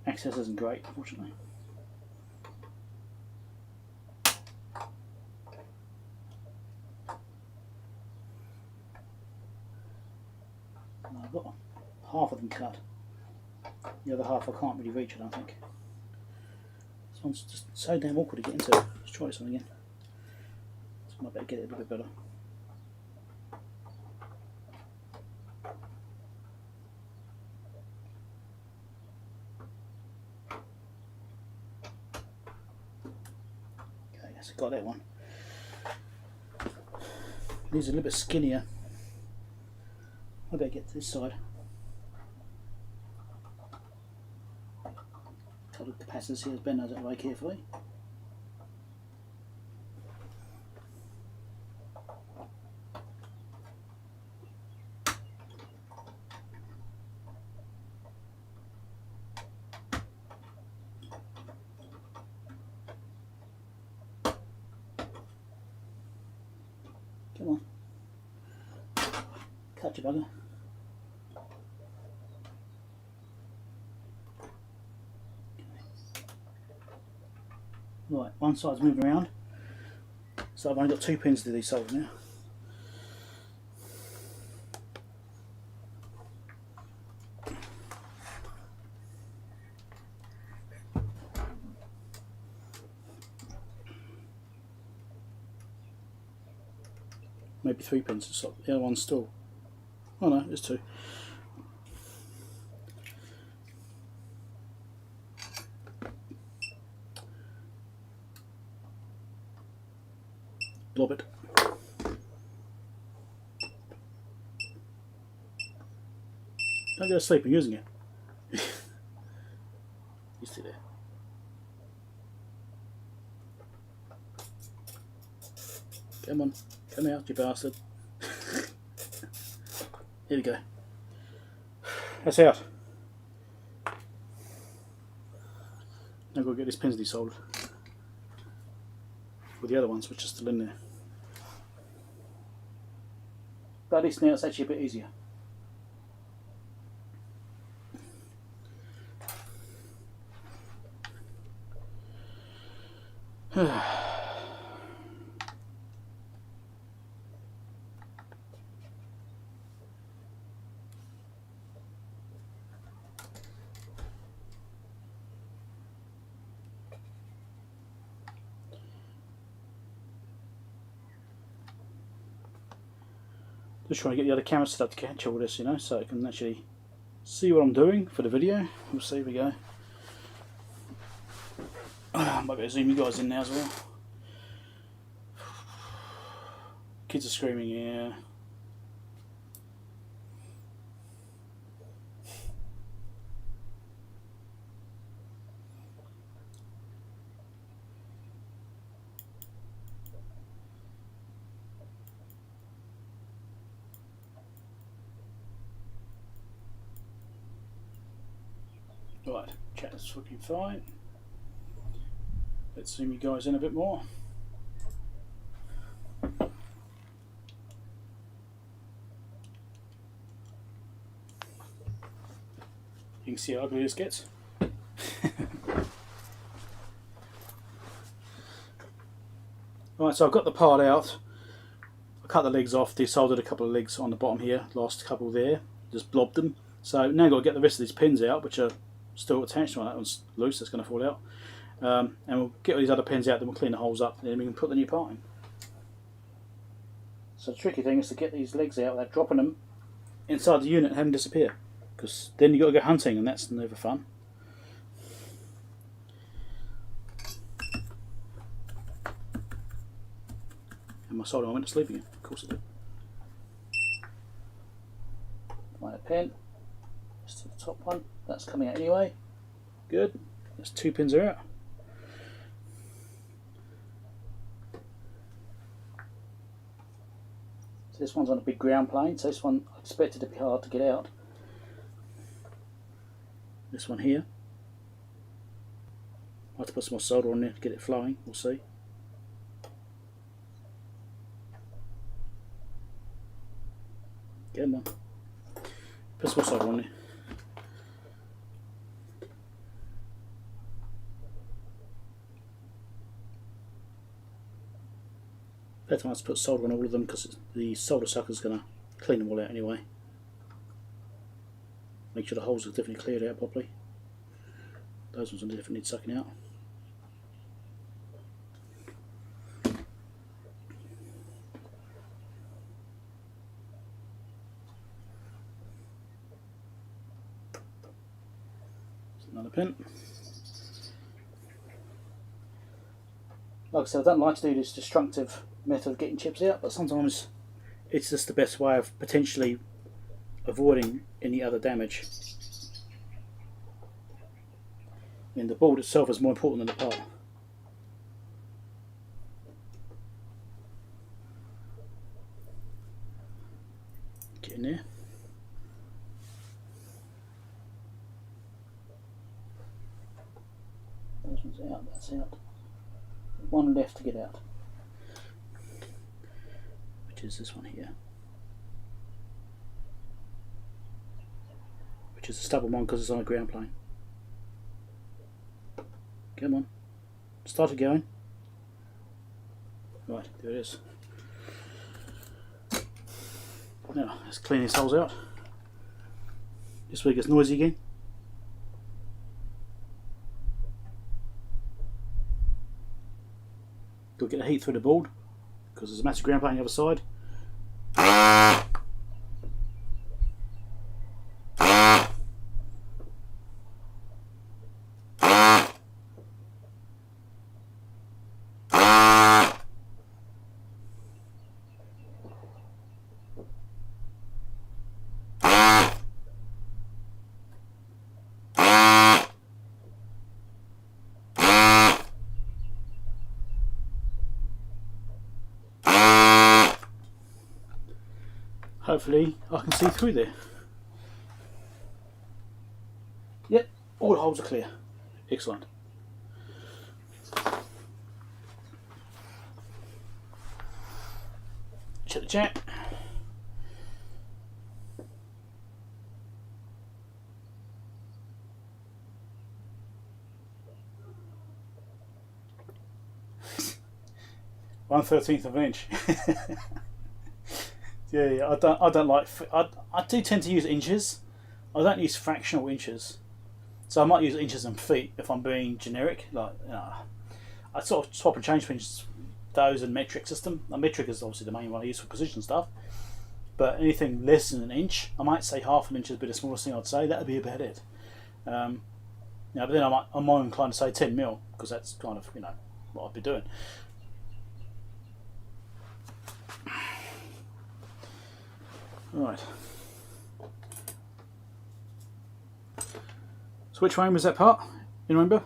Access isn't great, unfortunately. I've got half of them cut. The other half I can't really reach, I don't think. This one's just so damn awkward to get into. Let's try this one again. So I might better get it a little bit better. Okay, yes, I got that one. These are a little bit skinnier. I better get to this side. Couple of capacitors here, as Ben knows that way carefully. Come on. Cut your bugger. Right, one side's moving around, so I've only got 2 pins to do these soldered now. Maybe 3 pins to solder. The other one's still. Oh no, there's 2. Blob it. Don't go to sleep, I'm using it. You sit there. Come on, come out, you bastard. Here we go. That's out. Now I've got to get this pins desoldered with the other ones which are still in there. But at least now it's actually a bit easier. Just trying to get the other camera set up to catch all this, you know, so I can actually see what I'm doing for the video. We'll see, here we go. I might better zoom you guys in now as well. Kids are screaming, yeah. Right, chat is looking fine. Let's zoom you guys in a bit more. You can see how ugly this gets. Right, so I've got the part out. I cut the legs off, desoldered a couple of legs on the bottom here, last couple there, just blobbed them. So now I've got to get the rest of these pins out, which are still attached. Well, that one's loose, that's going to fall out. And we'll get all these other pins out, then we'll clean the holes up, and then we can put the new part in. So the tricky thing is to get these legs out without dropping them inside the unit and having them disappear, because then you've got to go hunting, and that's never fun. And my soldering went to sleep again, of course it did. Find a pin, just to the top one, that's coming out anyway. Good, there's 2 pins are out. So this one's on a big ground plane, so this one I expected to be hard to get out. This one here, I'll have to put some more solder on there to get it flowing, we'll see. Come on. Put some more solder on there. Better time to put solder on all of them because the solder sucker is going to clean them all out anyway. Make sure the holes are definitely cleared out properly. Those ones will definitely need sucking out. Another pin. Like I said, I don't like to do this destructive method of getting chips out, but sometimes it's just the best way of potentially avoiding any other damage. I mean, the board itself is more important than the part. Get in there. Those ones out, that's out. One left to get out, which is this one here, which is a stubborn one because it's on a ground plane. Come on, start it going. Right, there it is. Now let's clean these holes out. This way it gets noisy again. Go get the heat through the board because there's a massive ground plane on the other side. Hopefully I can see through there. Yep, all the holes are clear. Excellent. Check the chat. (1/13 of an inch). Yeah, I don't like. I do tend to use inches. I don't use fractional inches. So I might use inches and feet if I'm being generic. Like I sort of swap and change between those and metric system. A metric is obviously the main one I use for precision stuff. But anything less than an inch, I might say half an inch is a bit the smallest thing I'd say. That would be about it. Now You know, but then I'm more inclined to say 10 mil because that's kind of, you know, what I'd be doing. Right. So which way was that part? You remember?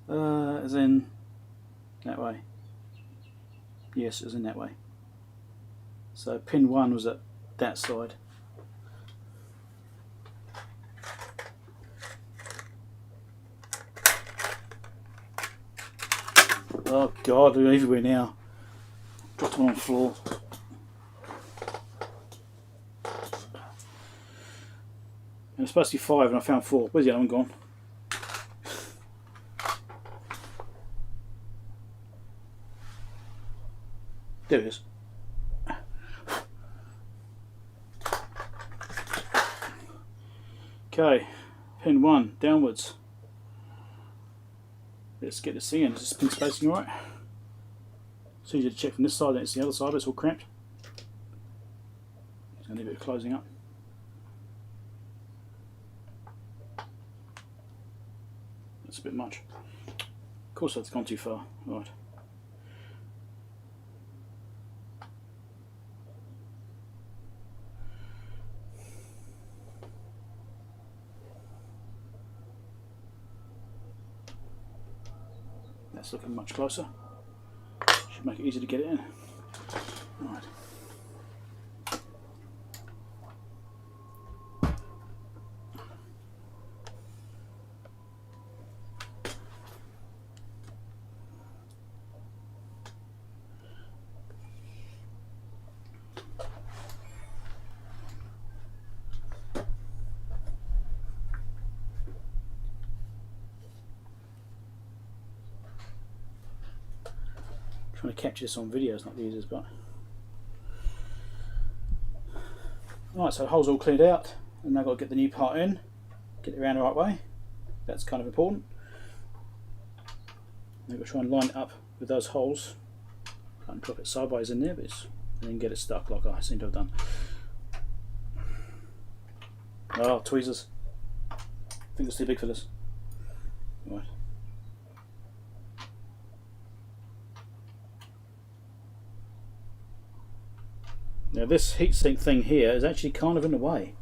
As in that way. Yes, it was in that way. So pin 1 was at that side. Oh God, they're everywhere now. Dropped them on the floor. And it's supposed to be 5 and I found 4. Where's the other one gone? There it is. Okay, pin 1 downwards. Let's get this thing in. Is this pin spacing alright? It's easier to check from this side than it's the other side, but it's all cramped. It's going to need a bit of closing up. That's a bit much. Of course that's gone too far. Right. That's looking much closer. Should make it easy to get it in. Right. Trying to capture this on video is not the easiest, but right, so the hole's all cleared out, and now I've got to get the new part in, get it around the right way. That's kind of important. I've got to try and line it up with those holes. I can drop it sideways in there, but and then get it stuck like I seem to have done. Oh, tweezers! I think it's too big for this. Right. Now this heatsink thing here is actually kind of in the way.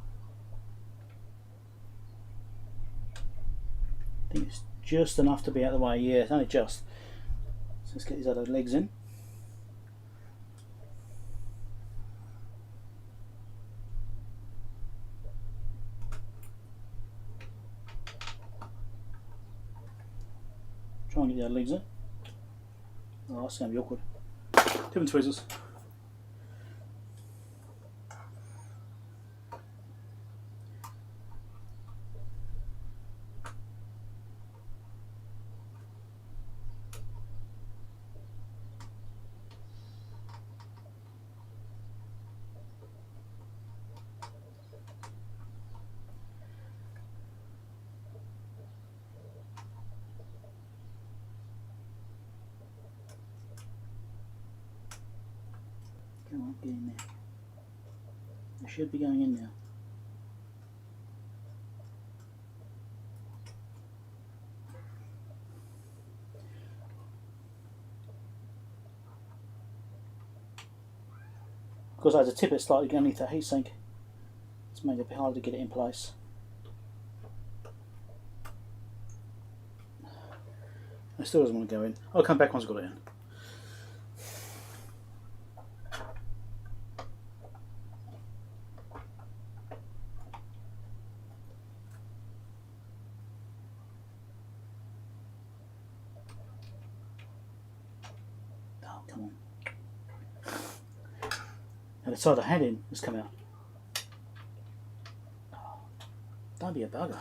I think it's just enough to be out of the way. Yeah, it's only just. So let's get these other legs in. Try and get the other legs in. Oh, that's going to be awkward. Different tweezers. Come on, get in there. It should be going in now. Because I had to tip it slightly underneath that heatsink, it's made it a bit harder to get it in place. It still doesn't want to go in. I'll come back once I've got it in. Oh, come on. And the side I had in has come out. Oh, don't be a bugger.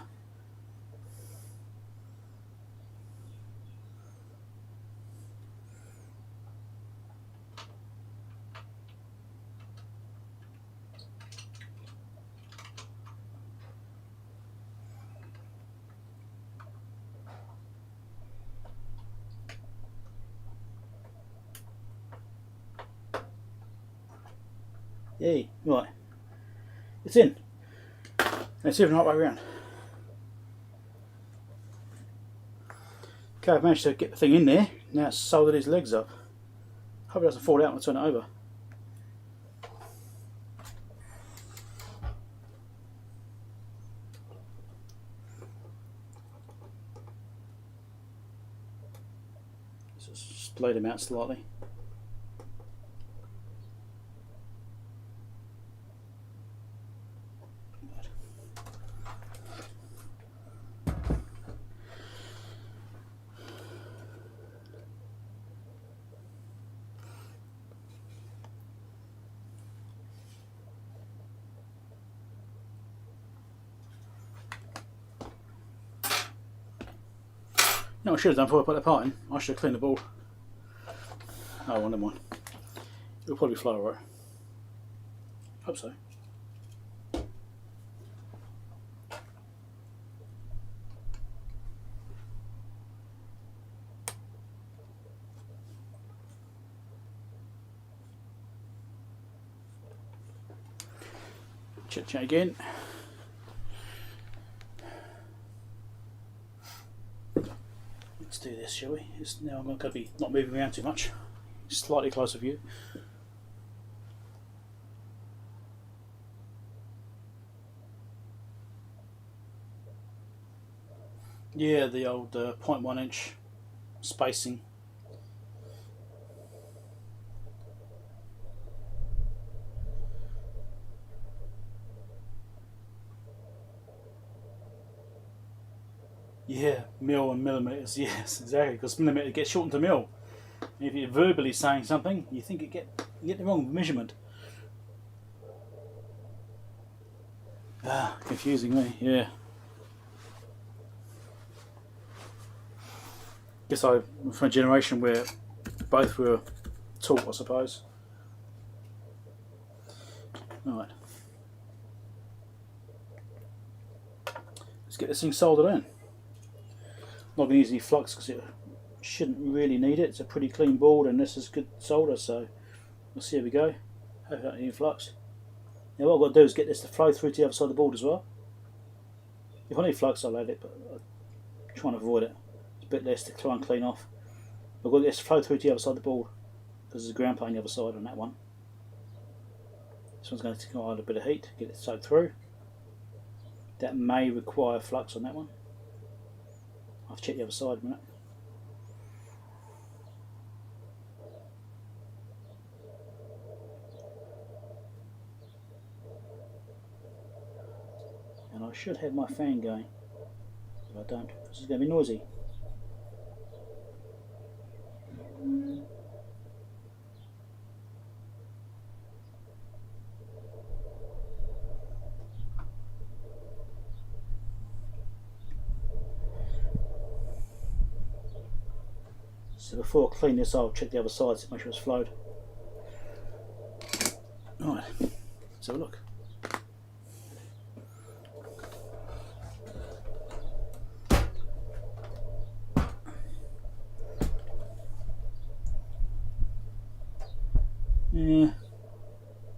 Yay, right. It's in. It's even the right way around. Okay, I've managed to get the thing in there. Now it's soldered his legs up. Hope it doesn't fall out when I turn it over. Just splayed him out slightly. No, I should have done before I put the part in. I should have cleaned the board. Oh, well, never mind. It'll probably fly alright. Hope so. Chit chat again. Let's do this, shall we? Now I'm going to be not moving around too much. Slightly closer view. Yeah, the old 0.1 inch spacing. Yeah, mil and millimeters. Yes, exactly. Because millimeter gets shortened to mil. If you're verbally saying something, you think you get the wrong measurement. Ah, confusing me. Yeah. Guess I'm from a generation where both were taught, I suppose. Right. Let's get this thing soldered in. Not going to use any flux because it shouldn't really need it. It's a pretty clean board and this is good solder, so we'll see how we go. Hope I don't need any flux. Now what I've got to do is get this to flow through to the other side of the board as well. If I need flux I'll add it, but I'm trying to avoid it. It's a bit less to try and clean off. I've got this to flow through to the other side of the board because there's a ground plane on the other side on that one. This one's going to require a bit of heat to get it soaked through. That may require flux on that one. I'll check the other side a minute. And I should have my fan going, but I don't. This is going to be noisy. So before I clean this, I'll check the other side to make sure it's flowed. Right, let's have a look.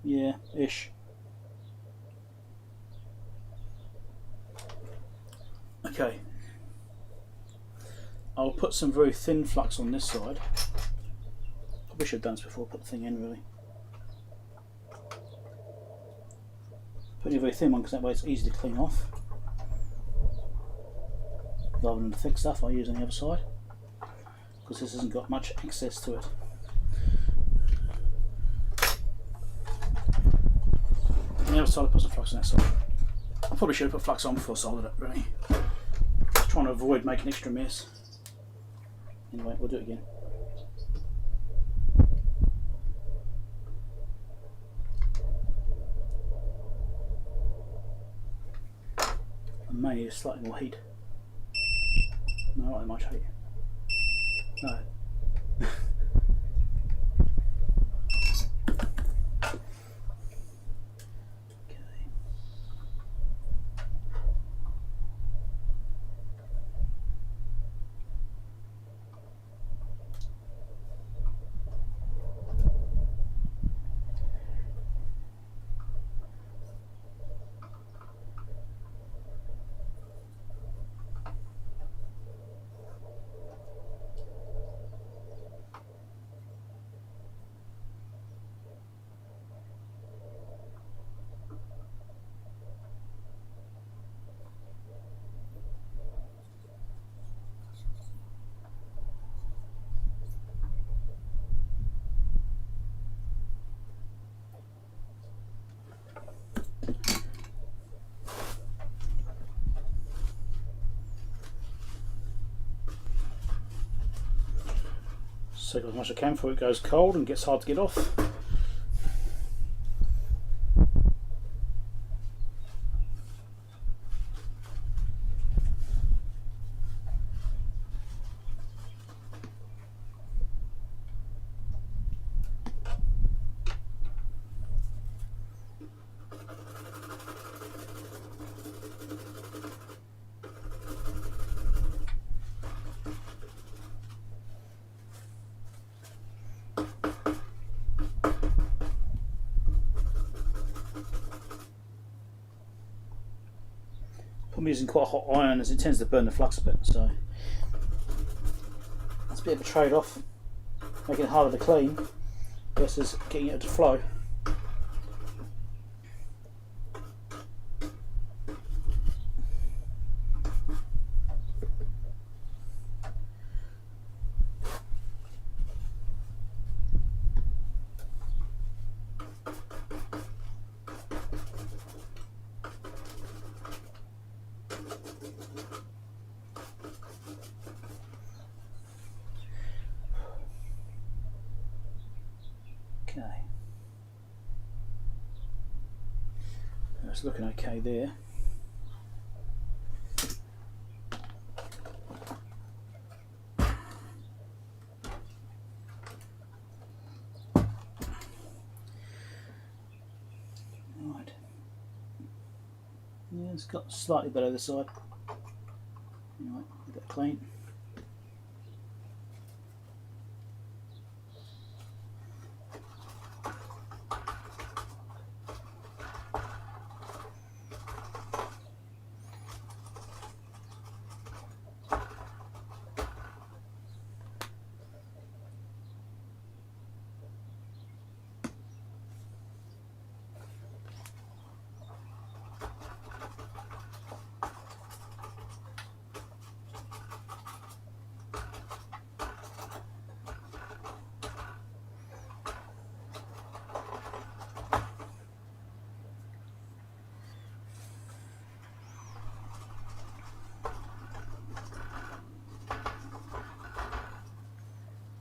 Yeah, ish. Okay. I'll put some very thin flux on this side. Probably should have done this before I put the thing in, really. Putting a very thin one because that way it's easy to clean off. Rather than the thick stuff I use on the other side. Because this hasn't got much access to it. On the other side I put some flux on that side. I probably should have put flux on before I soldered it, really. Just trying to avoid making extra mess. Anyway, we'll do it again. I may need slightly more heat. No, not that much heat. No. Cycle as much as I can before it goes cold and gets hard to get off. I'm using quite a hot iron as it tends to burn the flux a bit, so that's a bit of a trade-off, making it harder to clean versus getting it to flow. Okay, that's looking okay there. Right, yeah, it's got slightly below the side. Right, a bit clean.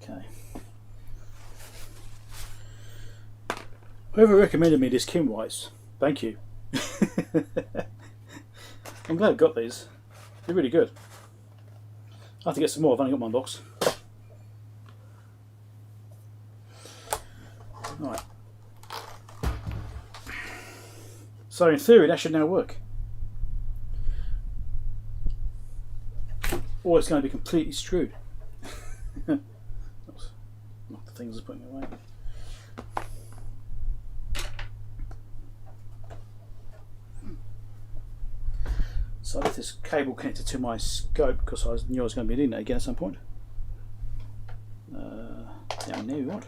Okay. Whoever recommended me this Kim Whites, thank you. I'm glad I got these. They're really good. I have to get some more. I've only got one box. Right. So in theory, that should now work. Or it's going to be completely screwed. Not the things I'm putting away. So I left this cable connected to my scope because I knew I was going to be needing it again at some point. Yeah, I knew what.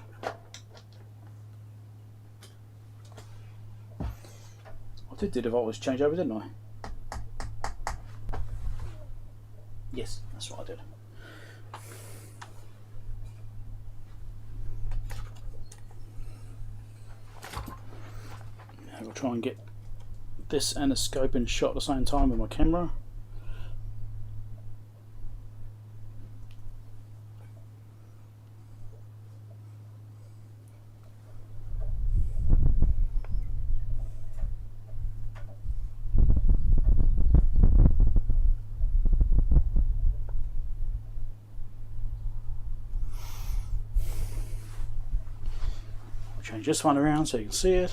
I did do the voltage changeover, didn't I? Yes, that's what I did. Now we'll try and get this and the scope in shot at the same time with my camera. I'll change this one around so you can see it.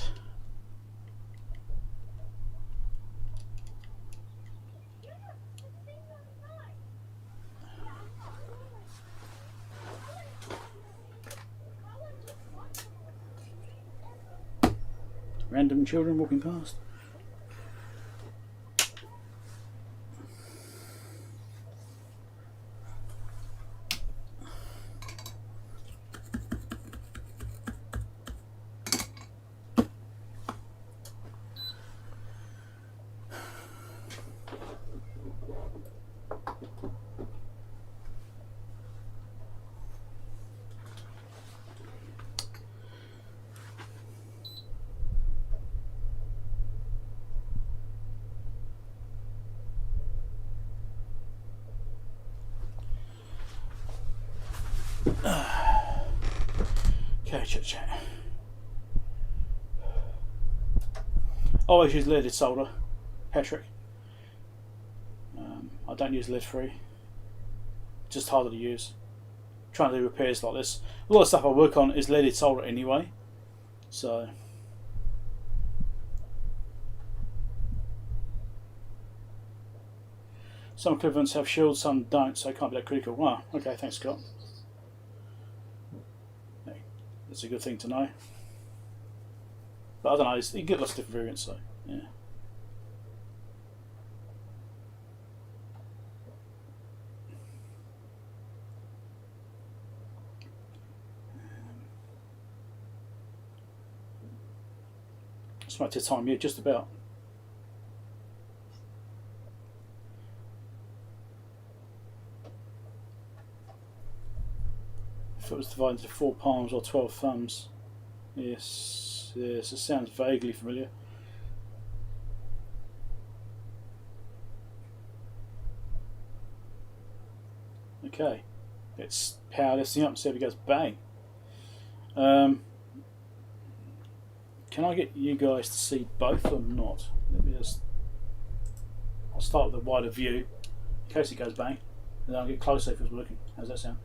Random children walking past. Okay, chat. Always use leaded solder, Patrick. I don't use lead free. Just harder to use. Trying to do repairs like this. A lot of stuff I work on is leaded solder anyway. So some equivalents have shields, some don't, so it can't be that critical. Wow, okay, thanks Scott. Hey, that's a good thing to know. But I don't know, you can get lots of different variants, so yeah. It's right to time, yeah, just about. If it was divided into 4 palms or 12 thumbs. Yes, yes, it sounds vaguely familiar. Okay, let's power this thing up and see if it goes bang. Can I get you guys to see both or not? Let me just. I'll start with a wider view in case it goes bang, and then I'll get closer if it's working. How's that sound?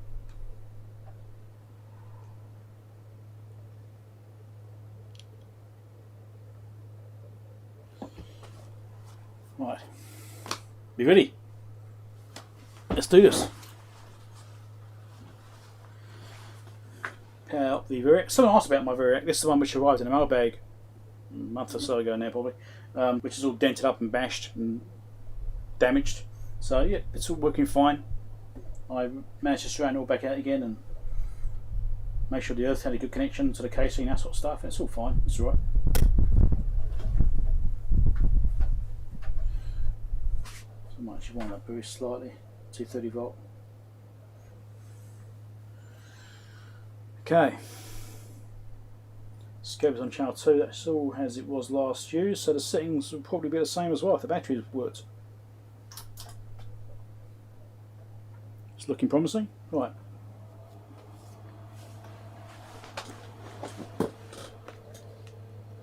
Right, be ready. Let's do this. Power up the Variac. Someone asked about my Variac. This is the one which arrived in a mailbag a month or so ago now, probably, which is all dented up and bashed and damaged. So yeah, it's all working fine. I managed to straighten it all back out again and make sure the earth had a good connection to the casing, that sort of stuff. It's all fine. It's all right. I might actually wind that very slightly, 230 volt. Okay, scope is on channel 2, that's all as it was last used, so the settings will probably be the same as well if the battery worked. It's looking promising. Right.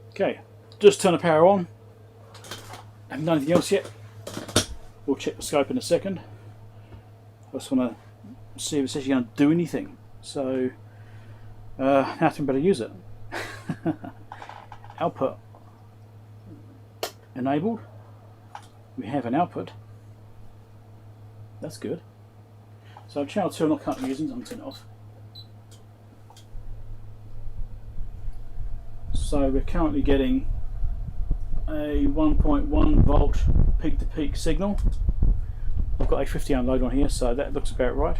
Okay, just turn the power on. Haven't done anything else yet. We'll check the scope in a second. I just want to see if it's actually going to do anything. So, now to better use it. Output enabled. We have an output. That's good. So channel 2 I'm not currently using, so I'm going to turn it off. So we're currently getting a 1.1 volt peak to peak signal. I've got a 50 ohm load on here, so that looks about right.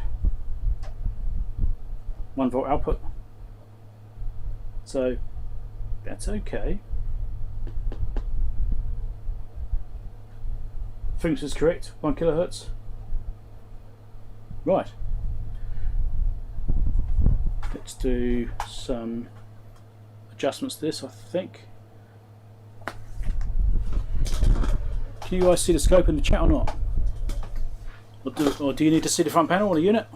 1 volt output. So that's okay. Frequency is correct, 1 kilohertz. Right. Let's do some adjustments to this, I think. Can you guys see the scope in the chat or not? Or do you need to see the front panel or the unit?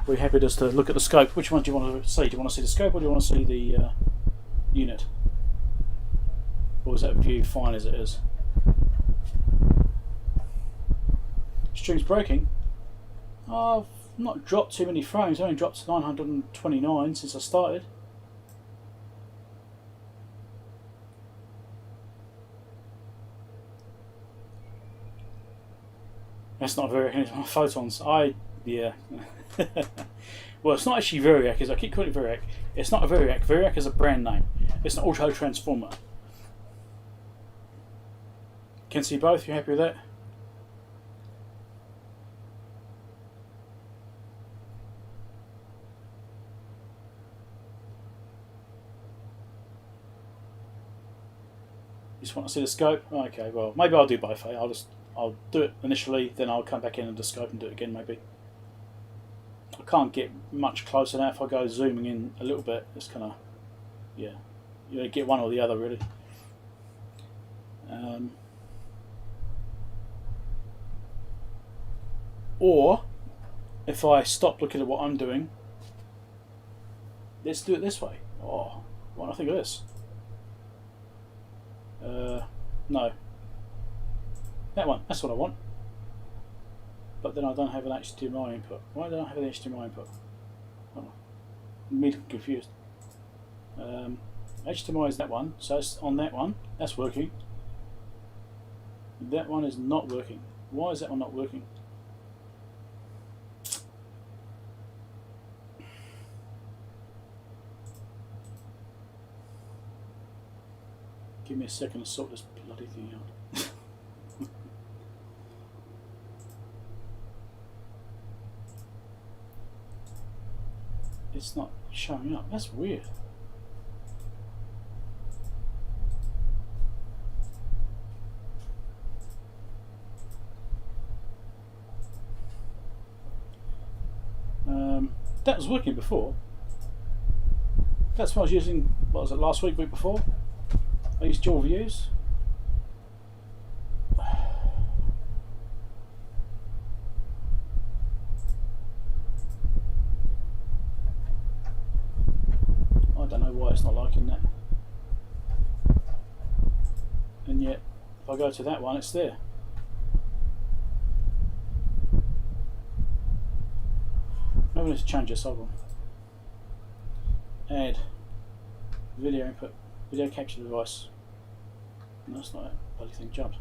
Or are you happy just to look at the scope? Which one do you want to see? Do you want to see the scope or do you want to see the unit? Or is that view fine as it is? Stream's breaking. I've not dropped too many frames. I only dropped to 929 since I started. That's not Variac, it's my photons. Yeah. Well, it's not actually Variac, as I keep calling it Variac. It's not a Variac. Variac is a brand name. It's an auto transformer. Can see both. You happy with that? You just want to see the scope? Okay, well, maybe I'll do both. I'll do it initially, then I'll come back in and the scope and do it again maybe. I can't get much closer now. If I go zooming in a little bit, it's kind of, yeah, you get one or the other really. Or if I stop looking at what I'm doing let's do it this way. Oh, why not think of this? No. That one, that's what I want. But then I don't have an HDMI input. Why don't I have an HDMI input? Oh, I'm really confused. HDMI is that one, so it's on that one, that's working. That one is not working. Why is that one not working? Give me a second to sort this bloody thing out. It's not showing up. That's weird. That was working before. That's what I was using. What was it, last week before? I used dual views. I don't know why it's not liking that. And yet, if I go to that one, it's there. Maybe I need to change this. Hold on. Add video input, video capture device. No, that's not it. Bloody thing jumped.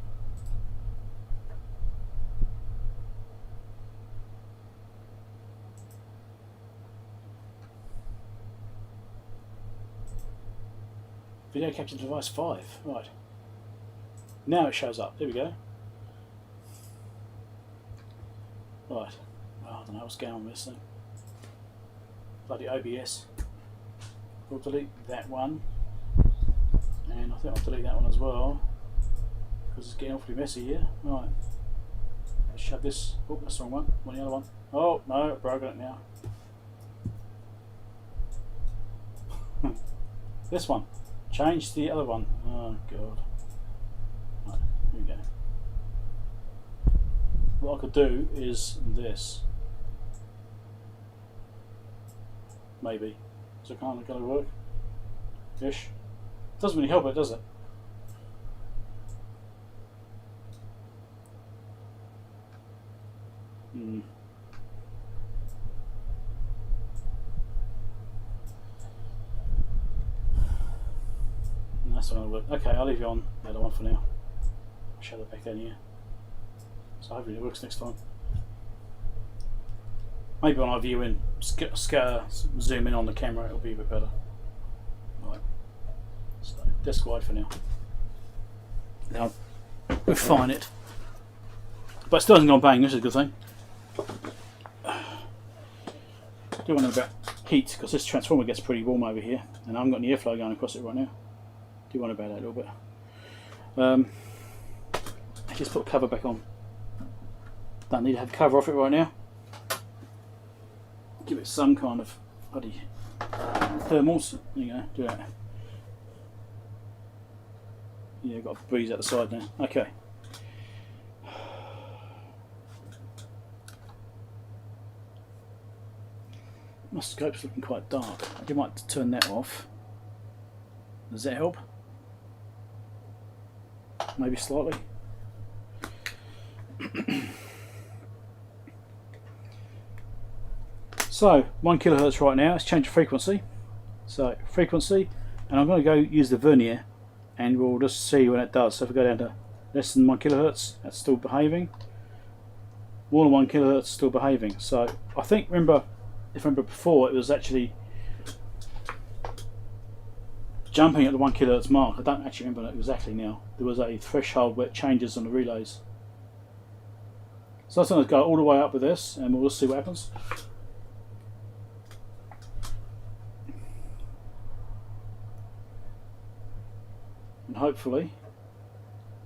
Video capture device 5. Right. Now it shows up. There we go. Right. Well, I don't know what's going on with this thing. Bloody OBS. We'll delete that one. And I think I'll delete that one as well. Because it's getting awfully messy here. Right. Let's shove this. Oh, that's the wrong one. Want the other one? Oh, no, I've broken it now. This one. Change the other one. Oh, God. Right, here we go. What I could do is this. Maybe. Is it kind of going to work? Ish. Doesn't really help it, does it? That's not going to work. Okay, I'll leave you on the other one for now. I'll shove it back down here. So hopefully it works next time. Maybe when I view in, zoom in on the camera, it'll be a bit better. Right. So desk wide for now. Now refine it. But it still hasn't gone bang, which is a good thing. I do wonder about heat, because this transformer gets pretty warm over here, and I haven't got any airflow going across it right now. Do wonder about that a little bit. I just put the cover back on. Don't need to have the cover off it right now. Give it some kind of bloody thermals. There you go, do that. Yeah, got a breeze out the side now. Okay. My scope's looking quite dark. I might turn that off. Does that help? Maybe slightly. So 1 kilohertz right now. Let's change the frequency. So frequency, and I'm going to go use the vernier, and we'll just see what it does. So if we go down to less than 1 kilohertz, that's still behaving. More than 1 kilohertz, still behaving. So I think, if I remember before, it was actually jumping at the 1 kilohertz mark. I don't actually remember that exactly now. There was a threshold where it changes on the relays. So I'm going to go all the way up with this, and we'll just see what happens. And hopefully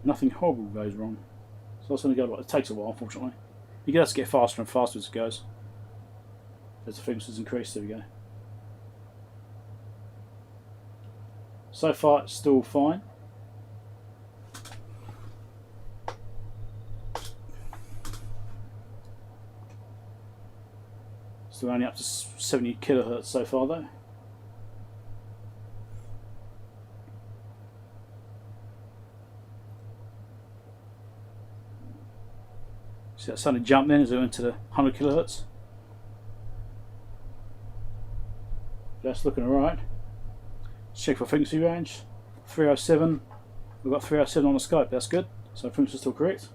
nothing horrible goes wrong. So that's going to go. It takes a while, unfortunately. You get us to get faster and faster as it goes. As the frequencies increase, there we go. So far it's still fine. Still only up to 70 kilohertz so far though. See that suddenly jump then as it went to the 100 kilohertz. That's looking alright. Check for frequency range. 307. We've got 307 on the scope, that's good. So frequency is still correct.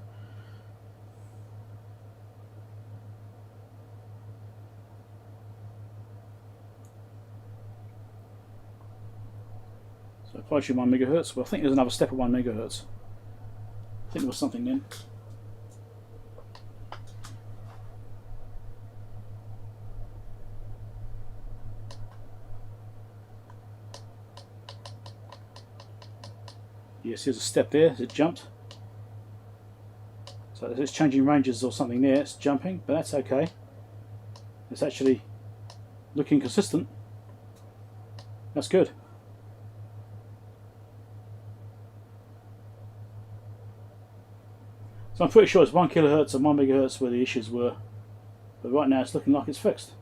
So approaching 1 megahertz. Well, I think there's another step at 1 megahertz. I think there was something then. Yes, there's a step there, it jumped. So it's changing ranges or something there, it's jumping, but that's okay. It's actually looking consistent. That's good. So I'm pretty sure it's 1 kilohertz and 1 megahertz where the issues were, but right now it's looking like it's fixed.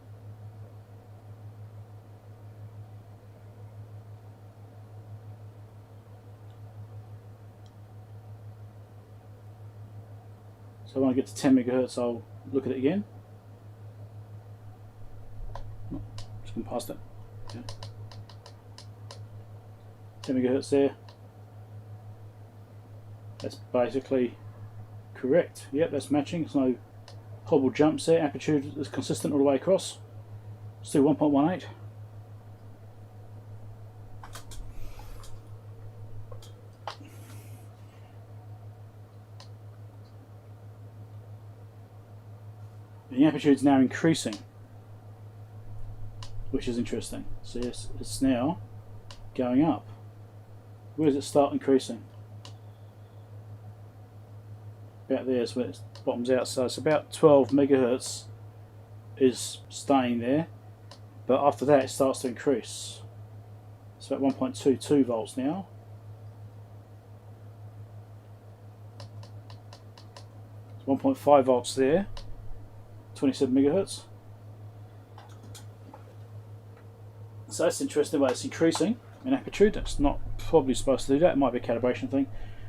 So when I get to 10 megahertz, I'll look at it again. Oh, just going past it. Okay. 10 megahertz there. That's basically correct. Yep, that's matching. There's no horrible jumps there. Amplitude is consistent all the way across. Still 1.18. The amplitude is now increasing, which is interesting. See, it's now going up. Where does it start increasing? About there is where it bottoms out. So it's about 12 megahertz is staying there, but after that it starts to increase. It's about 1.22 volts now. It's 1.5 volts there. 27 megahertz. So that's interesting the way it's increasing in amplitude. That's not probably supposed to do that. It might be a calibration thing.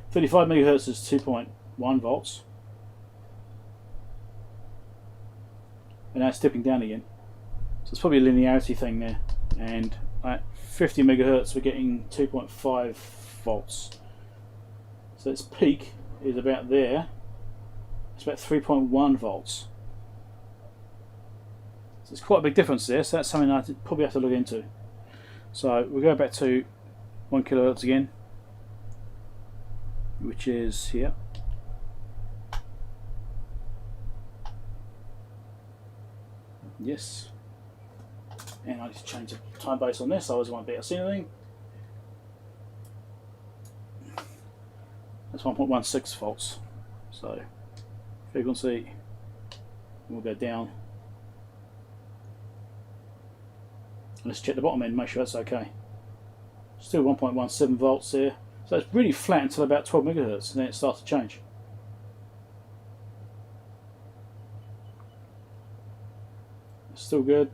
35 megahertz is 2.1 volts. And now it's dipping down again. So it's probably a linearity thing there. And at 50 megahertz we're getting 2.5 volts. So its peak is about there. It's about 3.1 volts. There's quite a big difference there, so that's something I probably have to look into. So we'll go back to 1 kilohertz again, which is here. Yes. And I need to change the time base on this, otherwise I won't be able to see anything. That's 1.16 volts. So frequency, we'll go down. Let's check the bottom end, make sure that's okay. Still 1.17 volts there. So it's really flat until about 12 megahertz, and then it starts to change. It's still good.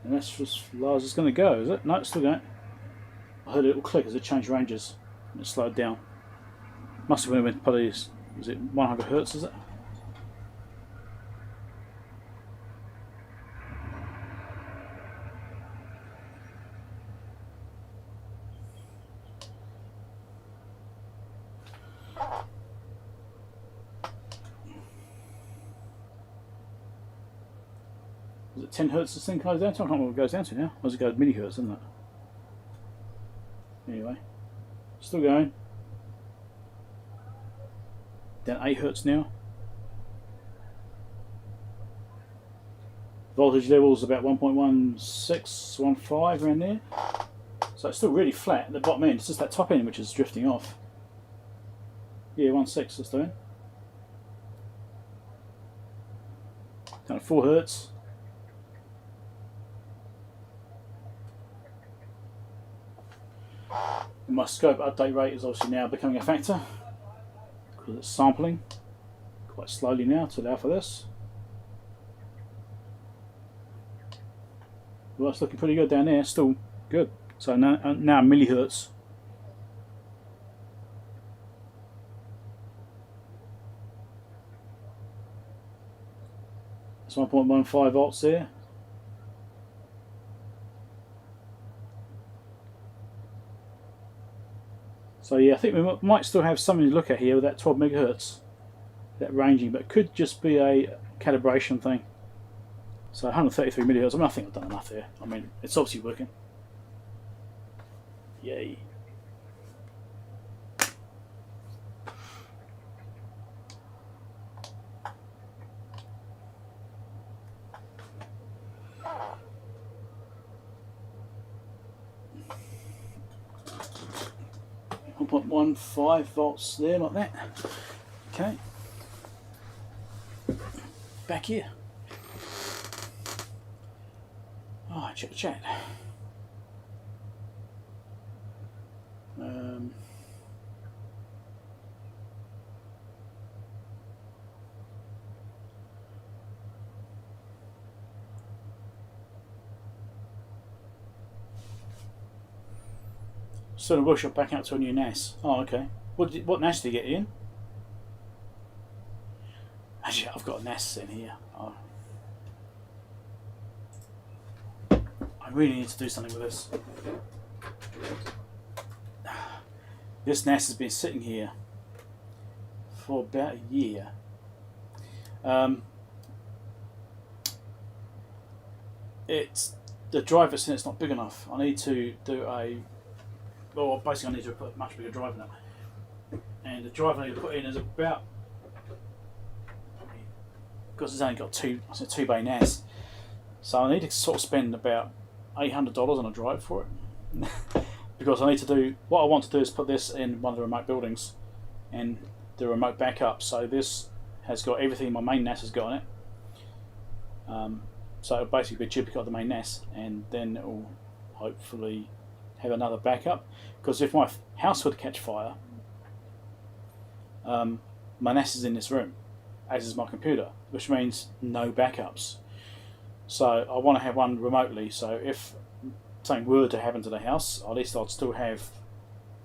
And that's as far as it's going to go, is it? No, it's still going. I heard a little click as it changed ranges and it slowed down. Must have been when probably, was it 100 hertz, is it? Is it 10 hertz this thing goes down to? I can't remember what it goes down to now. Or does it go to millihertz, isn't it? Anyway, still going. Down 8 hertz now. Voltage levels about 1.16, 1.5 around there. So it's still really flat at the bottom end. It's just that top end which is drifting off. Yeah, 1.6 it's doing. Down to 4 hertz. And my scope update rate is obviously now becoming a factor because it's sampling quite slowly now to allow for this. Well, it's looking pretty good down there. Still good. So now millihertz. It's 1.15 volts there. So yeah, I think we might still have something to look at here with that 12 megahertz, that ranging, but it could just be a calibration thing. So 133 millihertz. I think I've done enough there. I mean, it's obviously working. Yay. .15 volts there, like that. Okay. Back here. Oh, check the chat. So the workshop back out to a new NAS. Oh, okay. What NAS did you get in? Actually, I've got a NAS in here. Oh. I really need to do something with this. This NAS has been sitting here for about a year. It's the drive that's in it's not big enough. I need to do well, basically I need to put a much bigger drive in it. And the drive I need to put in is about, because it's only got it's a 2-bay NAS, so I need to sort of spend about $800 on a drive for it. Because I need to do, what I want to do is put this in one of the remote buildings and do remote backup. So this has got everything my main NAS has got on it. So it'll basically be a duplicate of the main NAS, and then it will hopefully have another backup. Because if my house were to catch fire, my NAS is in this room, as is my computer, which means no backups. So I want to have one remotely, so if something were to happen to the house, at least I'd still have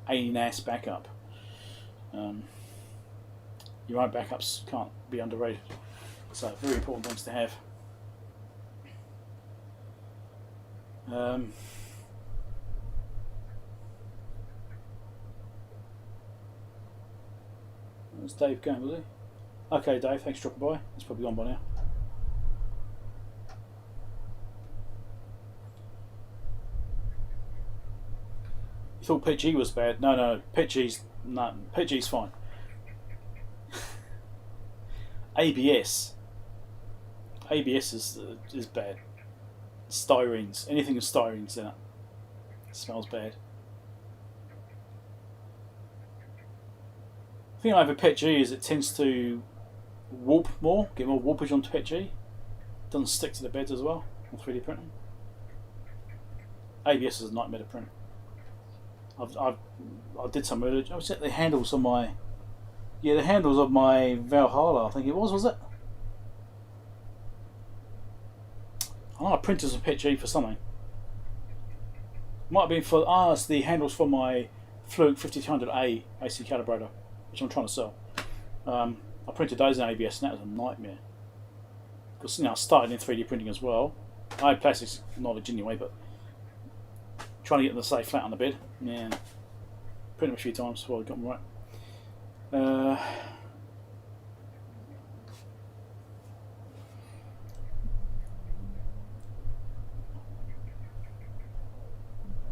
a NAS backup. Your own backups can't be underrated, so very important things to have. Where's Dave going, was he? Okay, Dave, thanks for dropping by. It's probably gone by now. You thought PG was bad? No, PG's fine. ABS is bad. Styrenes, anything with styrenes in it smells bad. The thing I have with PETG is it tends to warp more, get more warpage onto PETG. Doesn't stick to the beds as well on 3D printing. ABS is a nightmare to print. I did some earlier. I set the handles on my, the handles of my Valhalla, I think it was it? I know I printed some PETG for something. Might have been for, it's the handles for my Fluke 5200A AC calibrator, which I'm trying to sell. I printed those in ABS and that was a nightmare. Because I started in 3D printing as well. I had plastics knowledge anyway, but trying to get them to stay flat on the bed, yeah. Print them a few times before I got them right.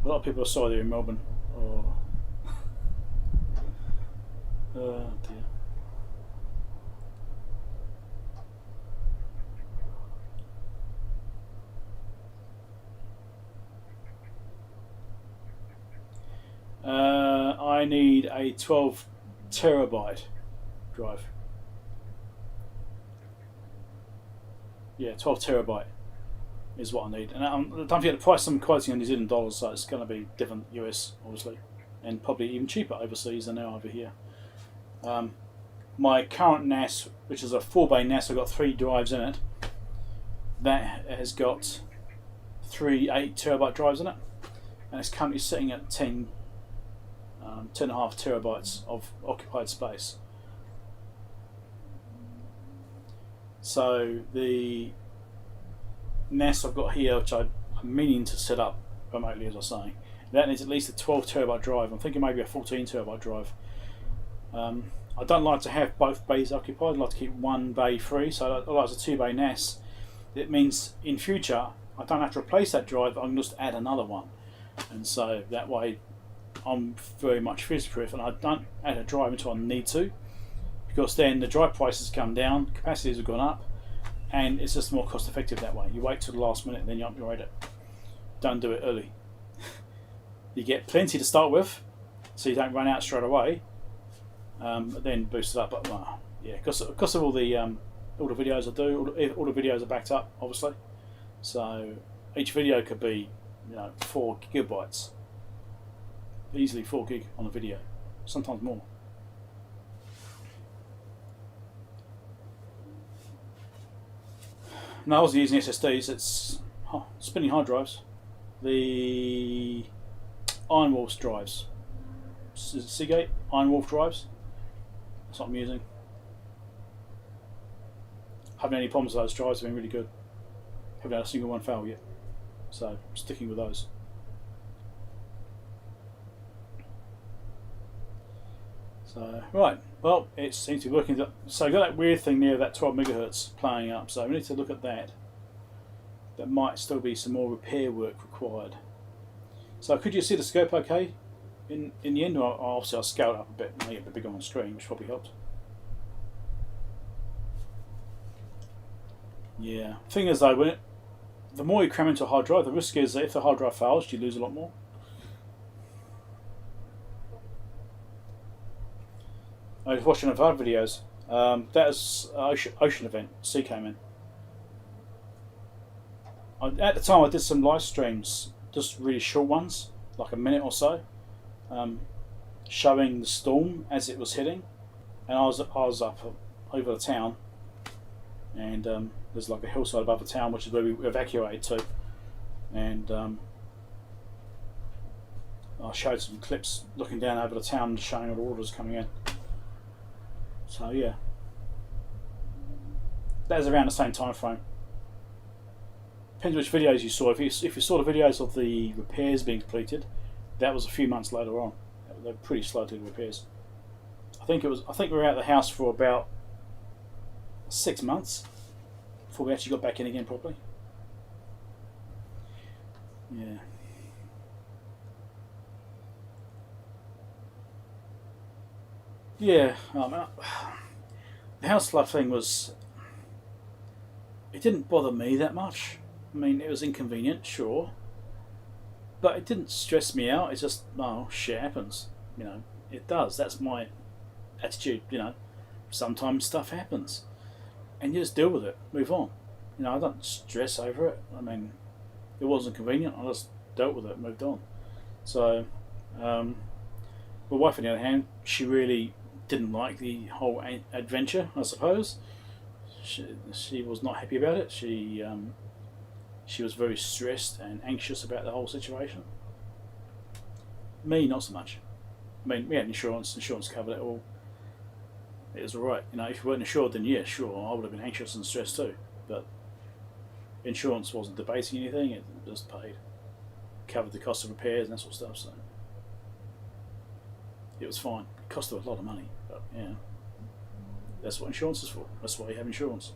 A lot of people saw there in Melbourne. Oh dear. I need a 12 terabyte drive. Yeah, 12 terabyte is what I need. And don't forget the price I'm quoting in New Zealand dollars, so it's going to be different US, obviously, and probably even cheaper overseas than now over here. My current NAS, which is a 4-bay NAS, I've got 3 drives in it. That has got three 8 terabyte drives in it, and it's currently sitting at 10.5 terabytes of occupied space. So the NAS I've got here, which I'm meaning to set up remotely, as I was saying, that needs at least a 12 terabyte drive. I'm thinking maybe a 14 terabyte drive. I don't like to have both bays occupied. I like to keep one bay free, so I like a 2-bay NAS. It means in future I don't have to replace that drive, I can just add another one. And so that way I'm very much future-proof, and I don't add a drive until I need to, because then the drive prices come down, capacities have gone up, and it's just more cost effective that way. You wait till the last minute and then you upgrade it. Don't do it early. You get plenty to start with, so you don't run out straight away, but then boost it up. But yeah, because of all the videos I do, all the videos are backed up, obviously. So each video could be 4 gigabytes, easily 4 gig on a video, sometimes more. Now I was using SSDs. It's spinning hard drives, the Iron Wolf drives, Seagate Iron Wolf drives. That's what I'm using. Haven't had any problems with those drives. They've been really good. Haven't had a single one fail yet. So I'm sticking with those. So right, well, it seems to be working. So I've got that weird thing near that 12 megahertz playing up. So we need to look at that. There might still be some more repair work required. So could you see the scope okay in the end? Obviously I'll scale it up a bit and make it a bit bigger on the screen, which probably helped. Yeah. Thing is though, the more you cram into a hard drive, the risk is that if the hard drive fails, you lose a lot more. I was watching other videos. That was Ocean event. Sea came in. At the time, I did some live streams, just really short ones, like a minute or so, showing the storm as it was hitting. And I was up over the town, and there's like a hillside above the town, which is where we evacuated to. And I showed some clips looking down over the town, showing all the orders coming in. So yeah, that was around the same time frame. Depends which videos you saw. If you saw the videos of the repairs being completed, that was a few months later on. They're pretty slow to do repairs. I think we were out of the house for about 6 months before we actually got back in again properly. Yeah. Yeah, the house flood thing it didn't bother me that much. I mean, it was inconvenient, sure, but it didn't stress me out. It's just, shit happens, it does. That's my attitude, sometimes stuff happens, and you just deal with it, move on. I don't stress over it. I mean, it wasn't convenient, I just dealt with it, moved on. So, my wife, on the other hand, she really didn't like the whole adventure, I suppose. She was not happy about it. She was very stressed and anxious about the whole situation. Me, not so much. I mean, we had insurance covered it all. It was alright. If you weren't insured, then yeah, sure, I would have been anxious and stressed too. But insurance wasn't debating anything, it just paid. Covered the cost of repairs and that sort of stuff, so it was fine. It cost her a lot of money, but yeah, that's what insurance is for. That's why you have insurance.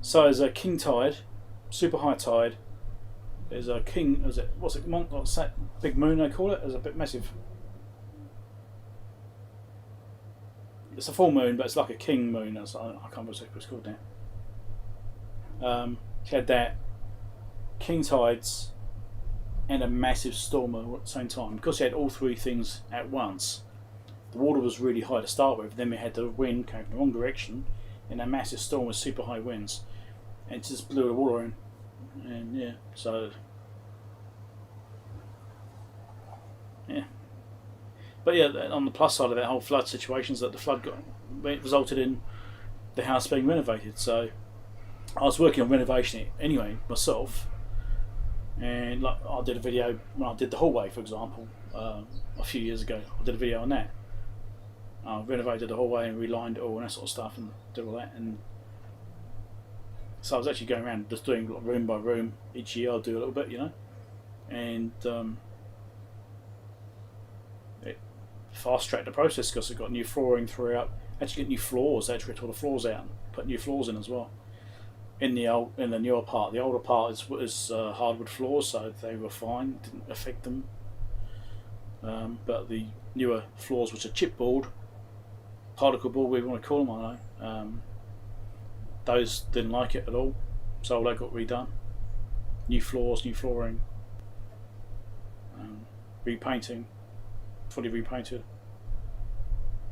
So there's a king tide, super high tide. There's a king. What's that big moon they call it? There's a bit massive. It's a full moon, but it's like a king moon. I can't remember what it's called now. She had that, king tides, and a massive storm at the same time. Because she had all three things at once, the water was really high to start with. Then we had the wind coming from the wrong direction, and a massive storm with super high winds, and it just blew the water in. And yeah, so yeah. But yeah, on the plus side of that whole flood situation is that the flood resulted in the house being renovated. So I was working on renovation anyway myself, and like I did a video when I did the hallway, for example, a few years ago. I did a video on that. I renovated the hallway and relined it all and that sort of stuff, and did all that. And so I was actually going around just doing room by room each year. I'll do a little bit, you know, and it fast-tracked the process because it got new flooring throughout. Actually, get new floors. Actually, ripped all the floors out and put new floors in as well. In the newer part, the older part is hardwood floors, so they were fine. Didn't affect them. But the newer floors, which are chipboard, particle board, whatever you want to call them, I don't know. Those didn't like it at all, so all that got redone. New floors, new flooring, repainting, fully repainted.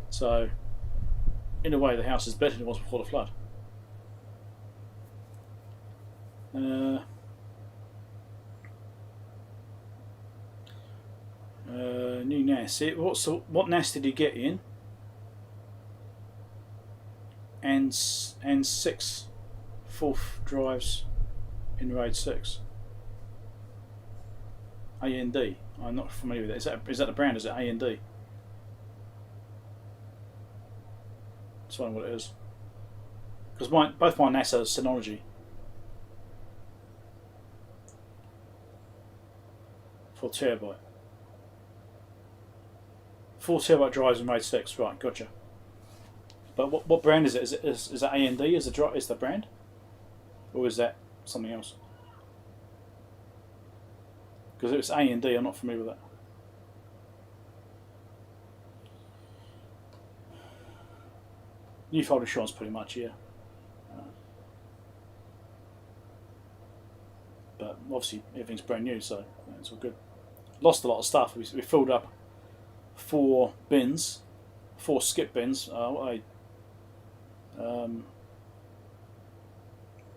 So, in a way, the house is better than it was before the flood. New NAS. What NAS did you get in? And 6 fourth drives in RAID 6. AND. I'm not familiar with that. Is that the brand? Is it AND? That's what it is. Because both my NAS are Synology. 4 terabyte. 4 terabyte drives in RAID 6. Right, gotcha. But what brand is it? Is that AND? Is the brand, or is that something else? Because if it's AND, I'm not familiar with that. New Rohde Schwarz, pretty much, yeah. But obviously everything's brand new, so it's all good. Lost a lot of stuff. We filled up 4 bins, 4 skip bins.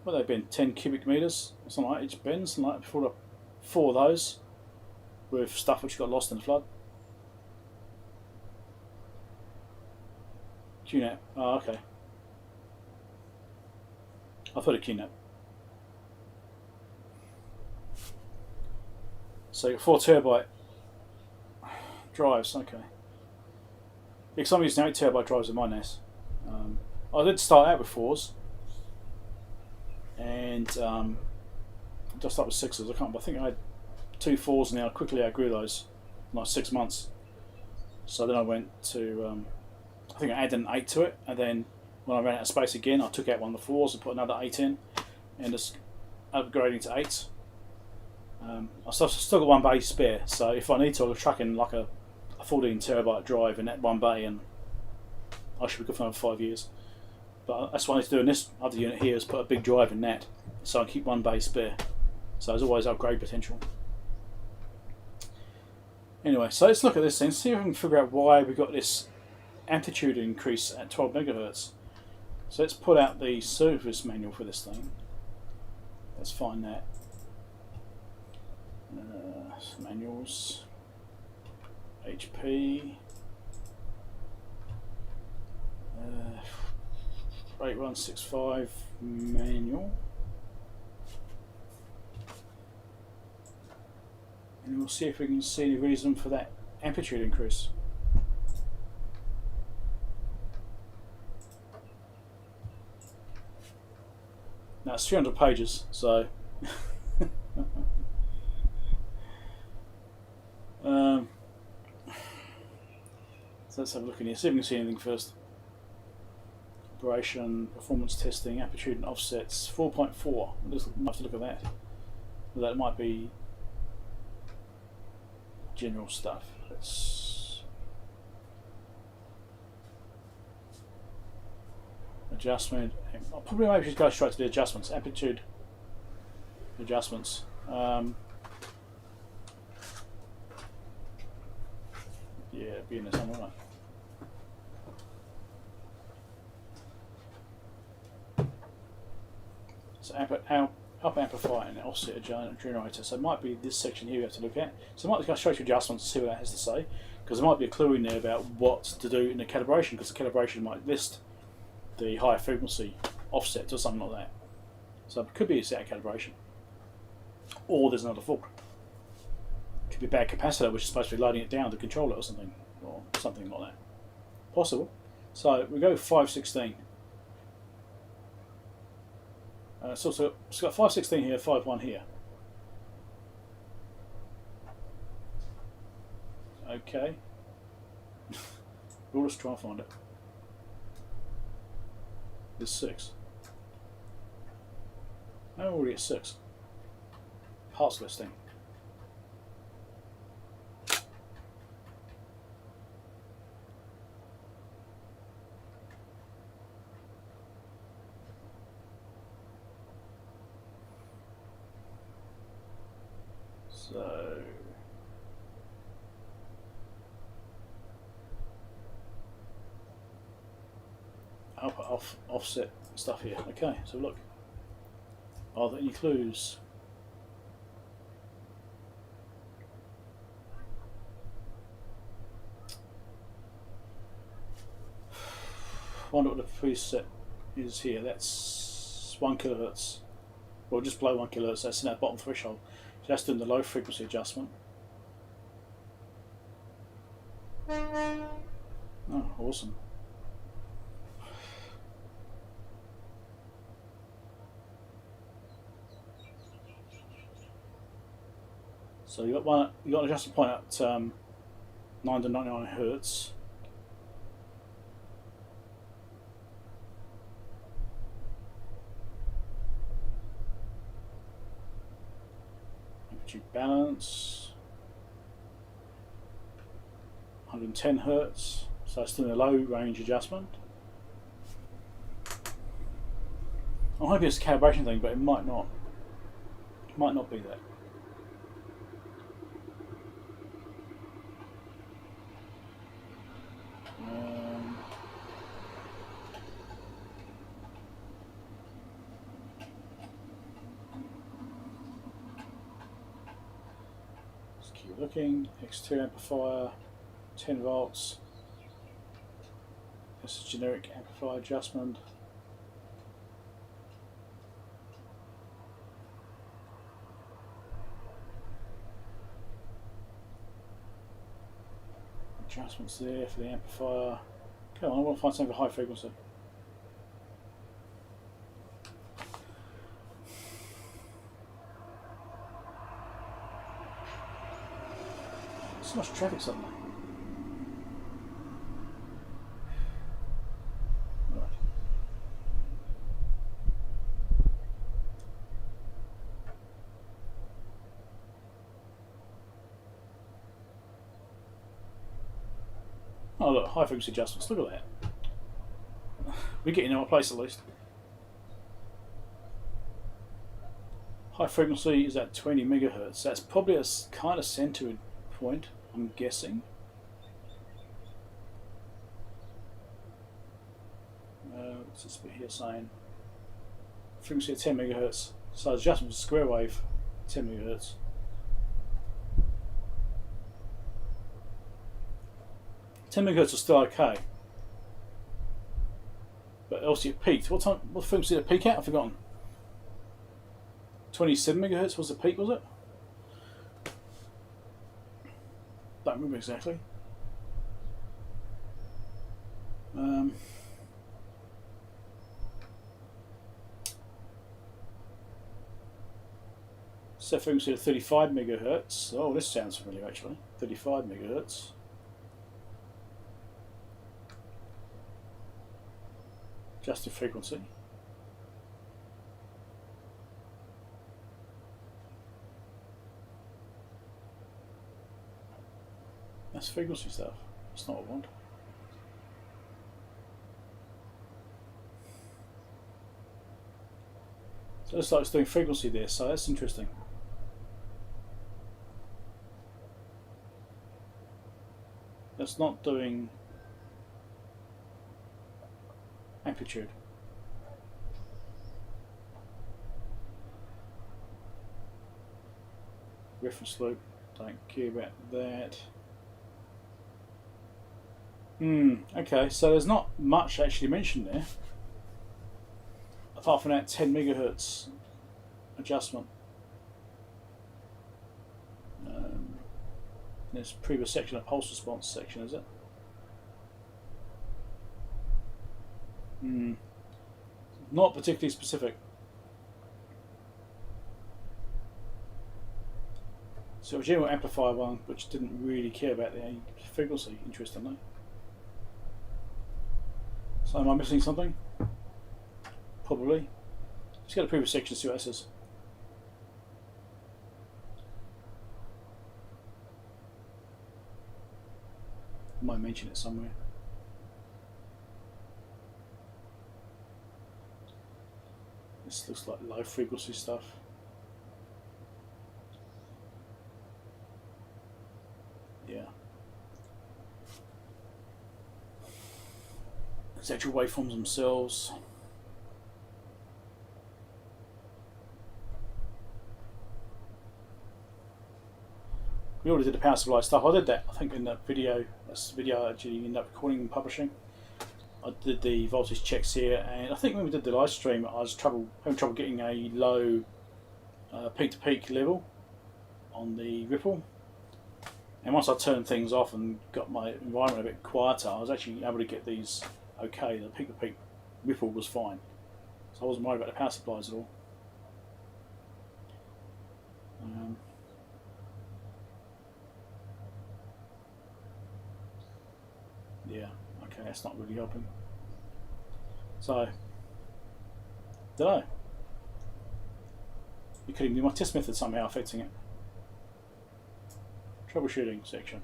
What they've been 10 cubic meters or something like each bin, something like that. Filled up 4 of those with stuff which got lost in the flood. QNAP. Oh, okay. I've heard of QNAP. So 4 terabyte drives, okay. Because I'm using 8 terabyte drives in my NAS. I did start out with 4s, and just start with 6s. I think I had 2 4s now. Quickly outgrew those, in like 6 months. So then I went to, I think I added an 8 to it, and then when I ran out of space again, I took out one of the 4s and put another 8 in, and just upgrading to 8s. I've still got 1 bay spare, so if I need to, I'll chuck in like a 14 terabyte drive in that 1 bay, and I should be good for another 5 years. But that's what I need to do in this other unit here, is put a big drive in that, so I keep 1 bay spare. So there's always upgrade potential. Anyway, so let's look at this thing, see if we can figure out why we got this amplitude increase at 12 megahertz. So let's put out the service manual for this thing. Let's find that. Manuals. HP. 8165 manual. And we'll see if we can see any reason for that amplitude increase. Now it's 300 pages, so so let's have a look in here, see if we can see anything first. Operation, performance testing, amplitude and offsets, 4.4. We'll have to look at that. That might be general stuff. Let's adjustment. I'll probably maybe just go straight to the adjustments. Amplitude adjustments. Yeah, it'd be in there somewhere, right? So up amplifier and offset generator. So it might be this section here we have to look at. So I might go straight to adjustments and see what that has to say, because there might be a clue in there about what to do in the calibration, because the calibration might list the higher frequency offset or something like that. So it could be it's out of calibration. Or there's another fault. It could be a bad capacitor which is supposed to be loading it down to control it or something like that. Possible. So we go 516. It's got 516 here, 51 here. Okay. We'll just try and find it. There's 6. I'm already at 6. Parts listing. So I'll put offset stuff here. Okay, so look. Are there any clues? Wonder what the preset is here. That's 1 kilohertz. Well, just below 1 kilohertz. That's in that bottom threshold. So that's doing the low frequency adjustment. Oh, awesome. So you got an adjustment point at 9 to 99 hertz. Amplitude balance. 110 hertz. So it's doing a low range adjustment. I'm hoping it's a calibration thing, but it might not. It might not be that. Looking, exterior amplifier, 10 volts. This is generic amplifier adjustment. Adjustments there for the amplifier. Come on, I want to find something for high frequency. So much traffic suddenly. Right. Oh look, high frequency adjustments, look at that. We're getting in our place at least. High frequency is at 20 megahertz. That's probably a kind of centered point, I'm guessing. What's this bit here saying? Frequency at 10 megahertz. So adjustment to square wave, 10 megahertz. Ten megahertz is still okay, but obviously it peaked. What frequency did it peak at? I've forgotten. 27 megahertz was the peak, was it? Don't remember exactly. Set frequency at 35 megahertz. Oh, this sounds familiar actually. 35 megahertz. Adjusted frequency. That's frequency stuff. That's not what I want. So it looks like it's doing frequency there, so that's interesting. That's not doing amplitude. Reference loop, don't care about that. Okay, so there's not much actually mentioned there, apart from that 10 megahertz adjustment. There's previous section of pulse response section, is it? Not particularly specific. So a general amplifier one, which didn't really care about the frequency, interestingly. So am I missing something? Probably. Let's get a previous section and see what it says. I might mention it somewhere. This looks like low frequency stuff. Yeah. There's actual waveforms themselves. We already did the power supply stuff. I did that, I think, in that video. That's the video I actually ended up recording and publishing. I did the voltage checks here, and I think when we did the live stream, I was having trouble getting a low peak-to-peak level on the ripple. And once I turned things off and got my environment a bit quieter, I was actually able to get these okay. The peak-to-peak ripple was fine, so I wasn't worried about the power supplies at all. Yeah, okay, that's not really helping. So, don't know. It could even be my test method somehow affecting it. Troubleshooting section.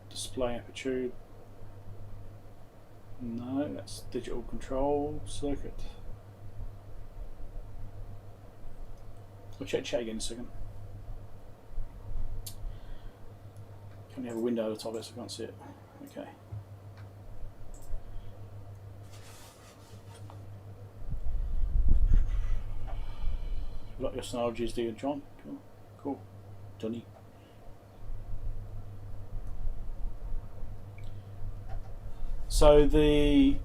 Display amplitude. No, that's digital control circuit. I'll check again in a second. Can you have a window at the top of it so I can't see it? Okay. You like your synologies, do you, John? Cool. Cool. Dunny. So the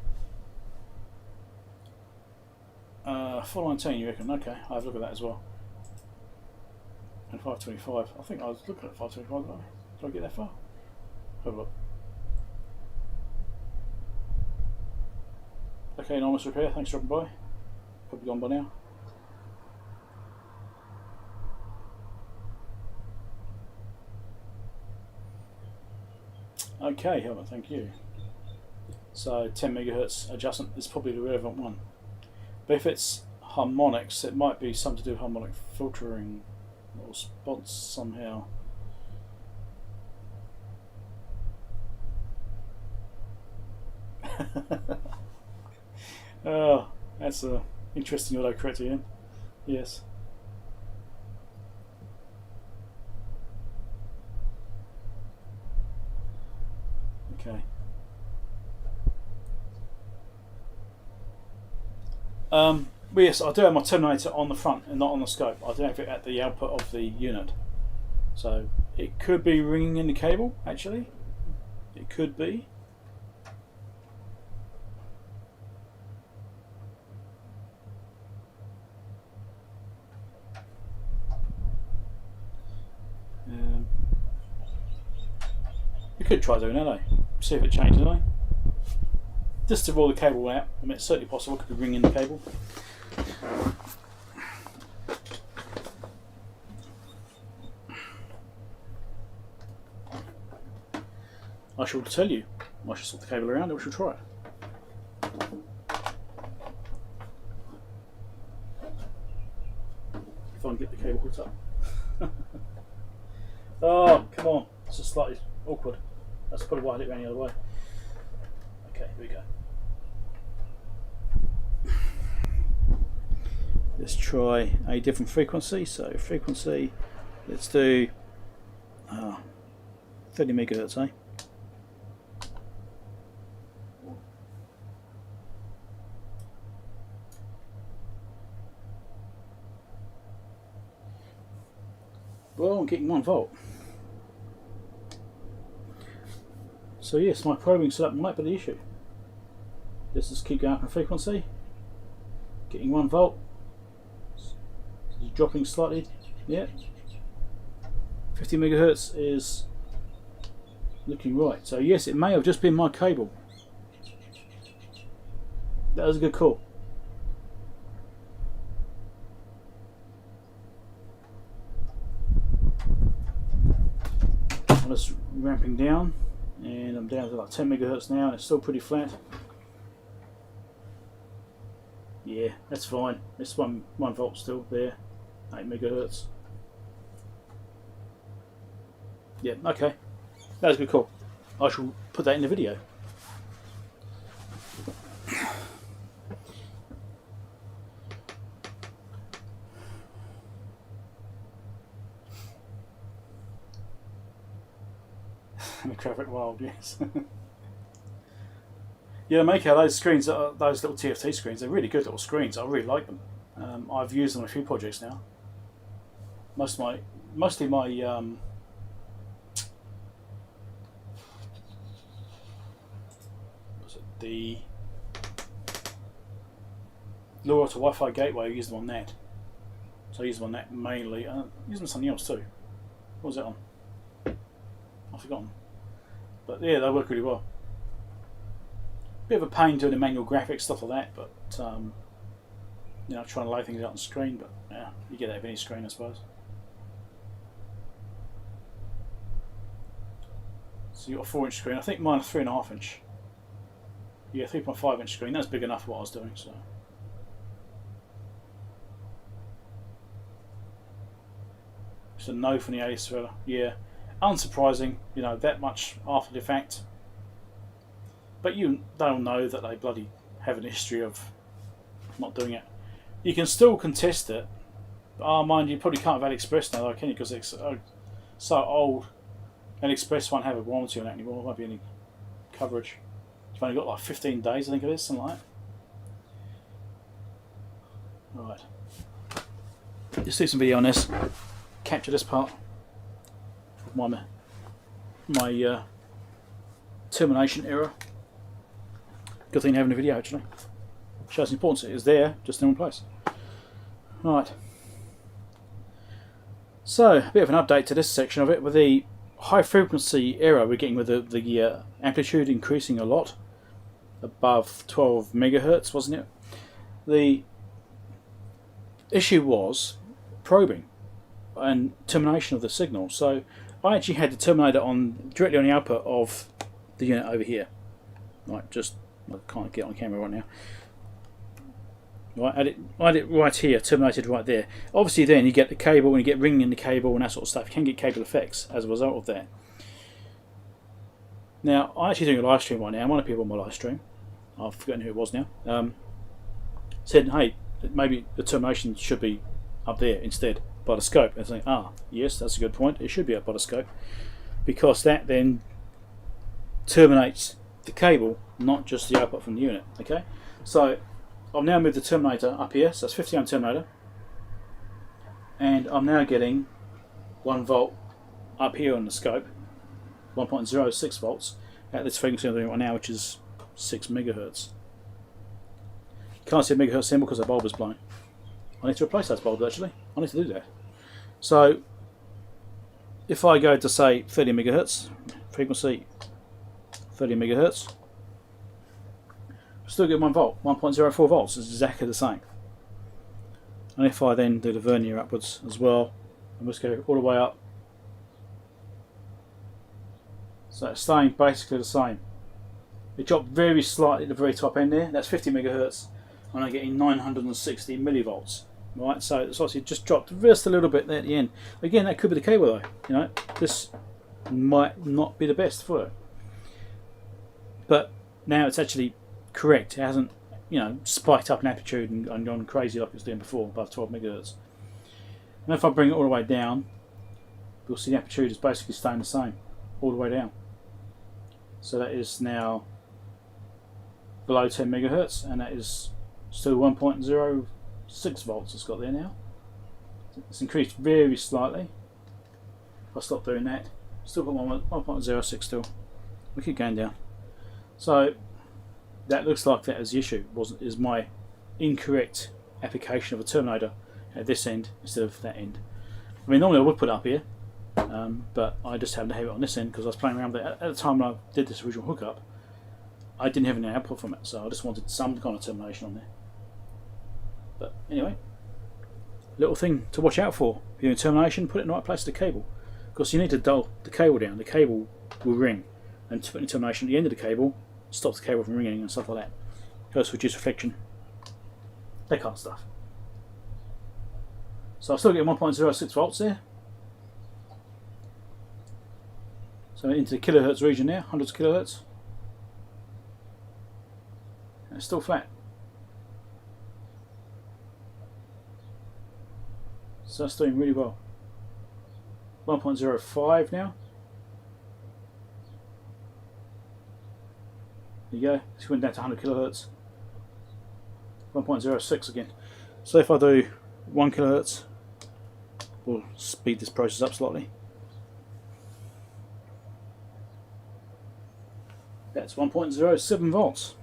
419, you reckon? Okay, I'll have a look at that as well. And 525. I think I was looking at 525, didn't I? Did I get that far? Have a look. Okay, enormous repair. Thanks for dropping by. Probably gone by now. Okay, Helmut, thank you. So 10 megahertz adjustment is probably the relevant one. But if it's harmonics, it might be something to do with harmonic filtering or response somehow. Oh, that's a interesting autocorrect again. Yes. Okay. Well, yes, I do have my terminator on the front and not on the scope. I do have it at the output of the unit. So it could be ringing in the cable, actually. It could be. We could try doing that, see if it changes, eh? Just to roll the cable out. I mean, it's certainly possible. It could be ringing the cable. I shall tell you. I shall sort the cable around and we shall try it. If I can get the cable hooked up. Oh, come on. It's just slightly awkward. That's probably why I did it around the other way. Okay, here we go. Let's try a different frequency. So frequency, let's do 30 megahertz, eh? Well, I'm getting 1 volt. So yes, my probing setup might be the issue. Let's just keep going up in frequency. Getting 1 volt. It's dropping slightly. Yeah. 50 megahertz is looking right. So yes, it may have just been my cable. That was a good call. I'm just ramping down, and I'm down to like 10 megahertz now, and it's still pretty flat. Yeah, that's fine. It's one volt still there, 8 megahertz. Yeah, okay. That was a good call. I shall put that in the video. Traffic wild, yes. Yeah, make out those screens, those little TFT screens. They're really good little screens. I really like them. I've used them on a few projects now. Mostly my was it the Laura to Wi-Fi gateway? I use them on that. So I use them on that mainly. I use them on something else too. What was that on? I've forgotten. But yeah, they work really well. Bit of a pain doing the manual graphics, stuff like that, but you know, trying to lay things out on the screen, but yeah, you get that with any screen, I suppose. So you've got a 4-inch screen. I think mine a 3.5 inch. Yeah, 3.5 inch screen. That's big enough for what I was doing, so. It's a no from the Ace fella. Yeah. Unsurprising, you know, that much after the fact. But they'll know that they bloody have an history of not doing it. You can still contest it. Mind you, probably can't have AliExpress now, though, can you? Because it's so old. AliExpress won't have a warranty on it anymore. There won't be any coverage. You've only got like 15 days, I think it is, something like that. Right. Let's do some video on this. Capture this part. My termination error. Good thing having a video actually. Shows the importance. It is there, just in one place. Right. So a bit of an update to this section of it with the high frequency error we're getting with the amplitude increasing a lot, above 12 megahertz, wasn't it? The issue was probing and termination of the signal. So I actually had the terminator on directly on the output of the unit over here. Right, I can't get on camera right now. Right, I had it right here, terminated right there. Obviously then you get the cable, and you get ringing in the cable and that sort of stuff. You can get cable effects as a result of that. Now, I'm actually doing a live stream right now. One of the people on my live stream, I've forgotten who it was now, said, hey, maybe the termination should be up there instead. By the scope. And saying, yes, that's a good point. It should be up by the scope, because that then terminates the cable, not just the output from the unit. Okay, so I've now moved the terminator up here. So that's 50 ohm terminator, and I'm now getting 1 volt up here on the scope, 1.06 volts at this frequency I'm doing right now, which is 6 megahertz. Can't see a megahertz symbol because the bulb is blown. I need to replace those bulbs actually. I need to do that. So if I go to say 30 megahertz frequency, 30 megahertz, still get 1 volt, 1.04 volts. It's exactly the same. And if I then do the vernier upwards as well, and just go all the way up, so it's staying basically the same. It dropped very slightly at the very top end there. That's 50 megahertz, and I'm getting 960 millivolts. Right, so it's obviously just dropped just a little bit there at the end. Again, that could be the cable though. You know, this might not be the best for it, but now it's actually correct. It hasn't, you know, spiked up in amplitude and gone crazy like it was doing before, above 12 megahertz. And if I bring it all the way down, you'll see the amplitude is basically staying the same all the way down. So that is now below 10 megahertz, and that is still 1.06 volts it's got there now. It's increased very slightly. If I stop doing that, still got 1.06 still. We keep going down. So that looks like that is the issue. Is my incorrect application of a terminator at this end instead of that end. I mean, normally I would put it up here, but I just happened to have it on this end because I was playing around with it. At the time when I did this original hookup, I didn't have any output from it, so I just wanted some kind of termination on there. But anyway, little thing to watch out for. If you're doing termination, put it in the right place to the cable, because you need to dull the cable down. The cable will ring, and to put in termination at the end of the cable stops the cable from ringing and stuff like that. Helps reduce reflection, that kind of stuff. So I'm still getting 1.06 volts there. So into the kilohertz region now, hundreds of kilohertz. And it's still flat. So that's doing really well. 1.05 now. There you go, it's went down to 100 kilohertz. 1.06 again. So if I do 1 kilohertz, we'll speed this process up slightly. That's 1.07 volts.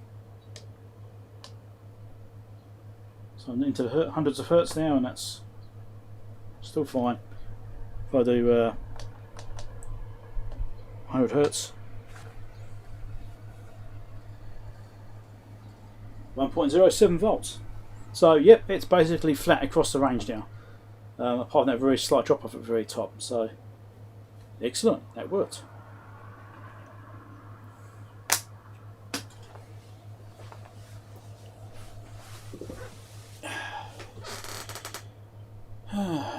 So I'm into the hundreds of hertz now, and that's still fine. If I do 100 hertz, 1.07 volts. So yep, it's basically flat across the range now, apart from that very slight drop off at the very top. So excellent, that worked.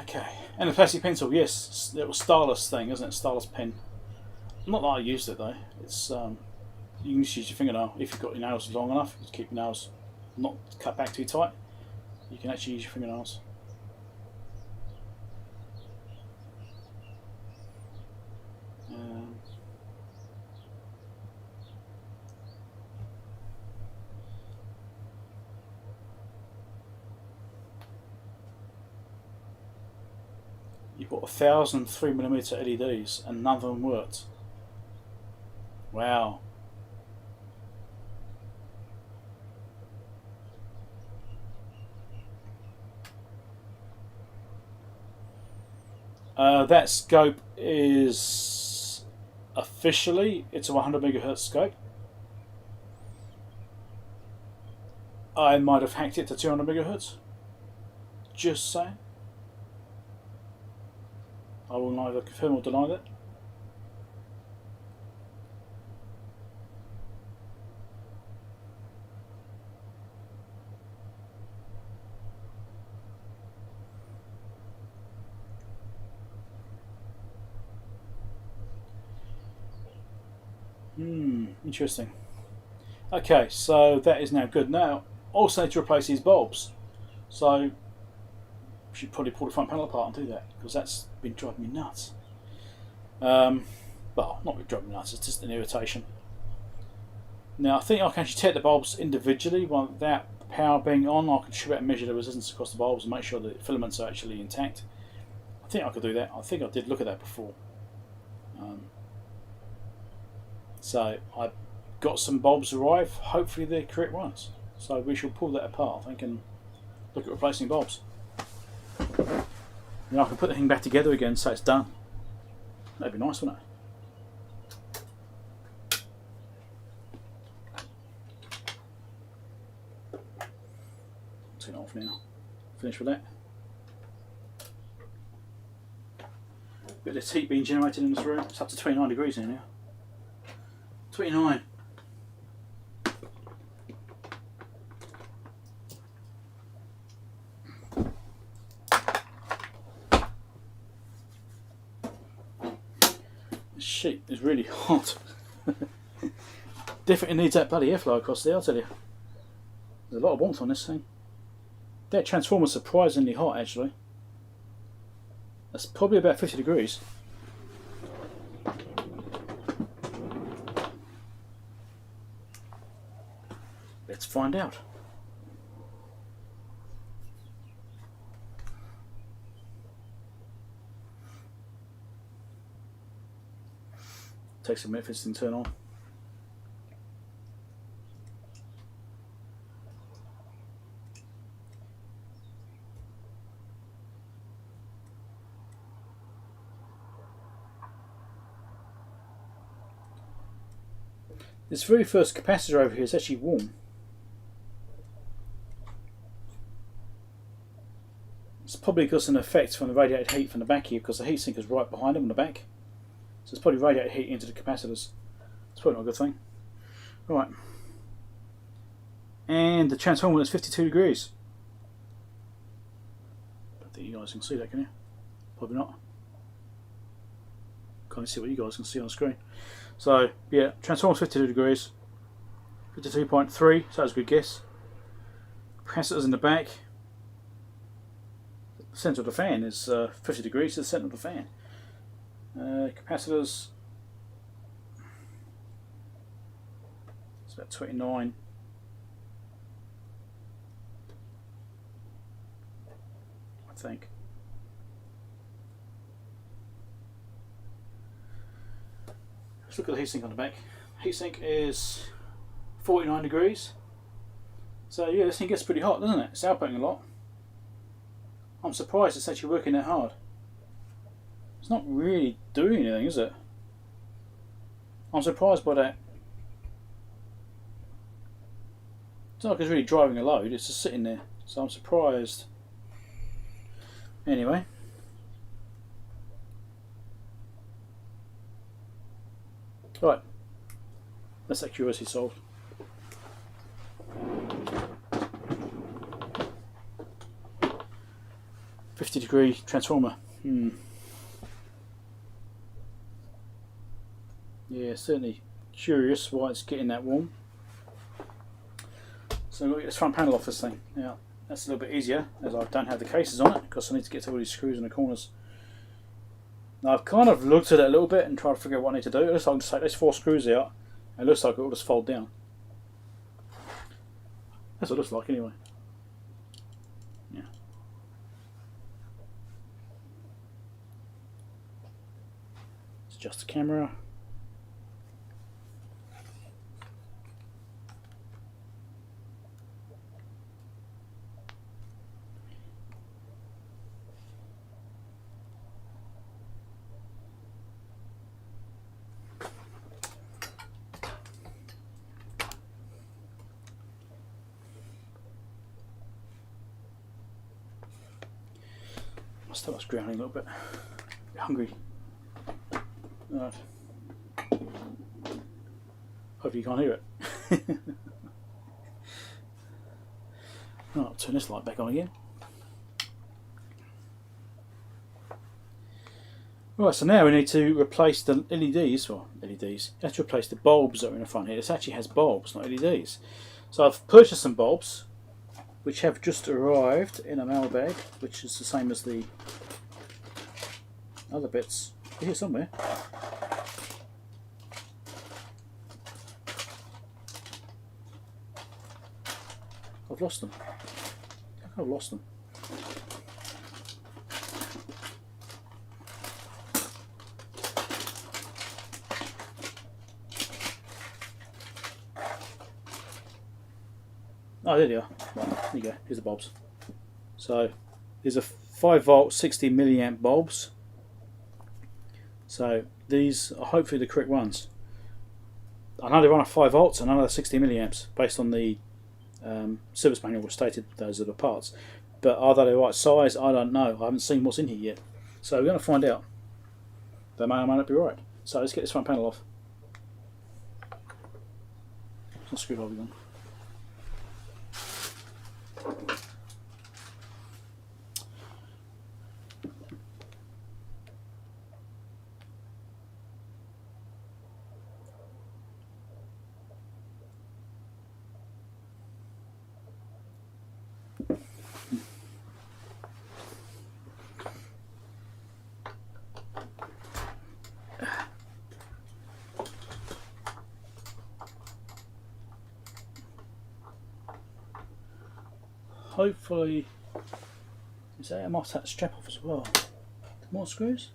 Okay, and the plastic pencil, yes, little stylus thing, isn't it? Stylus pen. Not that I used it though. It's you can just use your fingernail if you've got your nails long enough. Just keep your nails not cut back too tight. You can actually use your fingernails. You've got 1,000 3mm LEDs and none of them worked. Wow. That scope is officially, it's a 100 megahertz scope. I might have hacked it to 200 megahertz. Just saying. I will neither confirm or deny that. Interesting. Okay, so that is now good. Now, also need to replace these bulbs. So, we should probably pull the front panel apart and do that, because that's been driving me nuts. Well, not really driving me nuts, it's just an irritation. Now, I think I can actually take the bulbs individually without the power being on. I can shoot out and measure the resistance across the bulbs and make sure the filaments are actually intact. I think I could do that. I think I did look at that before. So I've got some bulbs arrive. Hopefully they're correct ones. So we shall pull that apart, I think, and look at replacing bulbs. Then I can put the thing back together again so it's done. That'd be nice, wouldn't it? Turn it off now. Finish with that. Bit of heat being generated in this room. It's up to 29 degrees here now. 29. This sheet is really hot. Definitely needs that bloody airflow across there, I'll tell you. There's a lot of warmth on this thing. That transformer's surprisingly hot, actually. That's probably about 50 degrees. Let's find out. Takes a minute for this thing to turn on. This very first capacitor over here is actually warm. It's probably because of an effect from the radiated heat from the back here, because the heatsink is right behind them on the back. So it's probably radiated heat into the capacitors. It's probably not a good thing. Right. And the transformer is 52 degrees. I don't think you guys can see that, can you? Probably not. Can't see what you guys can see on the screen. So, yeah, transformer's 52 degrees. 52.3, so that's a good guess. Capacitors in the back. The centre of the fan is 50 degrees to the centre of the fan. Capacitors, it's about 29. I think. Let's look at the heatsink on the back. Heatsink is 49 degrees. So yeah, this thing gets pretty hot, doesn't it? It's outputting a lot. I'm surprised it's actually working that hard. It's not really doing anything, is it? I'm surprised by that. It's not like it's really driving a load, it's just sitting there. So I'm surprised. Anyway. Right. That's that curiosity solved. .50-degree transformer. Yeah, certainly curious why it's getting that warm. So we'll get this front panel off this thing. Now that's a little bit easier as I don't have the cases on it because I need to get to all these screws in the corners. Now I've kind of looked at it a little bit and tried to figure out what I need to do. It looks like I can just take these 4 screws out and it looks like it will just fold down. That's what it looks like anyway. Yeah. It's just the camera. My stomach's growling a little bit. Hungry. Right. Hopefully you can't hear it. Right, I'll turn this light back on again. Right, so now we need to replace the LEDs, or LEDs, you have to replace the bulbs that are in the front here. This actually has bulbs, not LEDs. So I've purchased some bulbs, which have just arrived in a mail bag, which is the same as the other bits. They're here somewhere. I've lost them. How come I've lost them? Oh, there they are. Right, there you go. Here's the bulbs. So, these are 5 volt, 60 milliamp bulbs. So, these are hopefully the correct ones. I know they run at 5 volts and another 60 milliamps based on the service manual which stated those are the parts. But are they the right size? I don't know. I haven't seen what's in here yet. So, we're going to find out. They may or may not be right. So, let's get this front panel off. It's not screwed over again. Hopefully, is that I might have that strap off as well. More screws?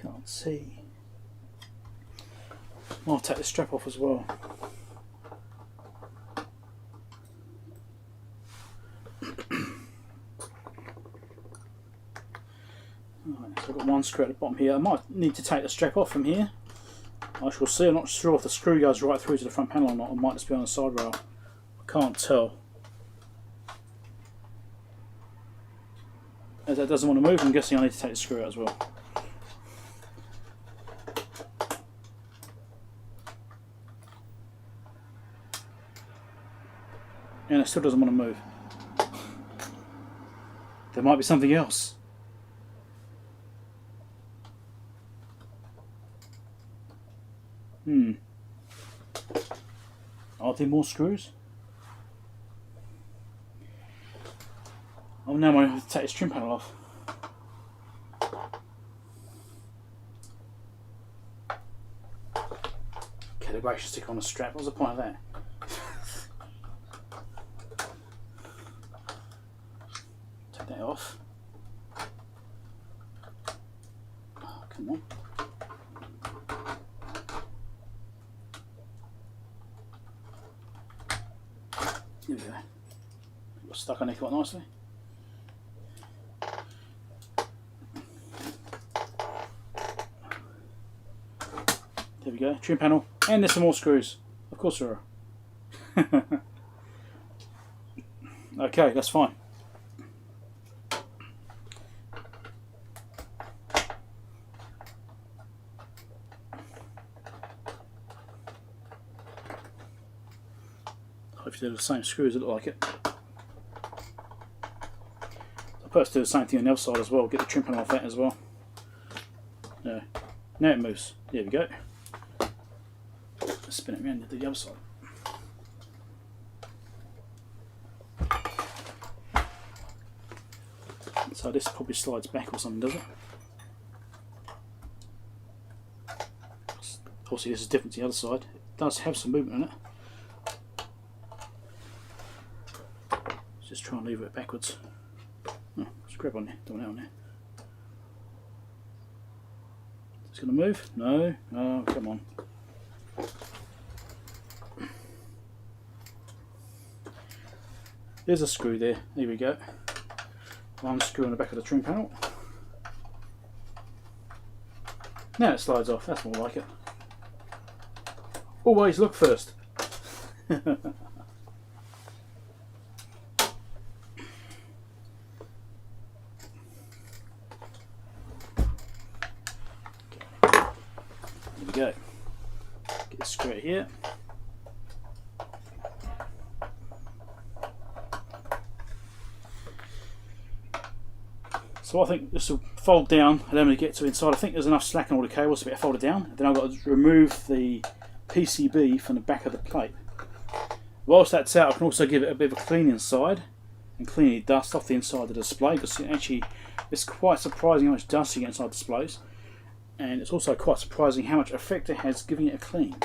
Can't see. Might take the strap off as well. Alright, so I've got one one screw at the bottom here. I might need to take the strap off from here. I shall see. I'm not sure if the screw goes right through to the front panel or not. It might just be on the side rail. I can't tell. As that doesn't want to move, I'm guessing I need to take the screw out as well. And it still doesn't want to move. There might be something else. Are there more screws? Oh, now I have to take this trim panel off. Calibration stick on a strap. What's the point of that? Take that off. Oh, come on. There we go. Got stuck on there quite nicely. There we go, trim panel, and there's some more screws. Of course there are. Okay, that's fine. Hopefully they're the same screws that look like it. I'll perhaps do the same thing on the other side as well, get the trim panel off that as well. No. Now it moves. There we go. Let's spin it around to the other side. So this probably slides back or something, does it? Obviously this is different to the other side. It does have some movement in it. Let's just try and lever it backwards. Oh, just grab on there, don't want that on there. It's going to move? No? Oh, come on. There's a screw there. Here we go. One screw on the back of the trim panel. Now it slides off. That's more like it. Always look first. Okay. There we go. Get the screw here. So I think this will fold down, and then when we get to inside, I think there's enough slack on all the cables to be able to fold it down. Then I've got to remove the PCB from the back of the plate. Whilst that's out, I can also give it a bit of a clean inside and clean the dust off the inside of the display, because actually it's quite surprising how much dust you get inside displays, and it's also quite surprising how much effect it has giving it a clean.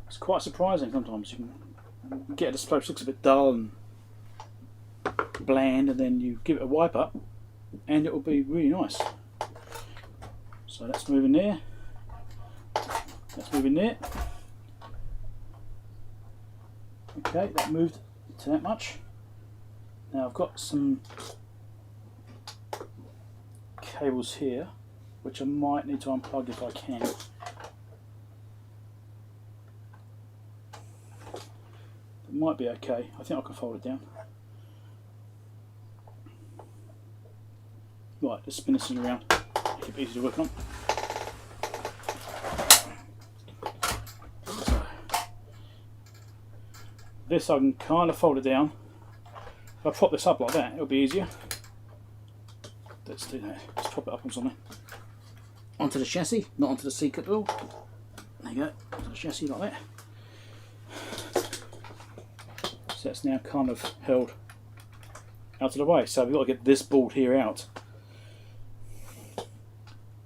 It's quite surprising sometimes. You can get a display which looks a bit dull and bland, and then you give it a wipe up and it will be really nice. So that's moving there, that's moving there. Okay, that moved to that much. Now I've got some cables here which I might need to unplug if I can. It might be okay. I think I can fold it down. Right, just spin this thing around, make it easy to work on. So, this I can kind of fold it down. If I prop this up like that, it'll be easier. Let's do that. Let's prop it up on something. Onto the chassis, not onto the Siglent wheel. There you go, onto the chassis like that. So that's now kind of held out of the way. So we've got to get this board here out.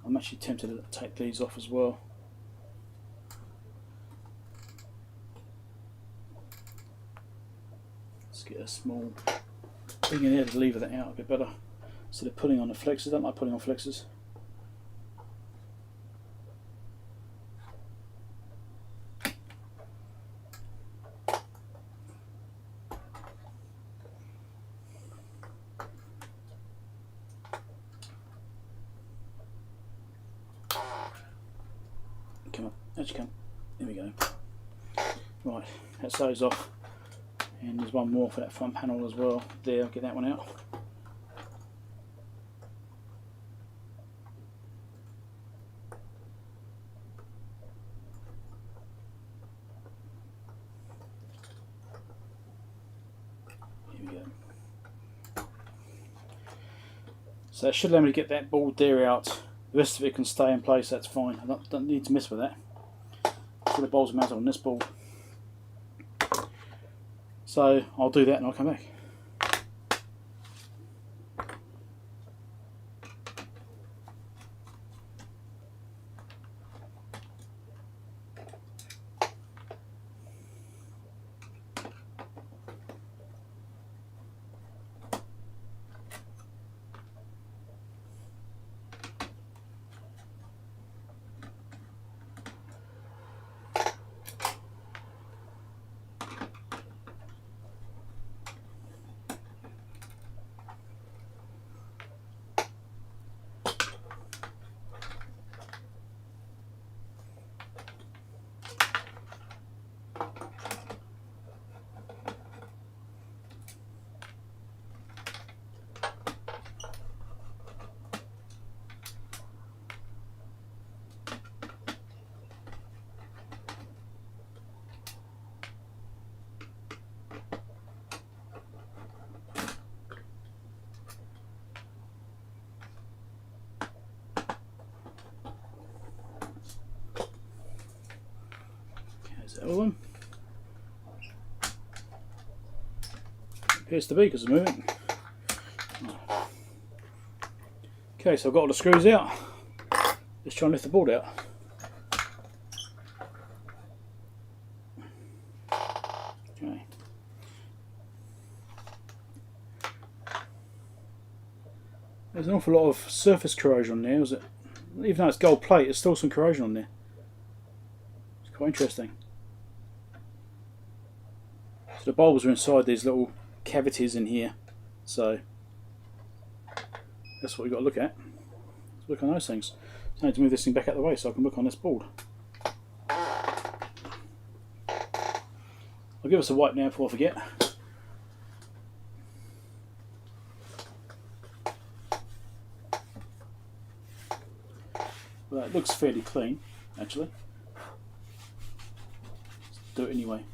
I'm actually tempted to take these off as well. Let's get a small thing in there to lever that out a bit better. Instead of pulling on the flexors, I don't like pulling on flexors. come on, actually come. There we go. Right, that's those off. And there's one more for that front panel as well. There, I'll get that one out. Here we go. So that should allow me to get that board there out. The rest of it can stay in place, that's fine. I don't need to mess with that. So the bolts are mounted on this board. So I'll do that and I'll come back. All of them. Appears to be because it's moving. Okay, so I've got all the screws out. Let's try and lift the board out. Okay. There's an awful lot of surface corrosion on there, is it? Even though it's gold plate, there's still some corrosion on there. It's quite interesting. So the bulbs are inside these little cavities in here, so that's what we've got to look at. Let's look on those things. So I need to move this thing back out of the way so I can look on this board. I'll give us a wipe now before I forget. Well, it looks fairly clean, actually. Let's do it anyway.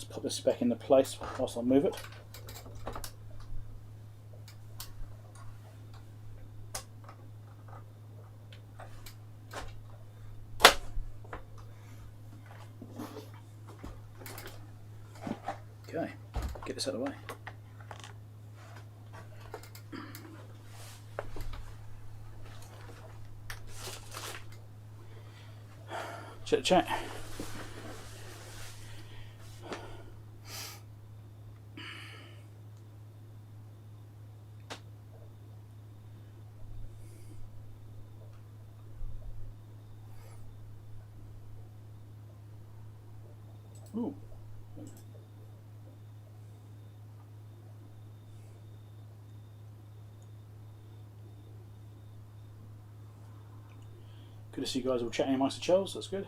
Put this back into place whilst I move it. Okay, get this out of the way. Chit chat. Ooh. Good to see you guys all chatting amongst yourselves, that's good.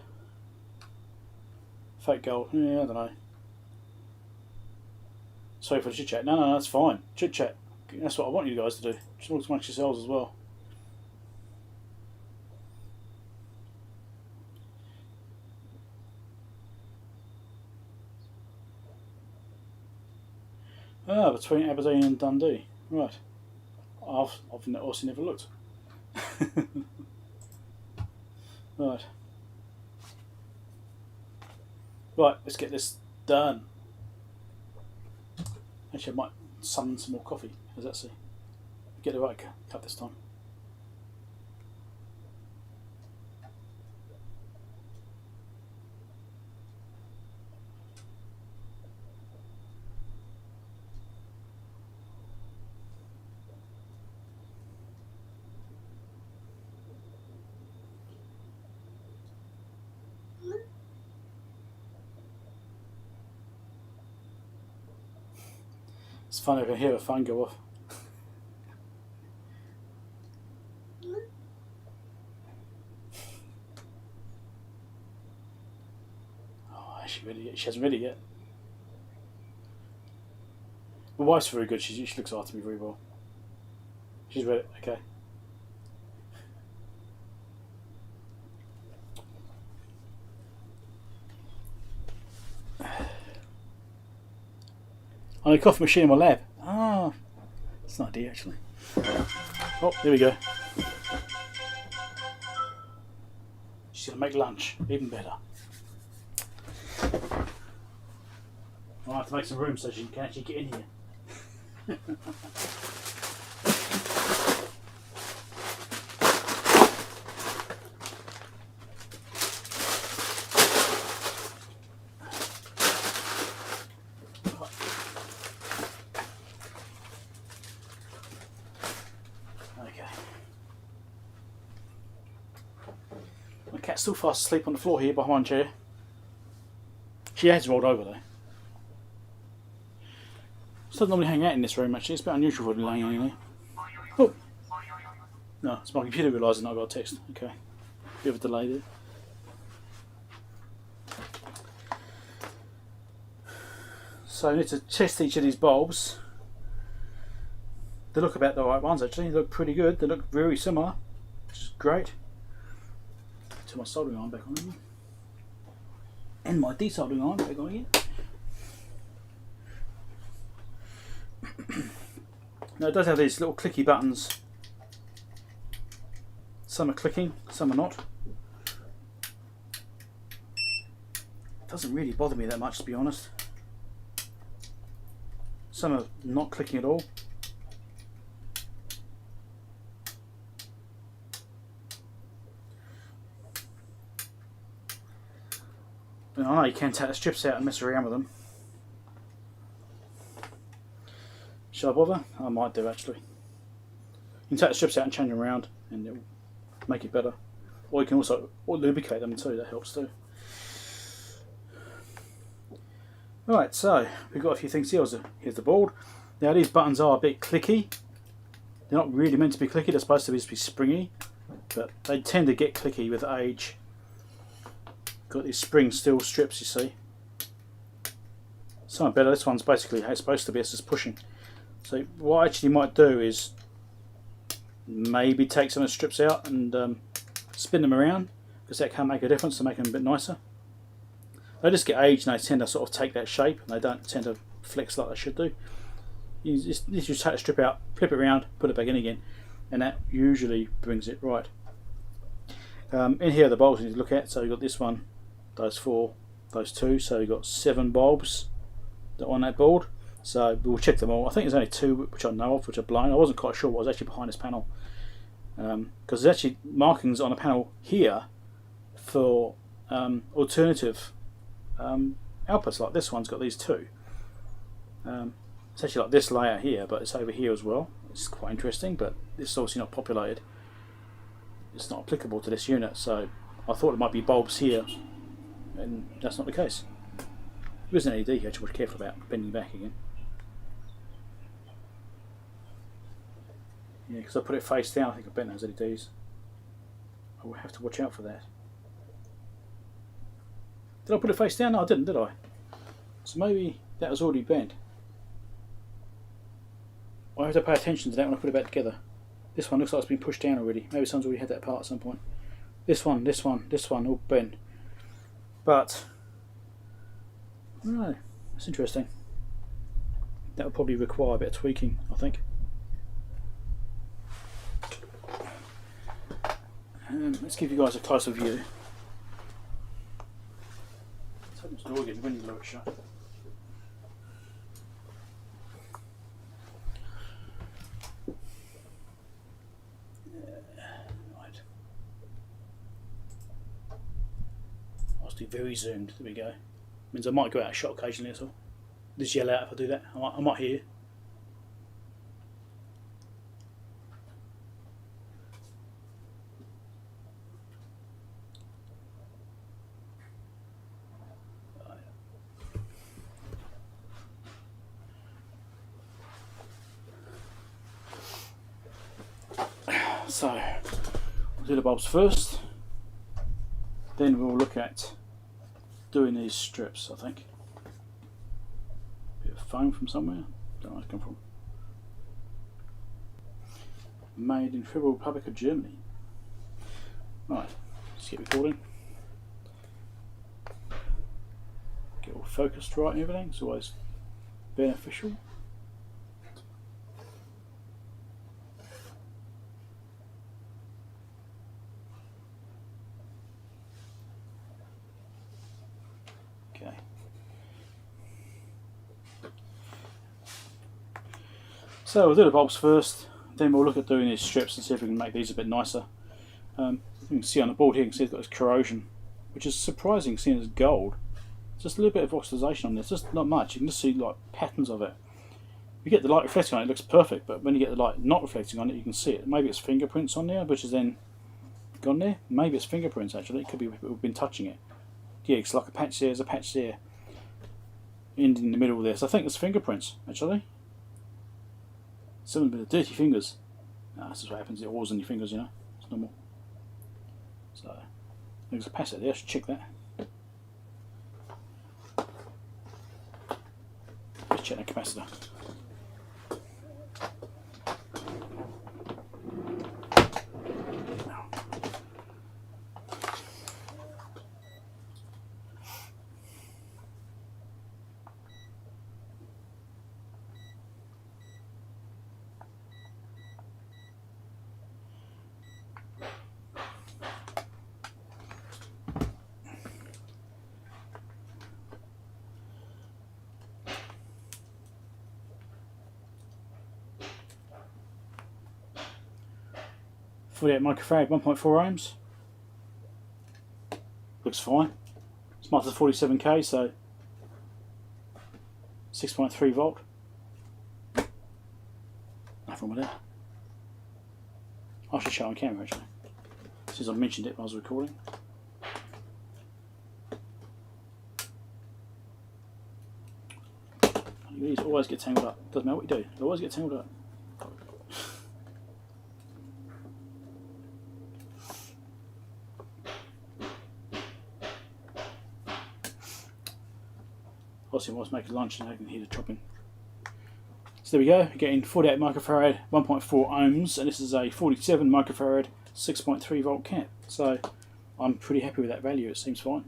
Fake gold, yeah, I don't know. Sorry for the chit chat. No, that's fine. Chit chat, that's what I want you guys to do. Just talk amongst yourselves as well. Ah, between Aberdeen and Dundee. Right. I've also never looked. Right. Right, let's get this done. Actually, I might summon some more coffee. How's that see? Get the right cup this time. It's funny, I can hear a phone go off. Oh, is she ready yet? She hasn't ready yet. My wife's very good. She looks after me very well. She's ready. Okay. On a coffee machine in my lab. Ah, that's an idea actually. Oh, there we go. She's gonna make lunch. Even better. I'll have to make some room so she can actually get in here. My cat's still fast asleep on the floor here behind chair. She has rolled over though. She doesn't normally hang out in this room actually. It's a bit unusual for her laying anyway. Oh! No, it's my computer realising I got a text. Okay. Bit of a delay there. So I need to test each of these bulbs. They look about the right ones actually. They look pretty good. They look very similar, which is great. Turn my soldering iron back on again. And my desoldering iron back on again. Now it does have these little clicky buttons. Some are clicking, some are not. It doesn't really bother me that much to be honest. Some are not clicking at all. I know you can take the strips out and mess around with them. Shall I bother? I might do actually. You can take the strips out and change them around and it'll make it better. Or you can also lubricate them too, that helps too. Right, so we've got a few things here. Here's the board. Now these buttons are a bit clicky. They're not really meant to be clicky, they're supposed to be springy. But they tend to get clicky with age. Got these spring steel strips, you see. Some are better. This one's basically how it's supposed to be. It's just pushing. So what I actually might do is maybe take some of the strips out and spin them around, because that can make a difference to make them a bit nicer. They just get aged and they tend to sort of take that shape and they don't tend to flex like they should do. You just take the strip out, flip it around, put it back in again, and that usually brings it right. In here are the bulbs you need to look at. So you've got this one, those 4, those 2, so you've got 7 bulbs on that board. So we'll check them all. I think there's only 2 which I know of which are blind. I wasn't quite sure what was actually behind this panel, because there's actually markings on a panel here for alternative outputs. Like this one's got these 2. It's actually like this layer here, but it's over here as well. It's quite interesting, but it's obviously not populated. It's not applicable to this unit, so I thought it might be bulbs here, and that's not the case. There is an LED here, I should be careful about bending back again. Yeah, because I put it face down, I think I bent those LEDs. I will have to watch out for that. Did I put it face down? No, I didn't, did I? So maybe that was already bent. I have to pay attention to that when I put it back together. This one looks like it's been pushed down already. Maybe someone's already had that apart at some point. This one, this one, this one, all bent. But, I don't know, that's interesting. That will probably require a bit of tweaking, I think. Let's give you guys a closer view. Let's open this door again, when you blow it shut. Very zoomed. There we go. Means I might go out of shot occasionally as well. Just yell out if I do that. I might hear you. do the bulbs first, then we'll look at doing these strips. I think bit of foam from somewhere, don't know where it's come from. Made in Federal Republic of Germany. Right, let's get recording. Get all focused right and everything, it's always beneficial. Okay. So we'll do the bulbs first, then we'll look at doing these strips and see if we can make these a bit nicer. You can see on the board here, you can see it's got this corrosion, which is surprising seeing it's gold. Just a little bit of oxidation on this, just not much. You can just see like patterns of it. If you get the light reflecting on it, it looks perfect, but when you get the light not reflecting on it, you can see it. Maybe it's fingerprints on there, which is then gone there. Maybe it's fingerprints actually, it could be we've been touching it. Yeah, it's like a patch there, there's a patch there. Ending in the middle there, so I think it's fingerprints actually. Someone with dirty fingers. This is what happens, it oils in your fingers, you know, it's normal. So, there's a pass it there, I should check that. Let's check the capacitor. .48 microfarad, 1.4 ohms. Looks fine. It's marked as 47k, so 6.3 volt. Nothing wrong with that. I should show on camera actually, since I mentioned it when I was recording. These always get tangled up. Doesn't matter what you do, they always get tangled up. Obviously, I was making lunch and I can hear the chopping. So there we go, getting 48 microfarad, 1.4 ohms, and this is a 47 microfarad, 6.3 volt cap. So I'm pretty happy with that value, it seems fine.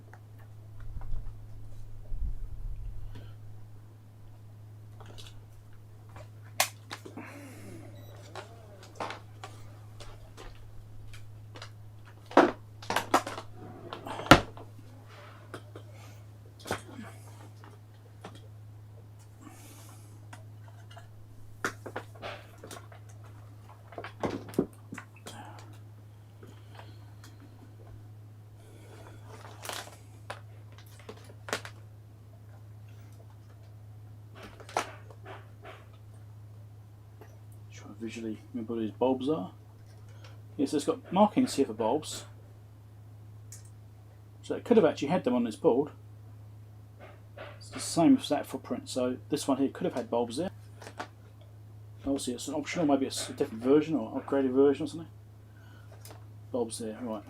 Visually remember what these bulbs are. Yes, it's got markings here for bulbs. So it could have actually had them on this board. It's the same as that footprint. So this one here could have had bulbs there. Obviously it's an optional, maybe it's a different version or upgraded version or something. Bulbs there, right.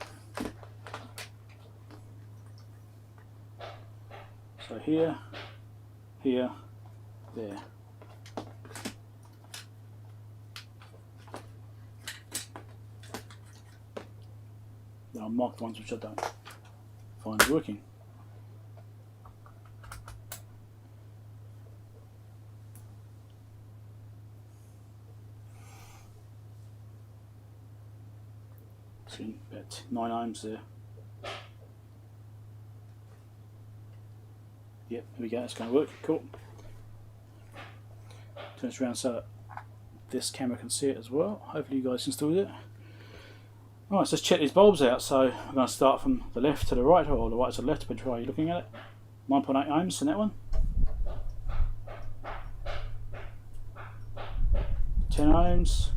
So here, here, there. I'll mark the ones which I don't find working. See, about 9 ohms there. Yep, there we go, it's going to work, cool. Turn this around so that this camera can see it as well. Hopefully you guys can still do it. Alright, so let's check these bulbs out. So I'm going to start from the left to the right, or the right to the left, depending on how you're looking at it. 9.8 ohms in that one. 10 ohms.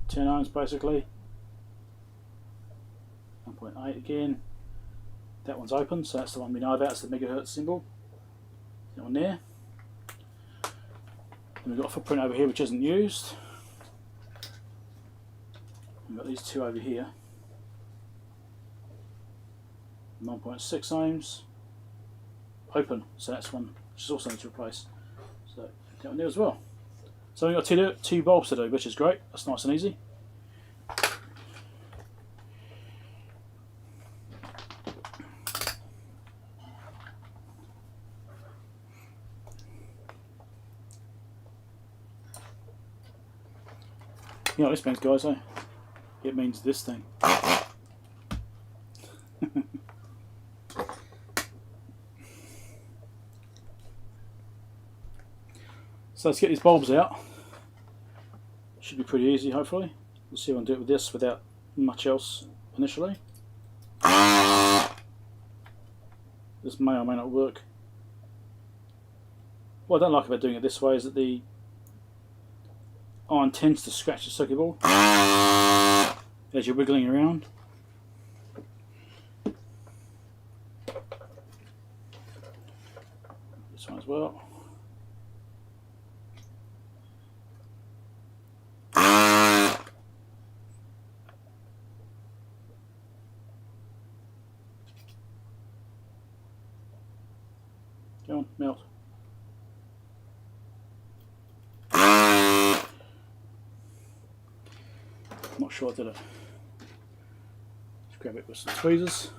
10 ohms basically. 1.8 again. That one's open, so that's the one we know about, it's the megahertz symbol. That one there. And we've got a footprint over here which isn't used. We've got these two over here. 9.6 ohms. Open, so that's one which is also need to replace. So that one there as well. So we've got two bulbs to do, which is great. That's nice and easy. You know what this means, guys, eh? It means this thing. So let's get these bulbs out. Should be pretty easy, hopefully. We'll see if I can do it with this without much else initially. This may or may not work. What I don't like about doing it this way is that the iron tends to scratch the circuit board as you're wiggling around. This one as well. Go on, melt. Not sure I did it. Let's grab it with some tweezers.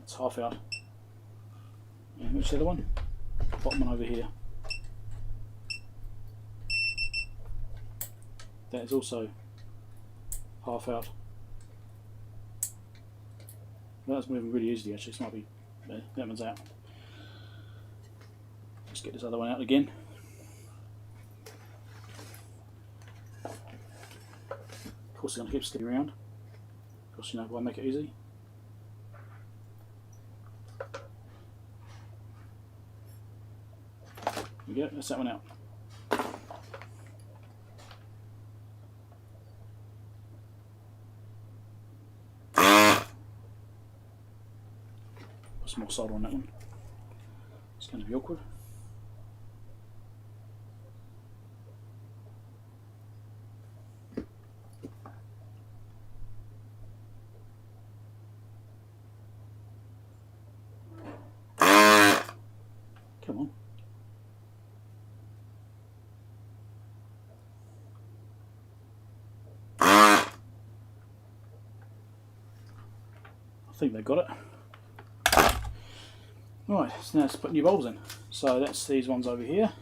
It's half out. And which is the other one? Bottom one over here. That is also half out. That's moving really easily actually, this might be, that one's out. Let's get this other one out again. Of course, I'm going to keep skipping around. Of course, you know why make it easy. There we go, that's that one out. Put some more solder on that one. It's going to be awkward. Come on. I think they got it. Right, so now let's put new bulbs in. So that's these ones over here.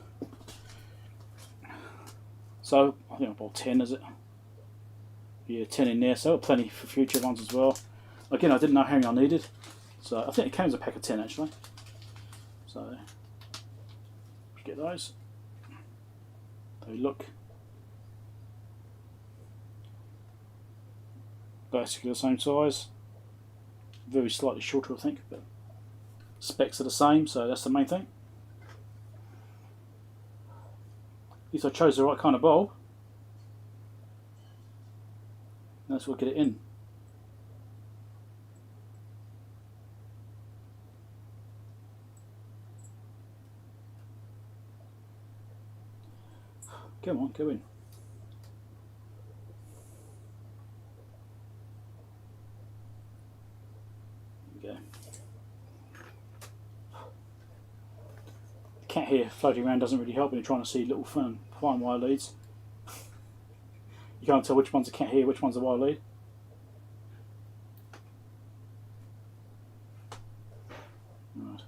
So I think I'll put 10, is it? Yeah, 10 in there, so plenty for future ones as well. Again, I didn't know how many I needed, so I think it came as a pack of 10 actually. So get those. They look basically the same size. Very slightly shorter, I think, but specs are the same, so that's the main thing. At least I chose the right kind of bulb. That's what get it in. Come on, go in. There we go. The cat here floating around doesn't really help when you're trying to see little fine wire leads. You can't tell which one's a cat here, which one's a wire lead. Right.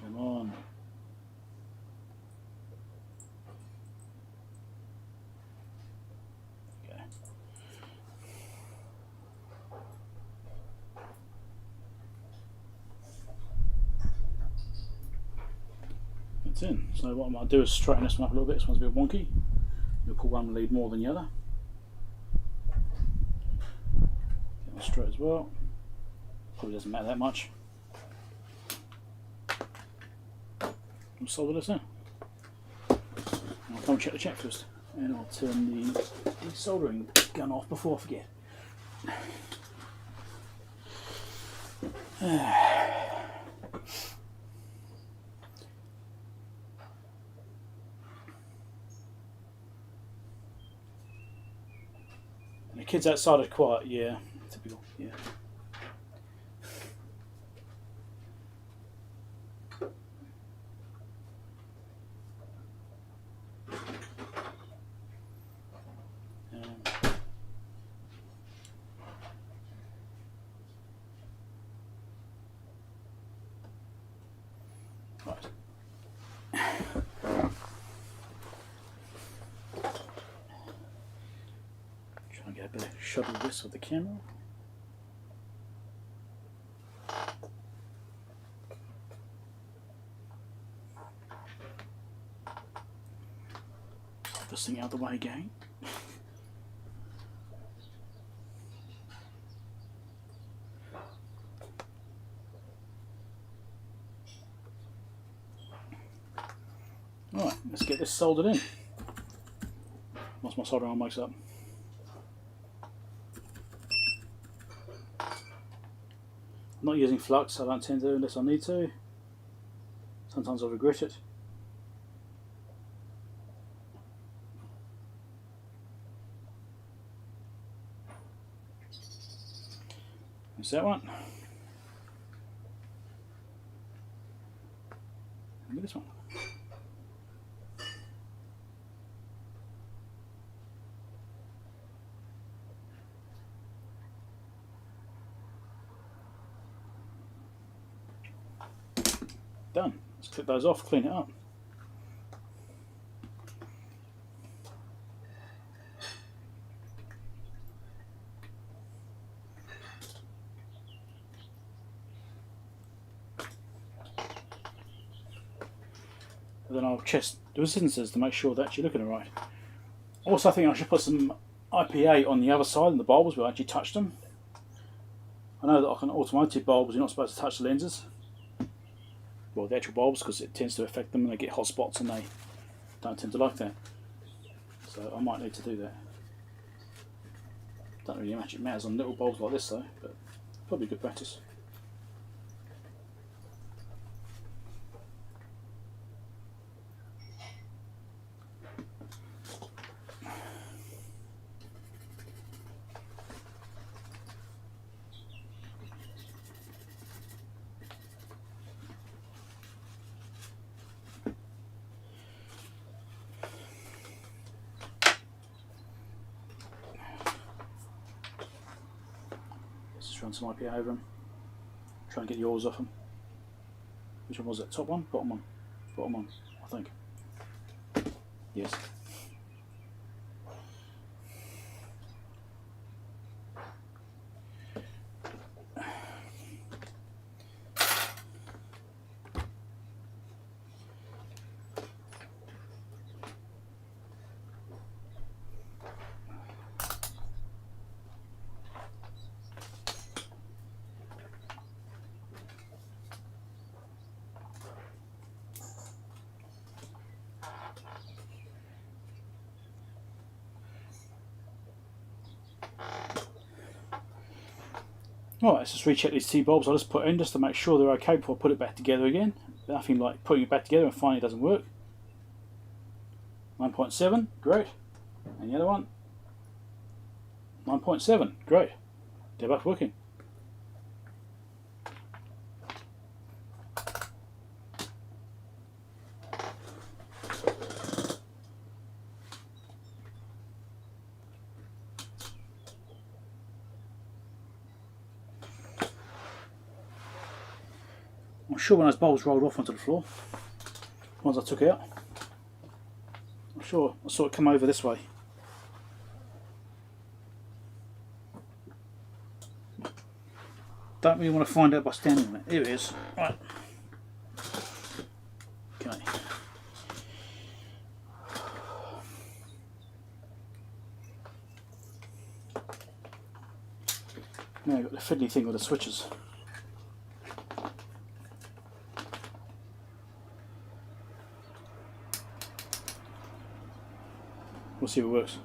Come on. Okay. That's in. So what I might do is straighten this one up a little bit. This one's a bit wonky. You'll pull one lead more than the other. Get that straight as well. Probably doesn't matter that much. I'll solder this in. I'll come and check the check first. And I'll turn the soldering gun off before I forget. And the kids outside are quiet, yeah, typical, yeah. Right. Try and get a better shot of this with the camera. Put this thing out of the way again. Right, let's get this soldered in. Once my soldering iron makes up. I'm not using flux, I don't tend to unless I need to. Sometimes I regret it. There's that one. Look at this one. Done. Let's clip those off, clean it up. And then I'll test the resistances to make sure they're actually looking alright. Also, I think I should put some IPA on the other side and the bulbs where I actually touched them. I know that on automotive bulbs you're not supposed to touch the lenses. Well, the actual bulbs, because it tends to affect them and they get hot spots and they don't tend to like that. So I might need to do that. Don't really much it matters on little bulbs like this though, but probably good practice. Just run some IPA over them. Try and get the oils off them. Which one was it? Top one? Bottom one? Bottom one, I think. Yes. Alright, let's just recheck these T-bulbs. I'll just put in just to make sure they're okay before I put it back together again. Nothing like putting it back together and finding it doesn't work. 9.7, great. And the other one? 9.7, great. They're both working. I'm sure when those bulbs rolled off onto the floor, the ones I took out, I'm sure I saw it come over this way. Don't really want to find out by standing on it. Here it is. Right. Okay. Now you've got the fiddly thing with the switches. We'll see if it works.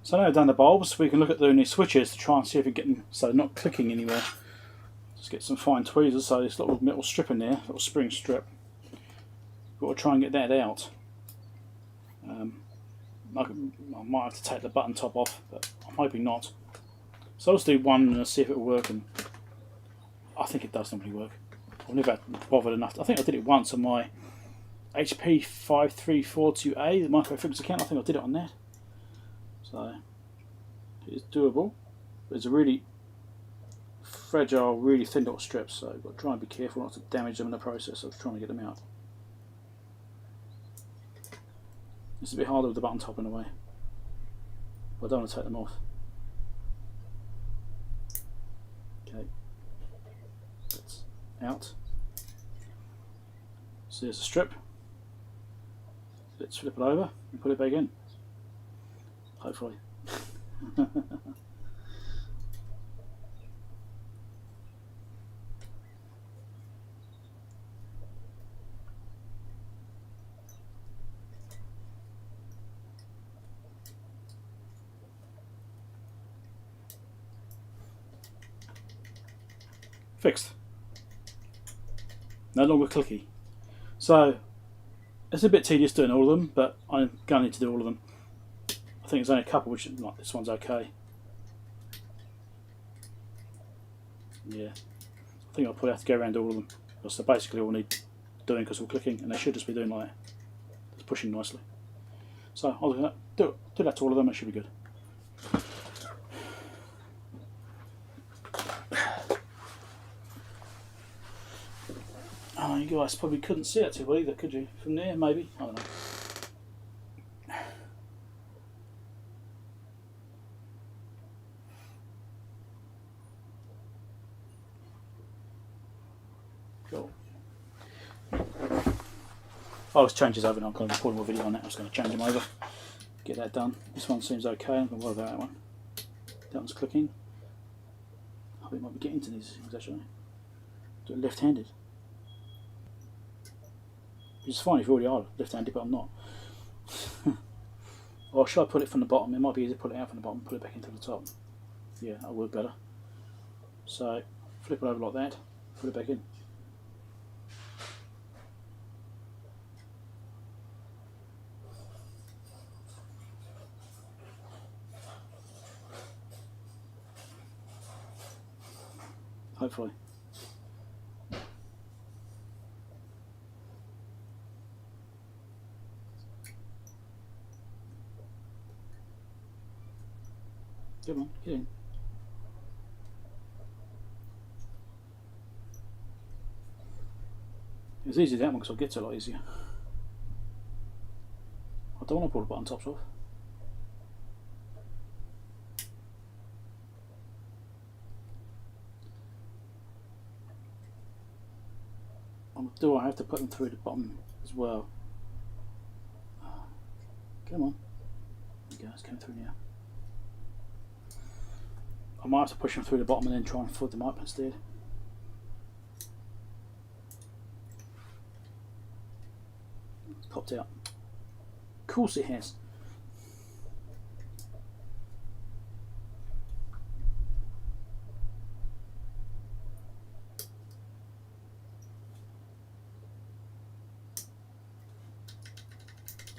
So now I've done the bulbs, we can look at doing these switches to try and see if we get them so they're not clicking anymore. Just get some fine tweezers, so this little metal strip in there, little spring strip. We've got to try and get that out. I might have to take the button top off, but I'm hoping not. So let's do one and see if it will work, and I think it does normally work. I've never bothered enough. I think I did it once on my HP 5342A, the microfocus account. I think I did it on that. So it's doable, but it's a really fragile, really thin little strip, so you've got to try and be careful not to damage them in the process of trying to get them out. It's a bit harder with the button top in a way, but I don't want to take them off. Okay, that's out. So there's a strip. Let's flip it over and put it back in. Hopefully. Fixed. No longer clicky. So it's a bit tedious doing all of them, but I'm going to need to do all of them. I think there's only a couple which, like, this one's okay. Yeah, I think I'll probably have to go around all of them, because they're basically all need doing because we're clicking, and they should just be doing like that. It's pushing nicely. So I'll do that to all of them, it should be good. Oh, you guys probably couldn't see it too well either, could you? From there, maybe? I don't know. Cool. I'll just change this over and I'm going to record more video on that. I'm just going to change them over, get that done. This one seems okay, I'm going to worry about that one. That one's clicking. I think I might be getting to these things actually. Do it left-handed. Which is fine if you already are left-handed, but I'm not. Or should I put it from the bottom? It might be easier to pull it out from the bottom and put it back into the top. Yeah, that'll work better. So, flip it over like that, put it back in. Hopefully. Come on, get in. It's easy that one because I'll get to it a lot easier. I don't want to pull the button tops off. Do I have to put them through the bottom as well? Come on. There you go, it's coming through now. I might have to push them through the bottom and then try and fold them up instead. It's popped out. Of course it has.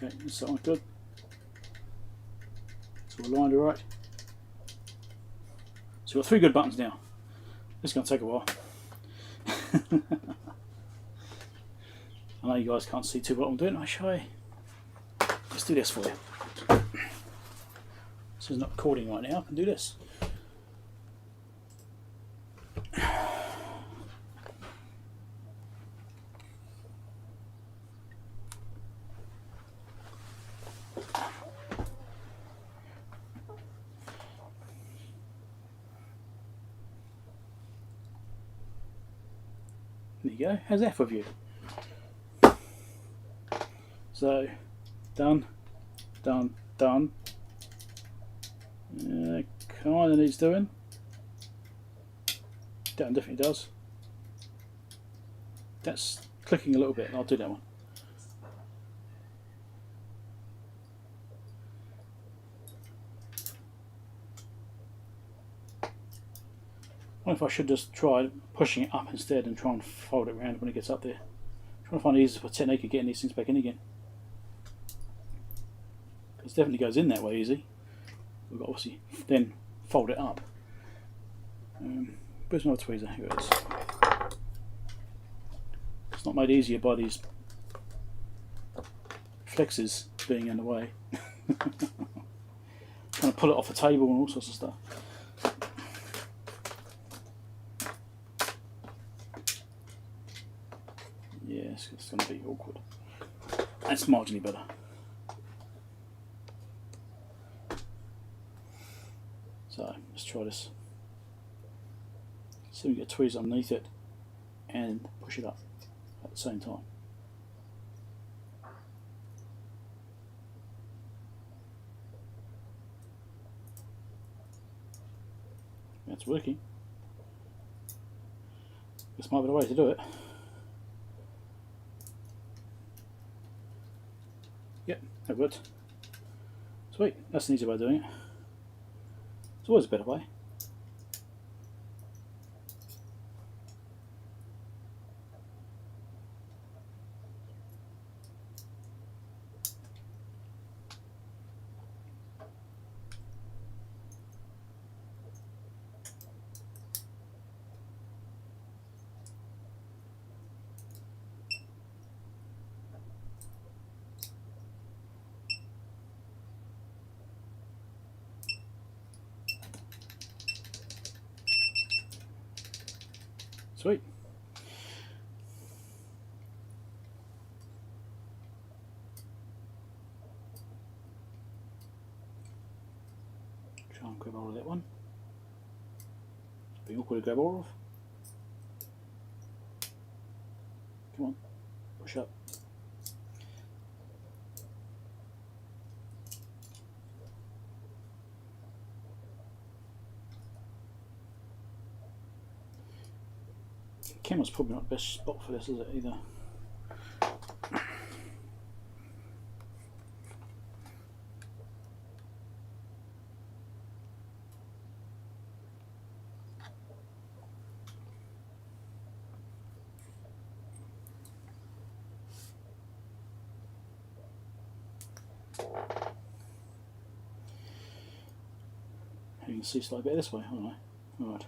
Okay, this sounds good. So we're lined right. So we've got 3 good buttons now. This is going to take a while. I know you guys can't see too what I'm doing. I'll show you. Let's do this for you. This is not recording right now. I can do this. There you go. How's that for view? So, done, done, done. Kind of needs doing. That one definitely does. That's clicking a little bit. I'll do that one. I wonder if I should just try pushing it up instead and try and fold it around when it gets up there. I'm trying to find the easiest technique of getting these things back in again. It definitely goes in that way easy. We've got to obviously then fold it up. Where's my tweezer? Here it is. It's not made easier by these flexes being in the way. Trying to pull it off the table and all sorts of stuff. Yeah, it's going to be awkward. That's marginally better. So let's try this. So we get a tweezer underneath it and push it up at the same time. That's working. This might be the way to do it. Yep, that worked. Sweet, that's an easy way of doing it. There's always a better way. Sweet. Try and grab hold of that one. It's being awkward to grab hold of. Come on, push up. Camera's probably not the best spot for this, is it, either? You can see slightly better this way, aren't I? Alright.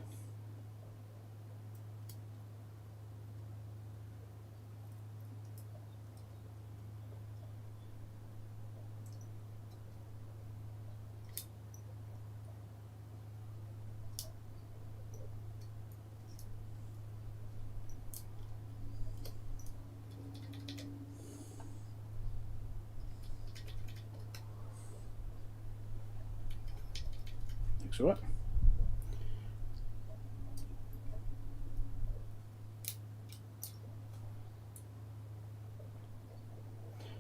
Looks alright.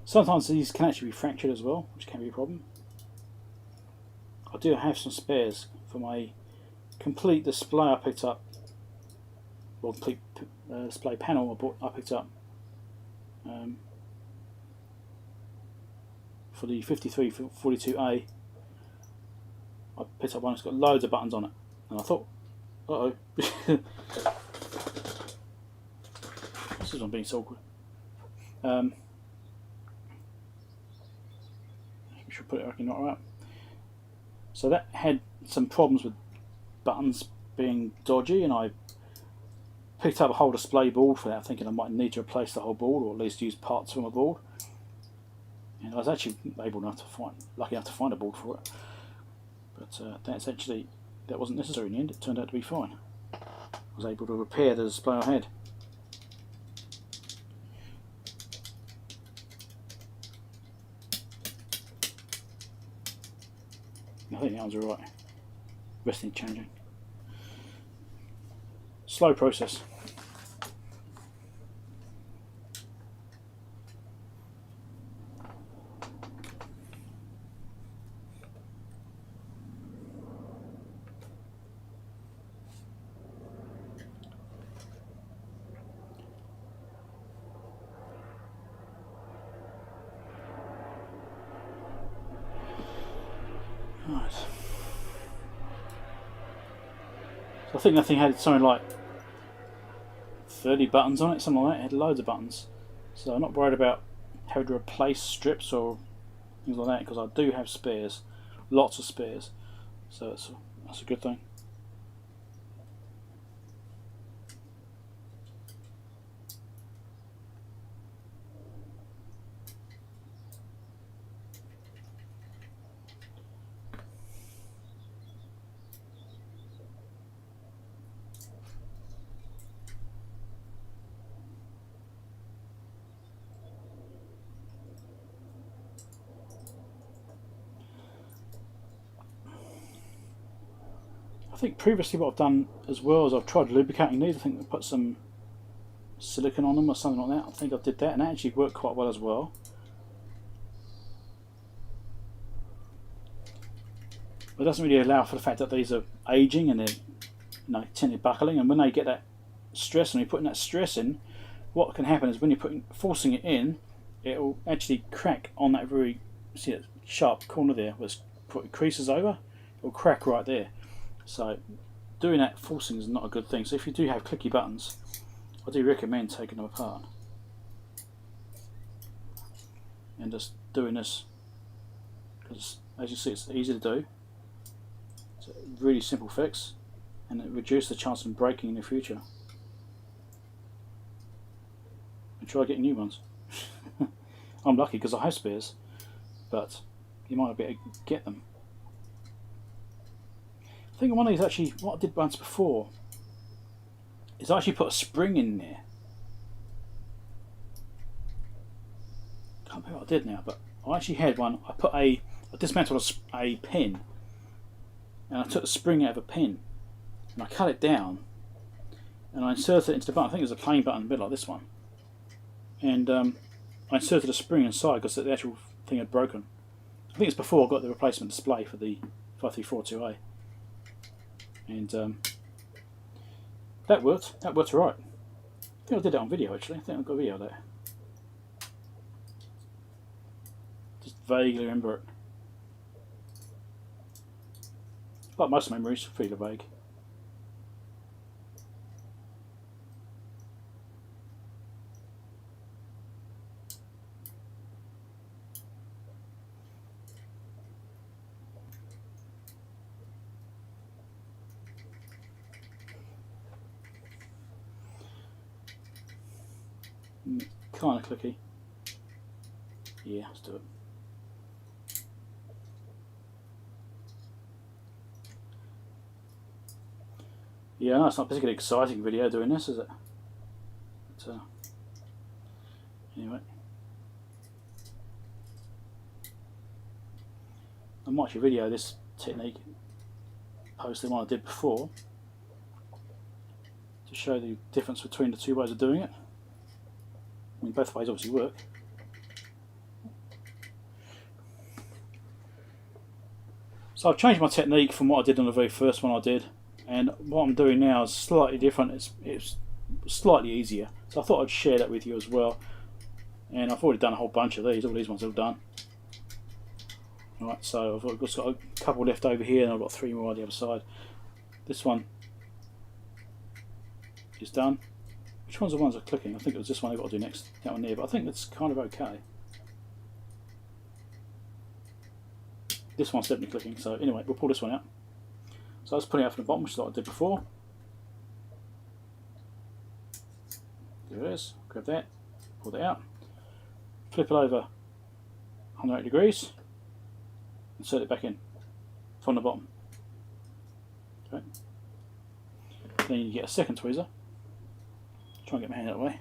Sometimes these can actually be fractured as well, which can be a problem. I do have some spares for my complete display I picked up, well, complete display panel I picked up for the 5342A. I picked up one that's got loads of buttons on it, and I thought, uh-oh, this is on being so awkward. We should put it back in not right. So that had some problems with buttons being dodgy, and I picked up a whole display board for that, thinking I might need to replace the whole board, or at least use parts from a board. And I was actually lucky enough to find a board for it. But that wasn't necessary in the end. It turned out to be fine. I was able to repair the display I had. I think that one's alright. Rest needs changing. Slow process. Right. So I think that thing had something like 30 buttons on it, something like that. It had loads of buttons. So I'm not worried about having to replace strips or things like that, because I do have spares, lots of spares. So that's a good thing. I think previously what I've done as well is I've tried lubricating these. I think I put some silicone on them or something like that. I think I did that, and that actually worked quite well as well. But it doesn't really allow for the fact that these are aging and they're tinted buckling, and when they get that stress and you're putting that stress in, what can happen is when you're forcing it in, it will actually crack on that very sharp corner there where it creases over. It will crack right there. So doing that forcing is not a good thing. So if you do have clicky buttons, I do recommend taking them apart and just doing this, because as you see it's easy to do. It's a really simple fix, and it reduces the chance of breaking in the future. And try getting new ones. I'm lucky because I have spares, but you might not be able to get them. I think one of these actually, what I did once before, is I actually put a spring in there. Can't remember what I did now, but I actually had one. I dismantled a pen, and I took the spring out of a pen, and I cut it down, and I inserted it into the button. I think it was a plain button, a bit like this one, and I inserted a spring inside because the actual thing had broken. I think it's before I got the replacement display for the 5342A. And that worked. That worked right. I think I did it on video actually. I think I've got a video of that. Just vaguely remember it. Like most memories, feel vague. Kind of clicky. Yeah, let's do it. Yeah, no, it's not a particularly exciting video doing this, is it? But, anyway. I might actually video this technique, post the one I did before, to show the difference between the two ways of doing it. I mean, both ways obviously work. So I've changed my technique from what I did on the very first one I did, and what I'm doing now is slightly different. It's slightly easier. So I thought I'd share that with you as well. And I've already done a whole bunch of these. All these ones I've done. Right, so I've got a couple left over here, and I've got 3 more on the other side. This one is done. Which one's the ones that are clicking? I think it was this one I've got to do next, that one there, but I think that's kind of okay. This one's definitely clicking, so anyway, we'll pull this one out. So let's put it out from the bottom, which is what I did before. There it is, grab that, pull that out, flip it over 180 degrees, insert it back in from the bottom. Okay. Then you get a second tweezer. Try and get my hand out of the way.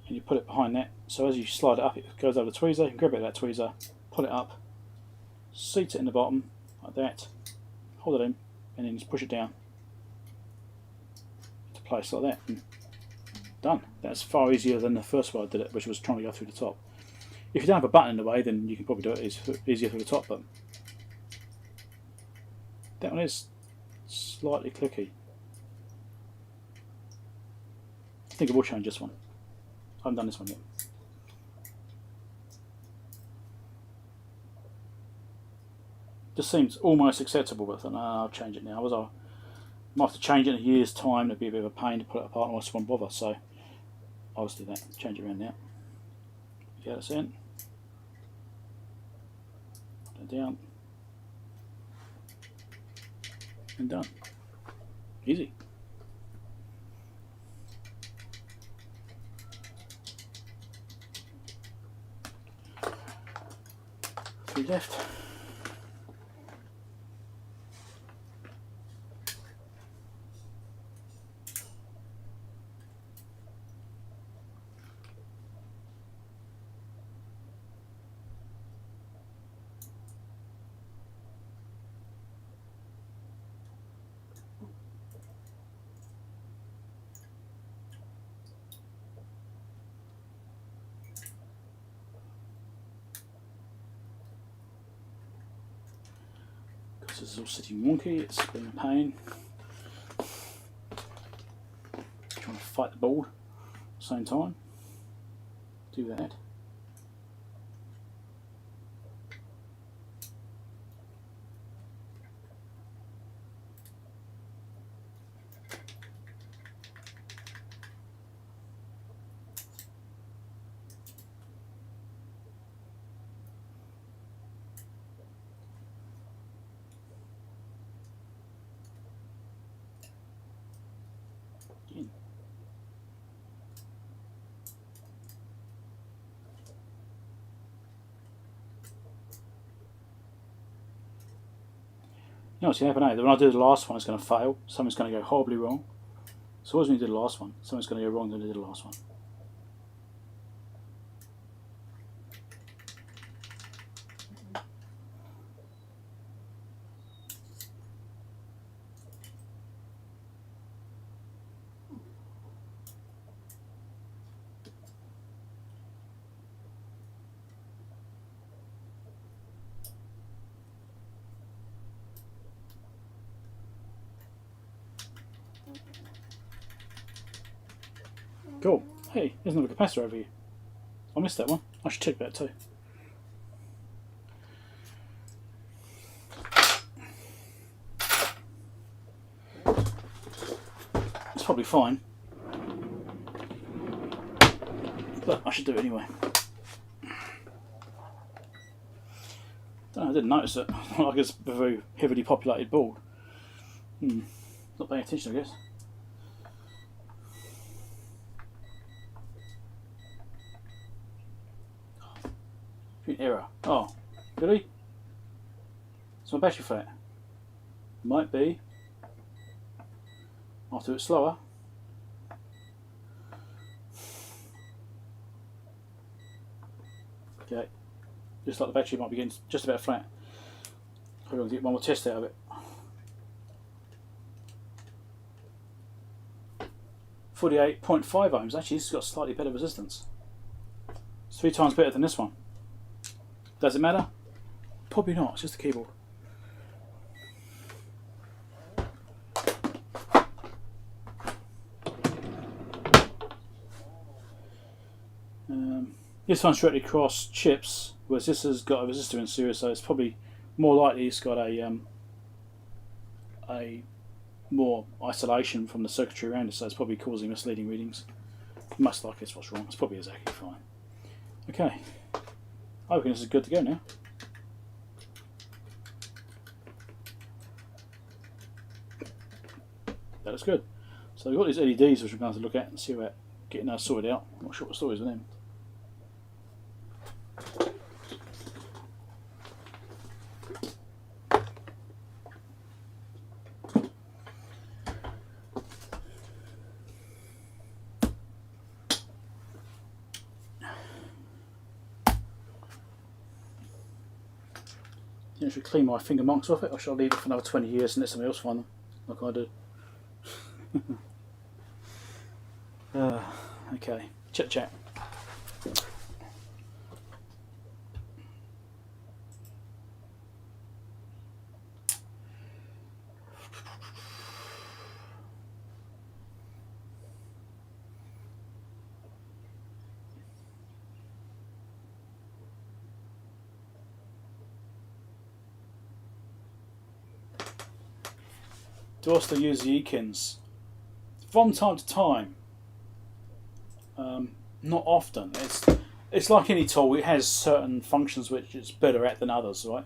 And you put it behind that, so as you slide it up it goes over the tweezer. You can grab it with that tweezer, pull it up, seat it in the bottom like that, hold it in, and then just push it down to place like that, and done. That's far easier than the first way I did it, which was trying to go through the top. If you don't have a button in the way, then you can probably do it easier through the top, but that one is slightly clicky. I think I will change this one. I haven't done this one yet. just seems almost acceptable, but I thought, no, I'll change it now. I might have to change it in a year's time. It'd be a bit of a pain to put it apart, and I just won't bother. So I'll just do that. Change it around now. Get us in. Down. And done. Easy. 3 left. This is all sitting wonky, it's been a pain. Trying to fight the board at the same time. Do that. Again. You know what's going to happen, eh? When I do the last one, it's going to fail. Something's going to go horribly wrong. So always when you do the last one, something's going to go wrong when you do the last one. Cool. Hey, there's another capacitor over here. I missed that one. I should check that too. It's probably fine, but I should do it anyway. I didn't notice it. Like it's a very heavily populated board. Not paying attention, I guess. Error. Oh, really? Is my battery flat? Might be. I'll do it slower. Okay. Just like the battery might be getting just about flat. I'm going to get one more test out of it. 48.5 ohms. Actually, this has got slightly better resistance. It's 3 times better than this one. Does it matter? Probably not, it's just the keyboard. This one's directly across chips, whereas this has got a resistor in series, so it's probably more likely it's got a more isolation from the circuitry around it, so it's probably causing misleading readings. Most likely it's what's wrong. It's probably exactly fine. Okay. I reckon this is good to go now. That looks good. So we've got these LEDs which we're going to look at and see about getting those sorted out. I'm not sure what the story is with them. I should clean my finger marks off it, or shall I leave it for another 20 years and let somebody else find them, like I do? Okay, chit chat. do I still use the Ekins? From time to time. Not often. It's like any tool. It has certain functions which it's better at than others, right?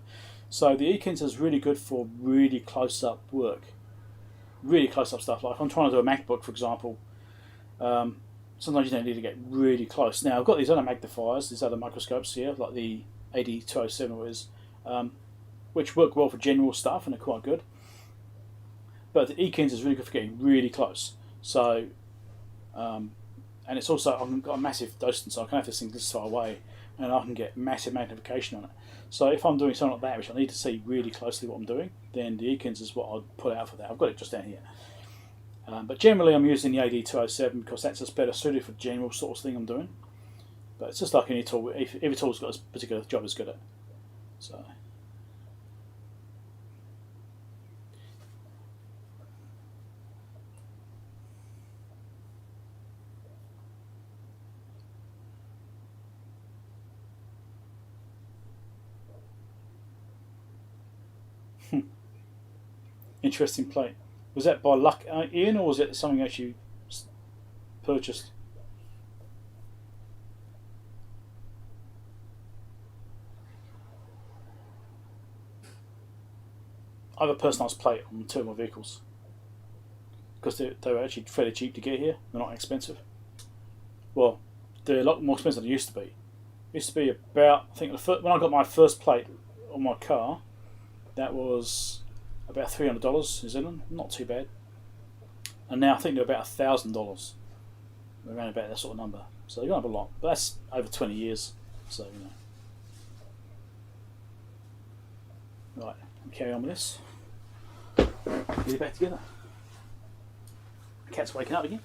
So the Ekins is really good for really close-up work. Really close-up stuff. Like if I'm trying to do a MacBook, for example, sometimes you don't need to get really close. Now, I've got these other magnifiers, these other microscopes here, like the 8207 or is, which work well for general stuff and are quite good. But the Ekins is really good for getting really close. So, and it's also, I've got a massive distance, so I can have this thing this far away and I can get massive magnification on it. So if I'm doing something like that, which I need to see really closely what I'm doing, then the Ekins is what I'd put out for that. I've got it just down here. But generally I'm using the AD207 because that's just better suited for general sort of thing I'm doing. But it's just like any tool, every tool's got a particular job it's good at. So. Interesting plate. Was that by luck, Ian, or was it something actually purchased? I have a personalised plate on two of my vehicles because they were actually fairly cheap to get here. They're not expensive. Well, they're a lot more expensive than they used to be. It used to be about, I think, when I got my first plate on my car, that was about $300 New Zealand, not too bad. And now I think they're about $1,000, around about that sort of number. So they've gone up a lot, but that's over 20 years. So you know. Right, carry on with this. Get it back together. The cat's waking up again.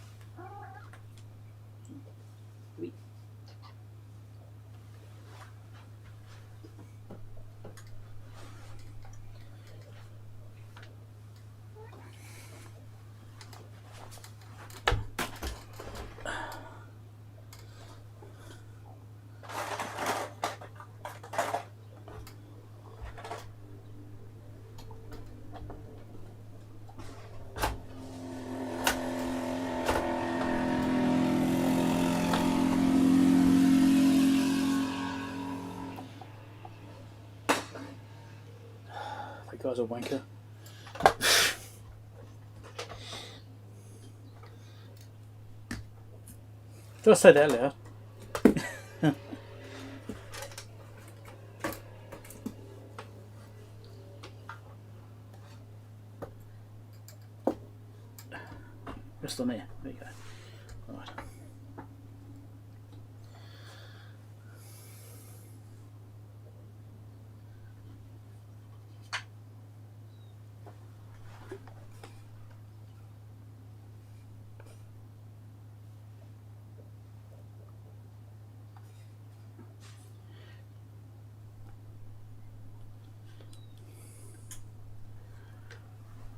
That guy's a wanker. Did I say that loud? Just on there. There you go. Right.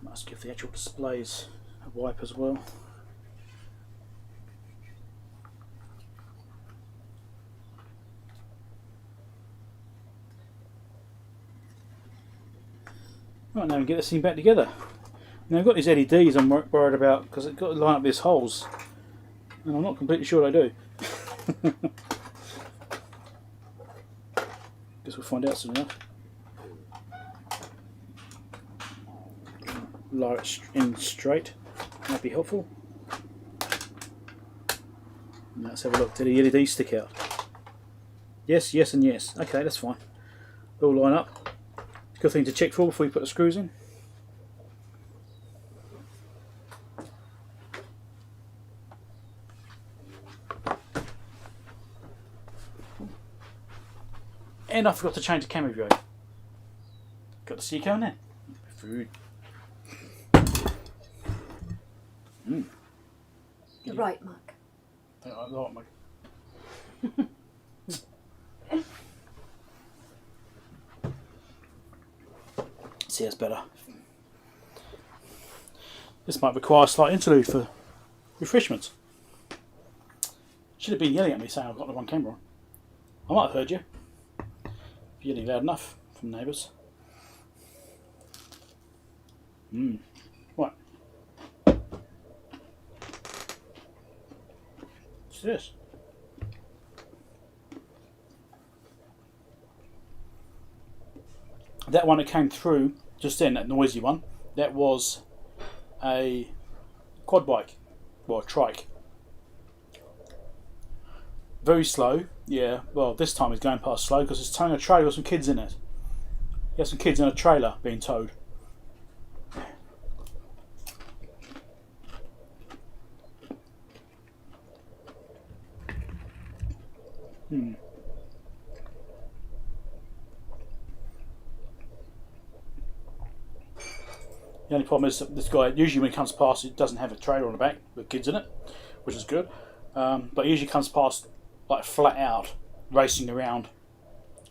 Must give the actual displays a wipe as well. Right, now we get this thing back together. Now I've got these LEDs I'm worried about because I've got to line up these holes and I'm not completely sure what I do. Guess we'll find out soon enough. Lie it in straight, might be helpful. Now let's have a look. Did the LED stick out? Yes, yes and yes. Okay, that's fine. All line up. Good thing to check for before you put the screws in. And I forgot to change the camera view. Got to see you going there. Food. The right mug. The right mug. See, that's better. This might require a slight interlude for refreshments. Should have been yelling at me saying I've got the wrong camera on. I might have heard you. If you're yelling loud enough from neighbours. Right. What's this? That one that came through just then, that noisy one, that was a quad bike, or a trike. Very slow, yeah. Well, this time he's going past slow because it's towing a trailer with some kids in it. He has some kids in a trailer being towed. The only problem is that this guy, usually when he comes past, it doesn't have a trailer on the back with kids in it, which is good. But he usually comes past like flat out, racing around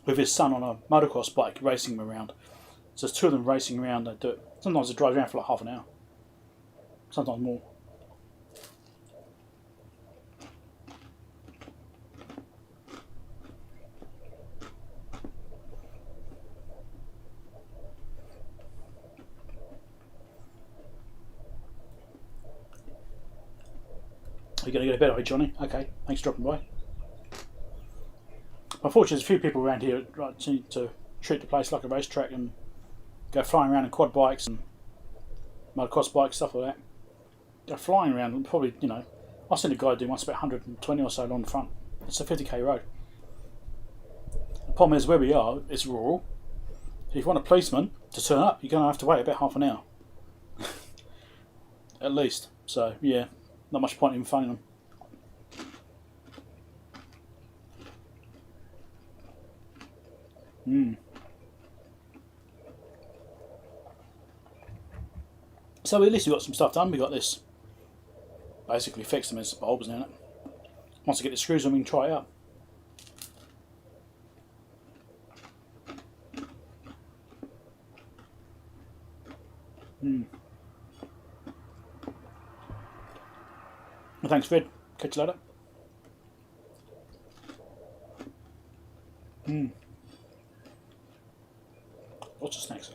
with his son on a motocross bike, racing him around. So there's two of them racing around. They do it. Sometimes they drive around for like half an hour, sometimes more. Are you going to go to bed, are you, Johnny? Okay, thanks for dropping by. Unfortunately, there's a few people around here that seem to treat the place like a racetrack and go flying around in quad bikes and motocross bikes, stuff like that. They're flying around and probably, you know, I've seen a guy do once about 120 or so along the front. It's a 50k road. The problem is where we are, it's rural. If you want a policeman to turn up, you're going to have to wait about half an hour. At least. So, yeah. Not much point in phoning them. So at least we got some stuff done. We got this basically fixed them as bulbs in it. Once I get the screws on, we can try it out. Well, thanks, Fred. Catch you later. Lots of snacks.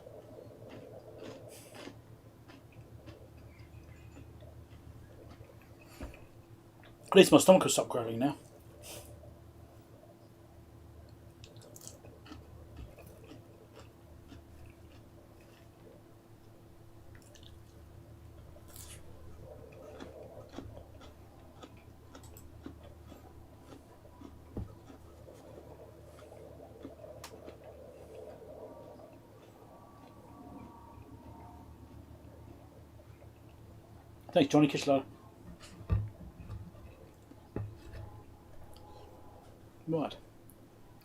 At least my stomach will stop growling now. Thanks, Johnny. Catch you later. Right.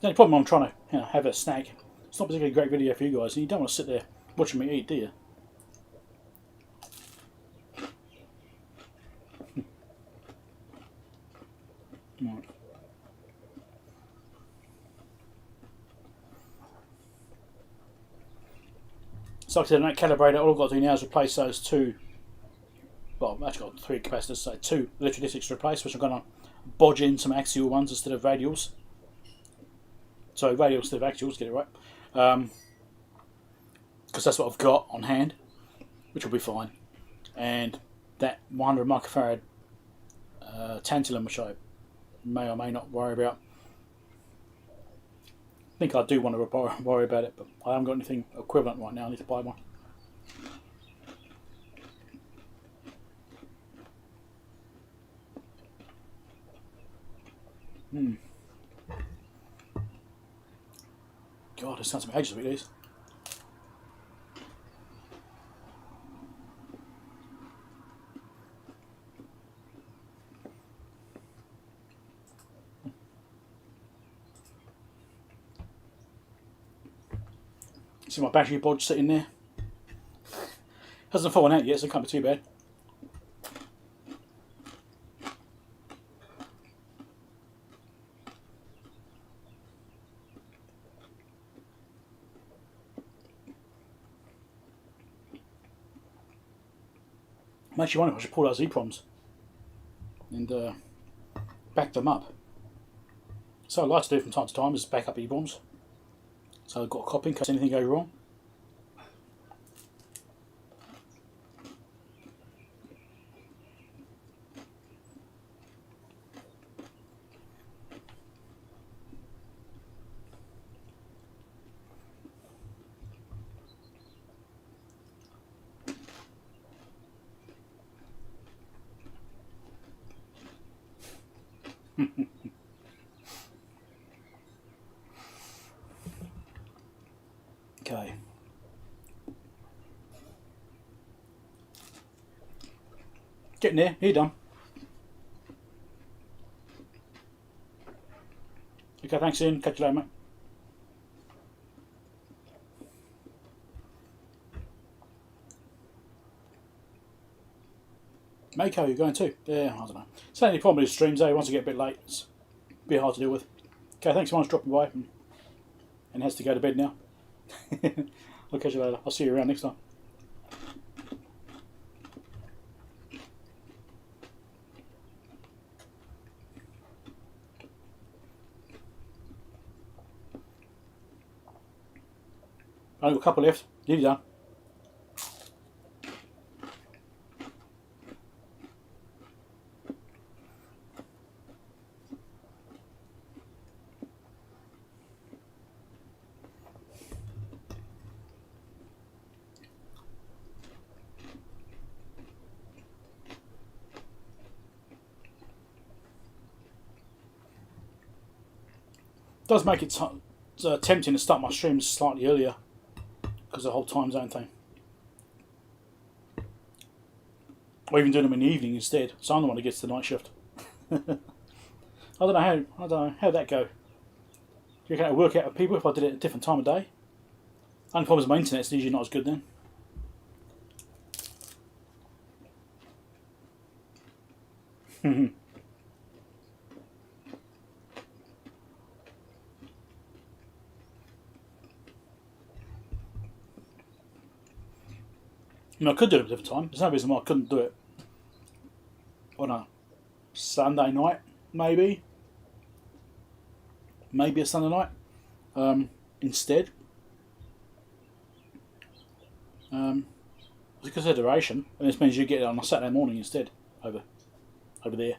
The only problem I'm trying to have a snack. It's not particularly a great video for you guys, and you don't want to sit there watching me eat, do you? Right. So like I said, on that calibrator, all I've got to do now is replace those two. Well, I've actually got three capacitors, so two electrolytics to replace, which I'm going to bodge in some axial ones instead of radials. Sorry, radials instead of axials, get it right. Because that's what I've got on hand, which will be fine. And that 100 microfarad tantalum, which I may or may not worry about. I think I do want to worry about it, but I haven't got anything equivalent right now. I need to buy one. God, it sounds like ages of it is. See my battery bodge sitting there. Hasn't fallen out yet, so it can't be too bad. I'm actually wondering if I should pull out EPROMs and back them up. So I like to do from time to time is back up EPROMs. So I've got a copy in case anything goes wrong. Okay. Getting there. You're done. Okay, thanks Ian. Catch you later, mate. Mako, you're going too? Yeah, I don't know. It's the only problem with streams, once I get a bit late, it's a bit hard to deal with. Okay, thanks so much for dropping by, and has to go to bed now. I'll catch you later. I'll see you around next time. Only got a couple left. Nearly done. Does make it tempting to start my streams slightly earlier because of the whole time zone thing, or even doing them in the evening instead. So I'm the one that gets the night shift. I don't know how'd that go. Do you reckon it'd work out with people if I did it at a different time of day? Only problem is my internet's usually not as good then. I mean, I could do it at a different time. There's no reason why I couldn't do it on a Sunday night, maybe. Maybe a Sunday night instead. It's a consideration, and this means you get it on a Saturday morning instead, over there.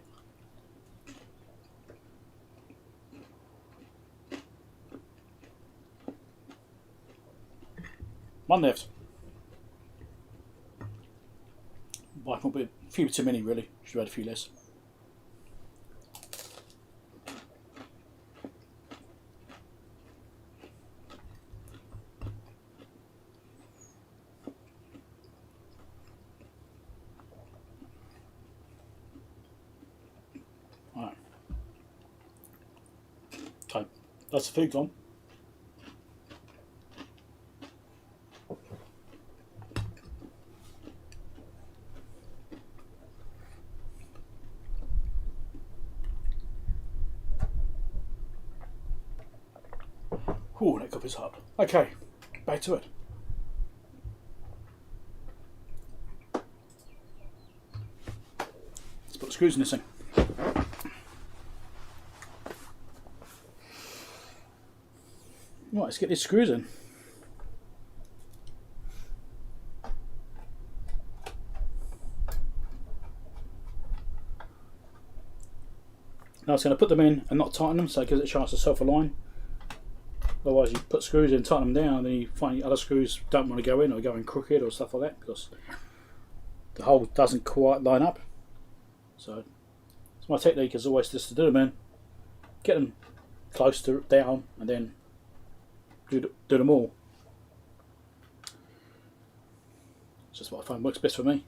One left. Might not be a few too many, really. Should have had a few less. Right. Okay, that's the food gone. Ooh, that coffee's hot. Okay, back to it. Let's put the screws in this thing. Right, let's get these screws in. Now I was going to put them in and not tighten them, so it gives it a chance to self-align. Otherwise you put screws in, tighten them down, and then you find the other screws don't want to go in or go in crooked or stuff like that because the hole doesn't quite line up. So my technique is always just to do them in, get them close to down, and then do them all. It's just what I find works best for me.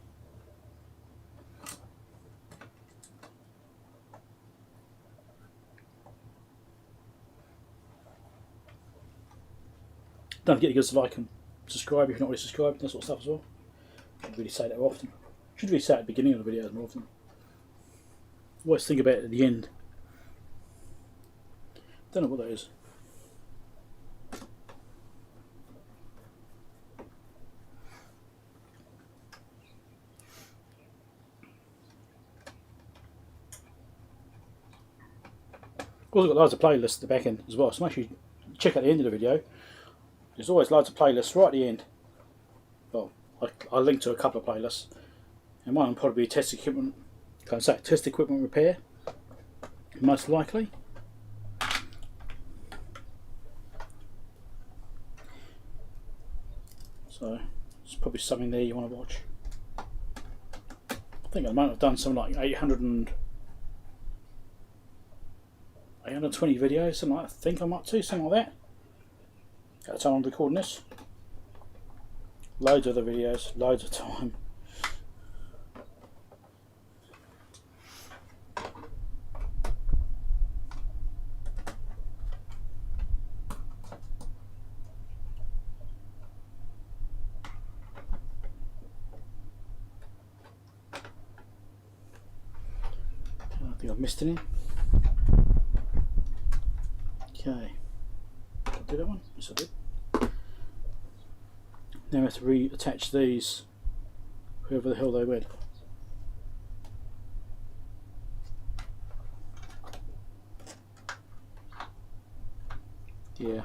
Don't forget to give us a like and subscribe if you're not already subscribed, that sort of stuff as well. I don't really say that often. Should really say it at the beginning of the videos more often. Always think about it at the end. Don't know what that is. Also got loads of playlists at the back end as well, so make sure you check out the end of the video. There's always loads of playlists right at the end. Well, I link to a couple of playlists, and one will probably be test equipment. Can I say test equipment repair? Most likely. So it's probably something there you want to watch. I think at the moment I've done something like 800 and 820 videos, something like, I think I'm up to, something like that. At the time I'm recording this. Loads of the videos, loads of time. I don't think I've missed any. Okay. Did I do that one? Yes, I did. Now we have to reattach these, whoever the hell they went. Yeah,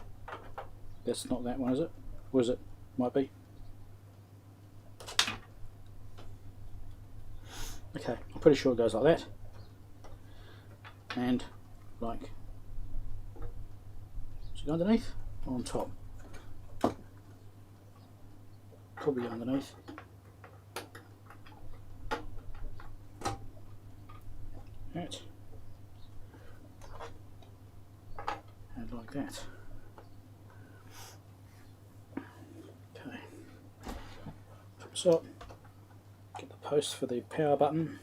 that's not that one, is it? Or is it? Might be. Okay, I'm pretty sure it goes like that. And like, is it underneath or on top? Probably underneath. Right. And like that. Okay. Flip this up. Get the post for the power button.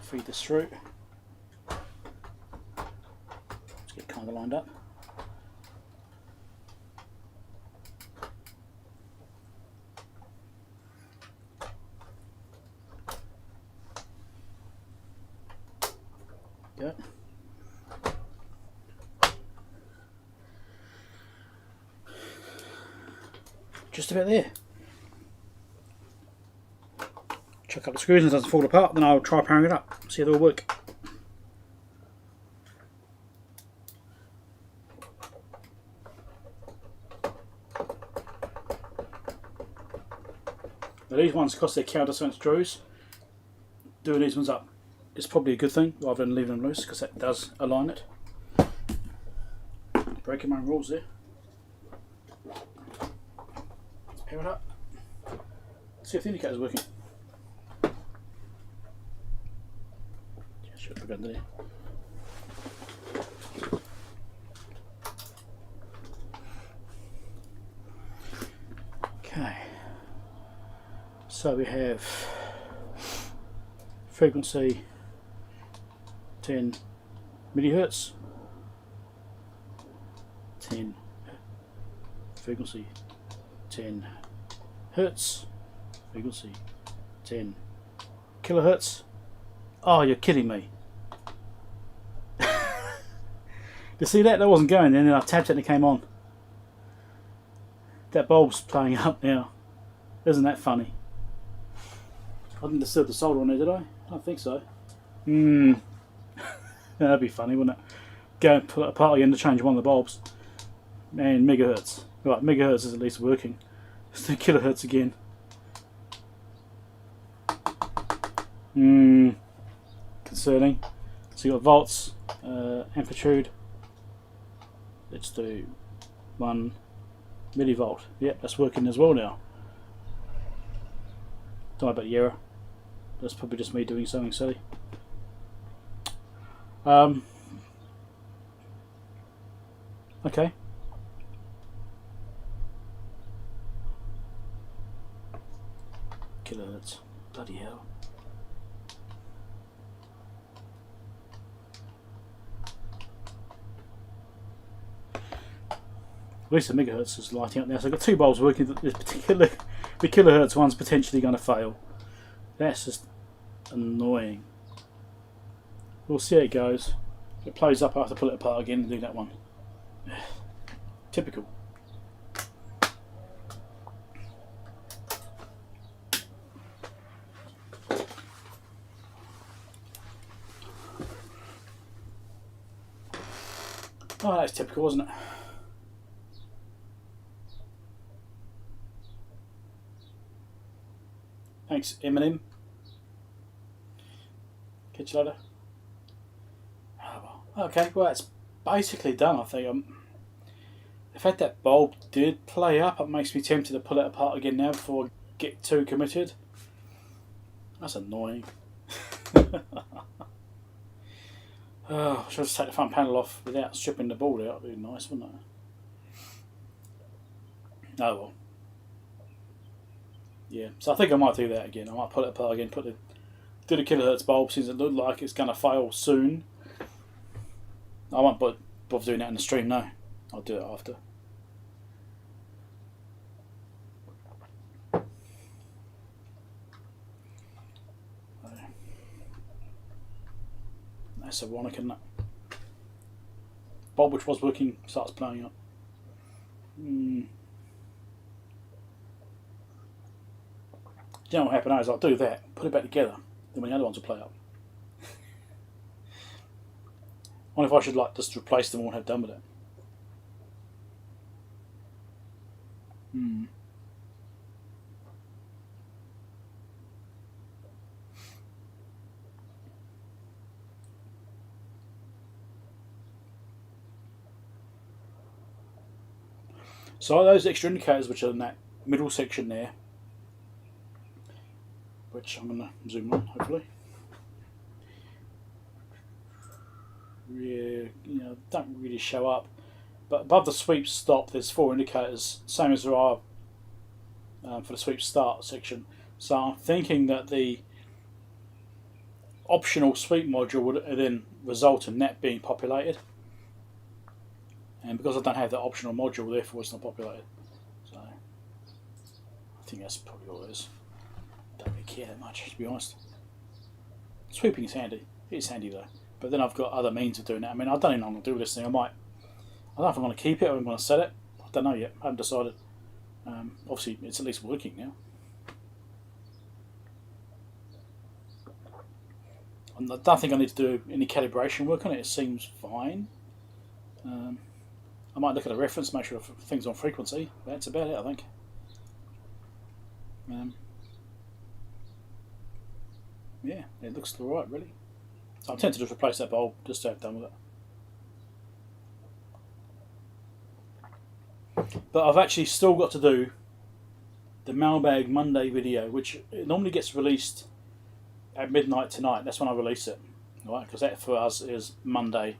Feed this through. Let's get kind of lined up. Go. Just about there. Chuck up the screws and it doesn't fall apart, then I'll try powering it up, see if they'll work. Now these ones, because they're countersunk screws, doing these ones up is probably a good thing rather than leaving them loose, because that does align it. Breaking my own rules there. Let's pair it up. See if the indicator's working. Should have under there. Okay. So we have frequency 10 millihertz, 10 frequency 10 hertz, frequency 10 kilohertz. Oh, you're kidding me. You see that? That wasn't going then, and I tapped it and it came on. That bulb's playing up now. Isn't that funny? I didn't disturb the solder on there, did I? I don't think so. That'd be funny, wouldn't it? Go and pull it apart again to change one of the bulbs. And megahertz. Right, megahertz is at least working. Let's do kilohertz again. Concerning. So you've got volts, amplitude. Let's do 1 millivolt. Yep, that's working as well now. Don't know about the error. That's probably just me doing something silly. Okay. Kilohertz. Bloody hell. At least the megahertz is lighting up now. So I've got two bulbs working. This particular, the kilohertz one's potentially going to fail. That's just annoying. We'll see how it goes. If it plays up, I have to pull it apart again and do that one. Typical. Oh, that's typical, wasn't it? Thanks, Eminem. Catch you later. Oh, well. Okay, well that's basically done, I think. The fact that bulb did play up, it makes me tempted to pull it apart again now before I get too committed. That's annoying. Oh, should I just take the front panel off without stripping the board out? That'd be nice, wouldn't it? Oh well. Yeah, so I think I might do that again. I might pull it apart again, do the kilohertz bulb since it looked like it's going to fail soon. I won't bother doing that in the stream, no. I'll do it after. That's ironic, isn't it? Bulb which was working starts blowing up. You know what happened is I'll do that, put it back together, then when the other ones will play up. I wonder if I should like just replace them all and have done with it. So those extra indicators which are in that middle section there, which I'm going to zoom on hopefully. Yeah, don't really show up, but above the sweep stop there's 4 indicators, same as there are for the sweep start section. So I'm thinking that the optional sweep module would then result in that being populated, and because I don't have that optional module, therefore it's not populated. So I think that's probably all it is. Don't really care that much, to be honest. Sweeping is handy. It's handy though. But then I've got other means of doing that. I mean, I don't even know what I'm going to do with this thing. I don't know if I'm going to keep it or I'm going to sell it. I don't know yet. I haven't decided. Obviously, it's at least working now. I don't think I need to do any calibration work on it. It seems fine. I might look at a reference, make sure things on frequency. That's about it, I think. Yeah, it looks alright, really. So I'm tempted to just replace that bulb just to have done with it. But I've actually still got to do the Mailbag Monday video, which it normally gets released at midnight tonight. That's when I release it, right? Because that for us is Monday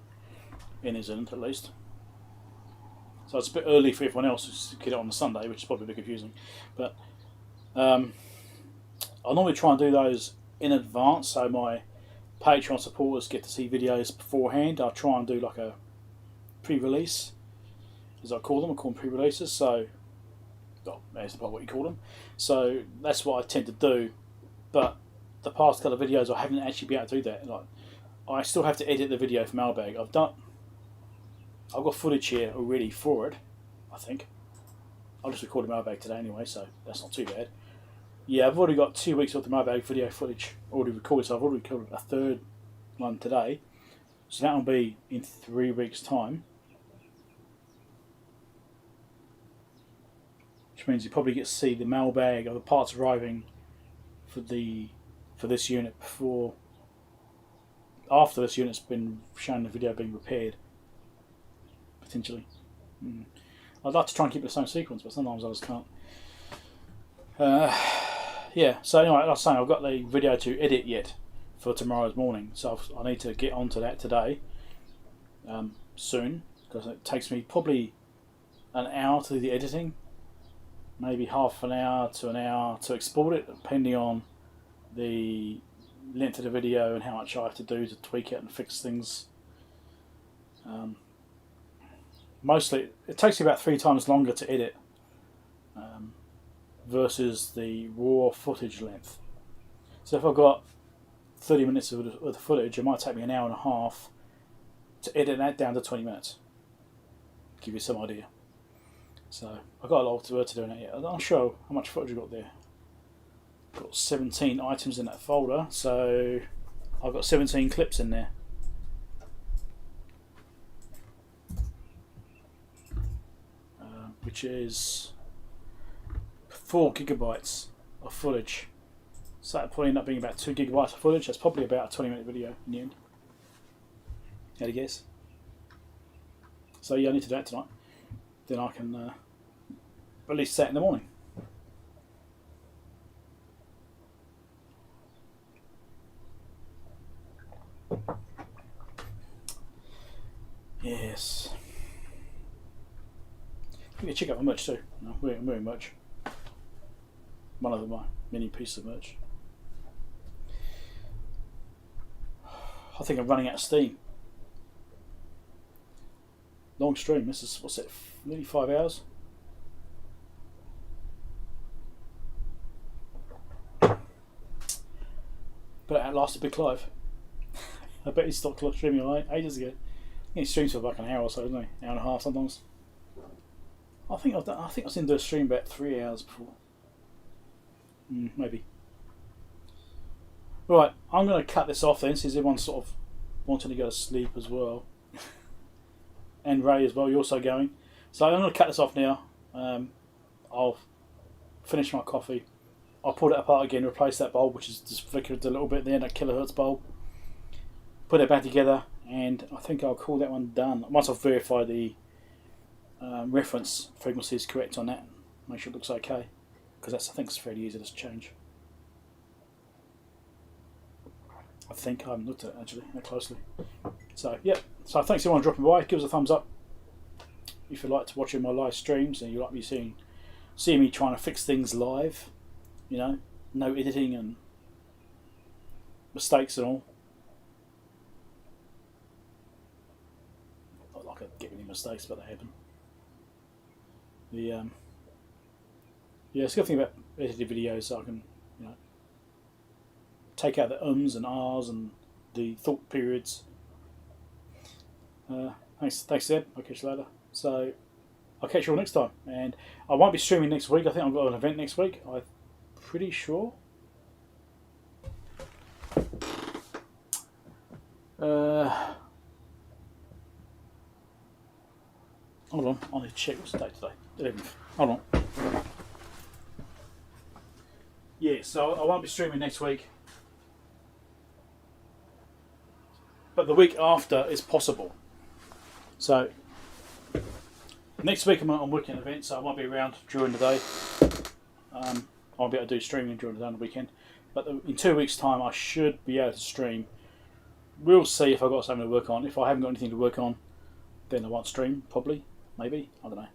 in New Zealand, at least. So it's a bit early for everyone else to get it on the Sunday, which is probably a bit confusing. But I normally try and do those in advance, so my Patreon supporters get to see videos beforehand. I'll try and do like a pre-release, as I call them. I call them pre-releases. So, well, that's about what you call them. So that's what I tend to do. But the past couple of videos, I haven't actually been able to do that. Like, I still have to edit the video for Mailbag. I've got footage here already for it, I think. I'll just record the Mailbag today anyway, so that's not too bad. Yeah, I've already got 2 weeks worth of Mailbag video footage already recorded, so I've already recorded a third one today. So that will be in 3 weeks' time. Which means you probably get to see the Mailbag of the parts arriving for this unit after this unit's been shown the video being repaired. Potentially. I'd like to try and keep the same sequence, but sometimes I just can't. Yeah, so anyway, like I was saying, I've got the video to edit yet for tomorrow's morning, so I need to get onto that today, soon, because it takes me probably an hour to do the editing, maybe half an hour to an hour to export it, depending on the length of the video and how much I have to do to tweak it and fix things. Mostly, it takes you about 3 times longer to edit versus the raw footage length. So if I've got 30 minutes of the footage, it might take me an hour and a half to edit that down to 20 minutes. Give you some idea. So I've got a lot of work to do in it yet. I'm not sure how much footage I've got there. I've got 17 items in that folder, so I've got 17 clips in there. Which is 4 gigabytes of footage. So that'll probably end up being about 2 gigabytes of footage. That's probably about a 20-minute video in the end. Had a guess. So yeah, I need to do that tonight. Then I can release that in the morning. Yes. You can check out my merch too. No, I'm wearing merch. One of my many pieces of merch. I think I'm running out of steam. Long stream. This is, what's it, nearly 5 hours? But it outlasted Big Clive. I bet he stopped streaming ages ago. He streams for like an hour or so, doesn't he? Hour and a half sometimes. I think I've seen him do a stream about 3 hours before. Maybe. Right, I'm going to cut this off then, since everyone's sort of wanting to go to sleep as well. And Ray as well, you're also going. So I'm going to cut this off now. I'll finish my coffee. I'll pull it apart again, replace that bulb, which is just flickered a little bit there, that kilohertz bulb. Put it back together, and I think I'll call that one done. Once I've verified the reference frequency is correct on that, make sure it looks okay, because I think it's fairly easy to change. I think I haven't looked at it actually that closely. So yeah, so thanks everyone for dropping by. Give us a thumbs up if you like watching my live streams and you like me seeing me trying to fix things live. You know, no editing and mistakes and all. Not like I get any mistakes, but they happen. Yeah, it's a good thing about edited videos, so I can, you know, take out the ums and ahs and the thought periods. Thanks Ed. I'll catch you later. So I'll catch you all next time, and I won't be streaming next week. I think I've got an event next week. I'm pretty sure. Hold on, I need to check what's the date today. 11th. Hold on. Yeah, so I won't be streaming next week. But the week after is possible. So next week I'm working an event, so I won't be around during the day. I'll be able to do streaming during the day on the weekend. But in 2 weeks' time I should be able to stream. We'll see if I've got something to work on. If I haven't got anything to work on, then I won't stream, probably. Maybe. I don't know.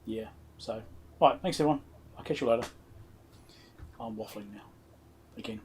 Yeah, so. Alright, thanks everyone. I'll catch you later. I'm waffling now. Again.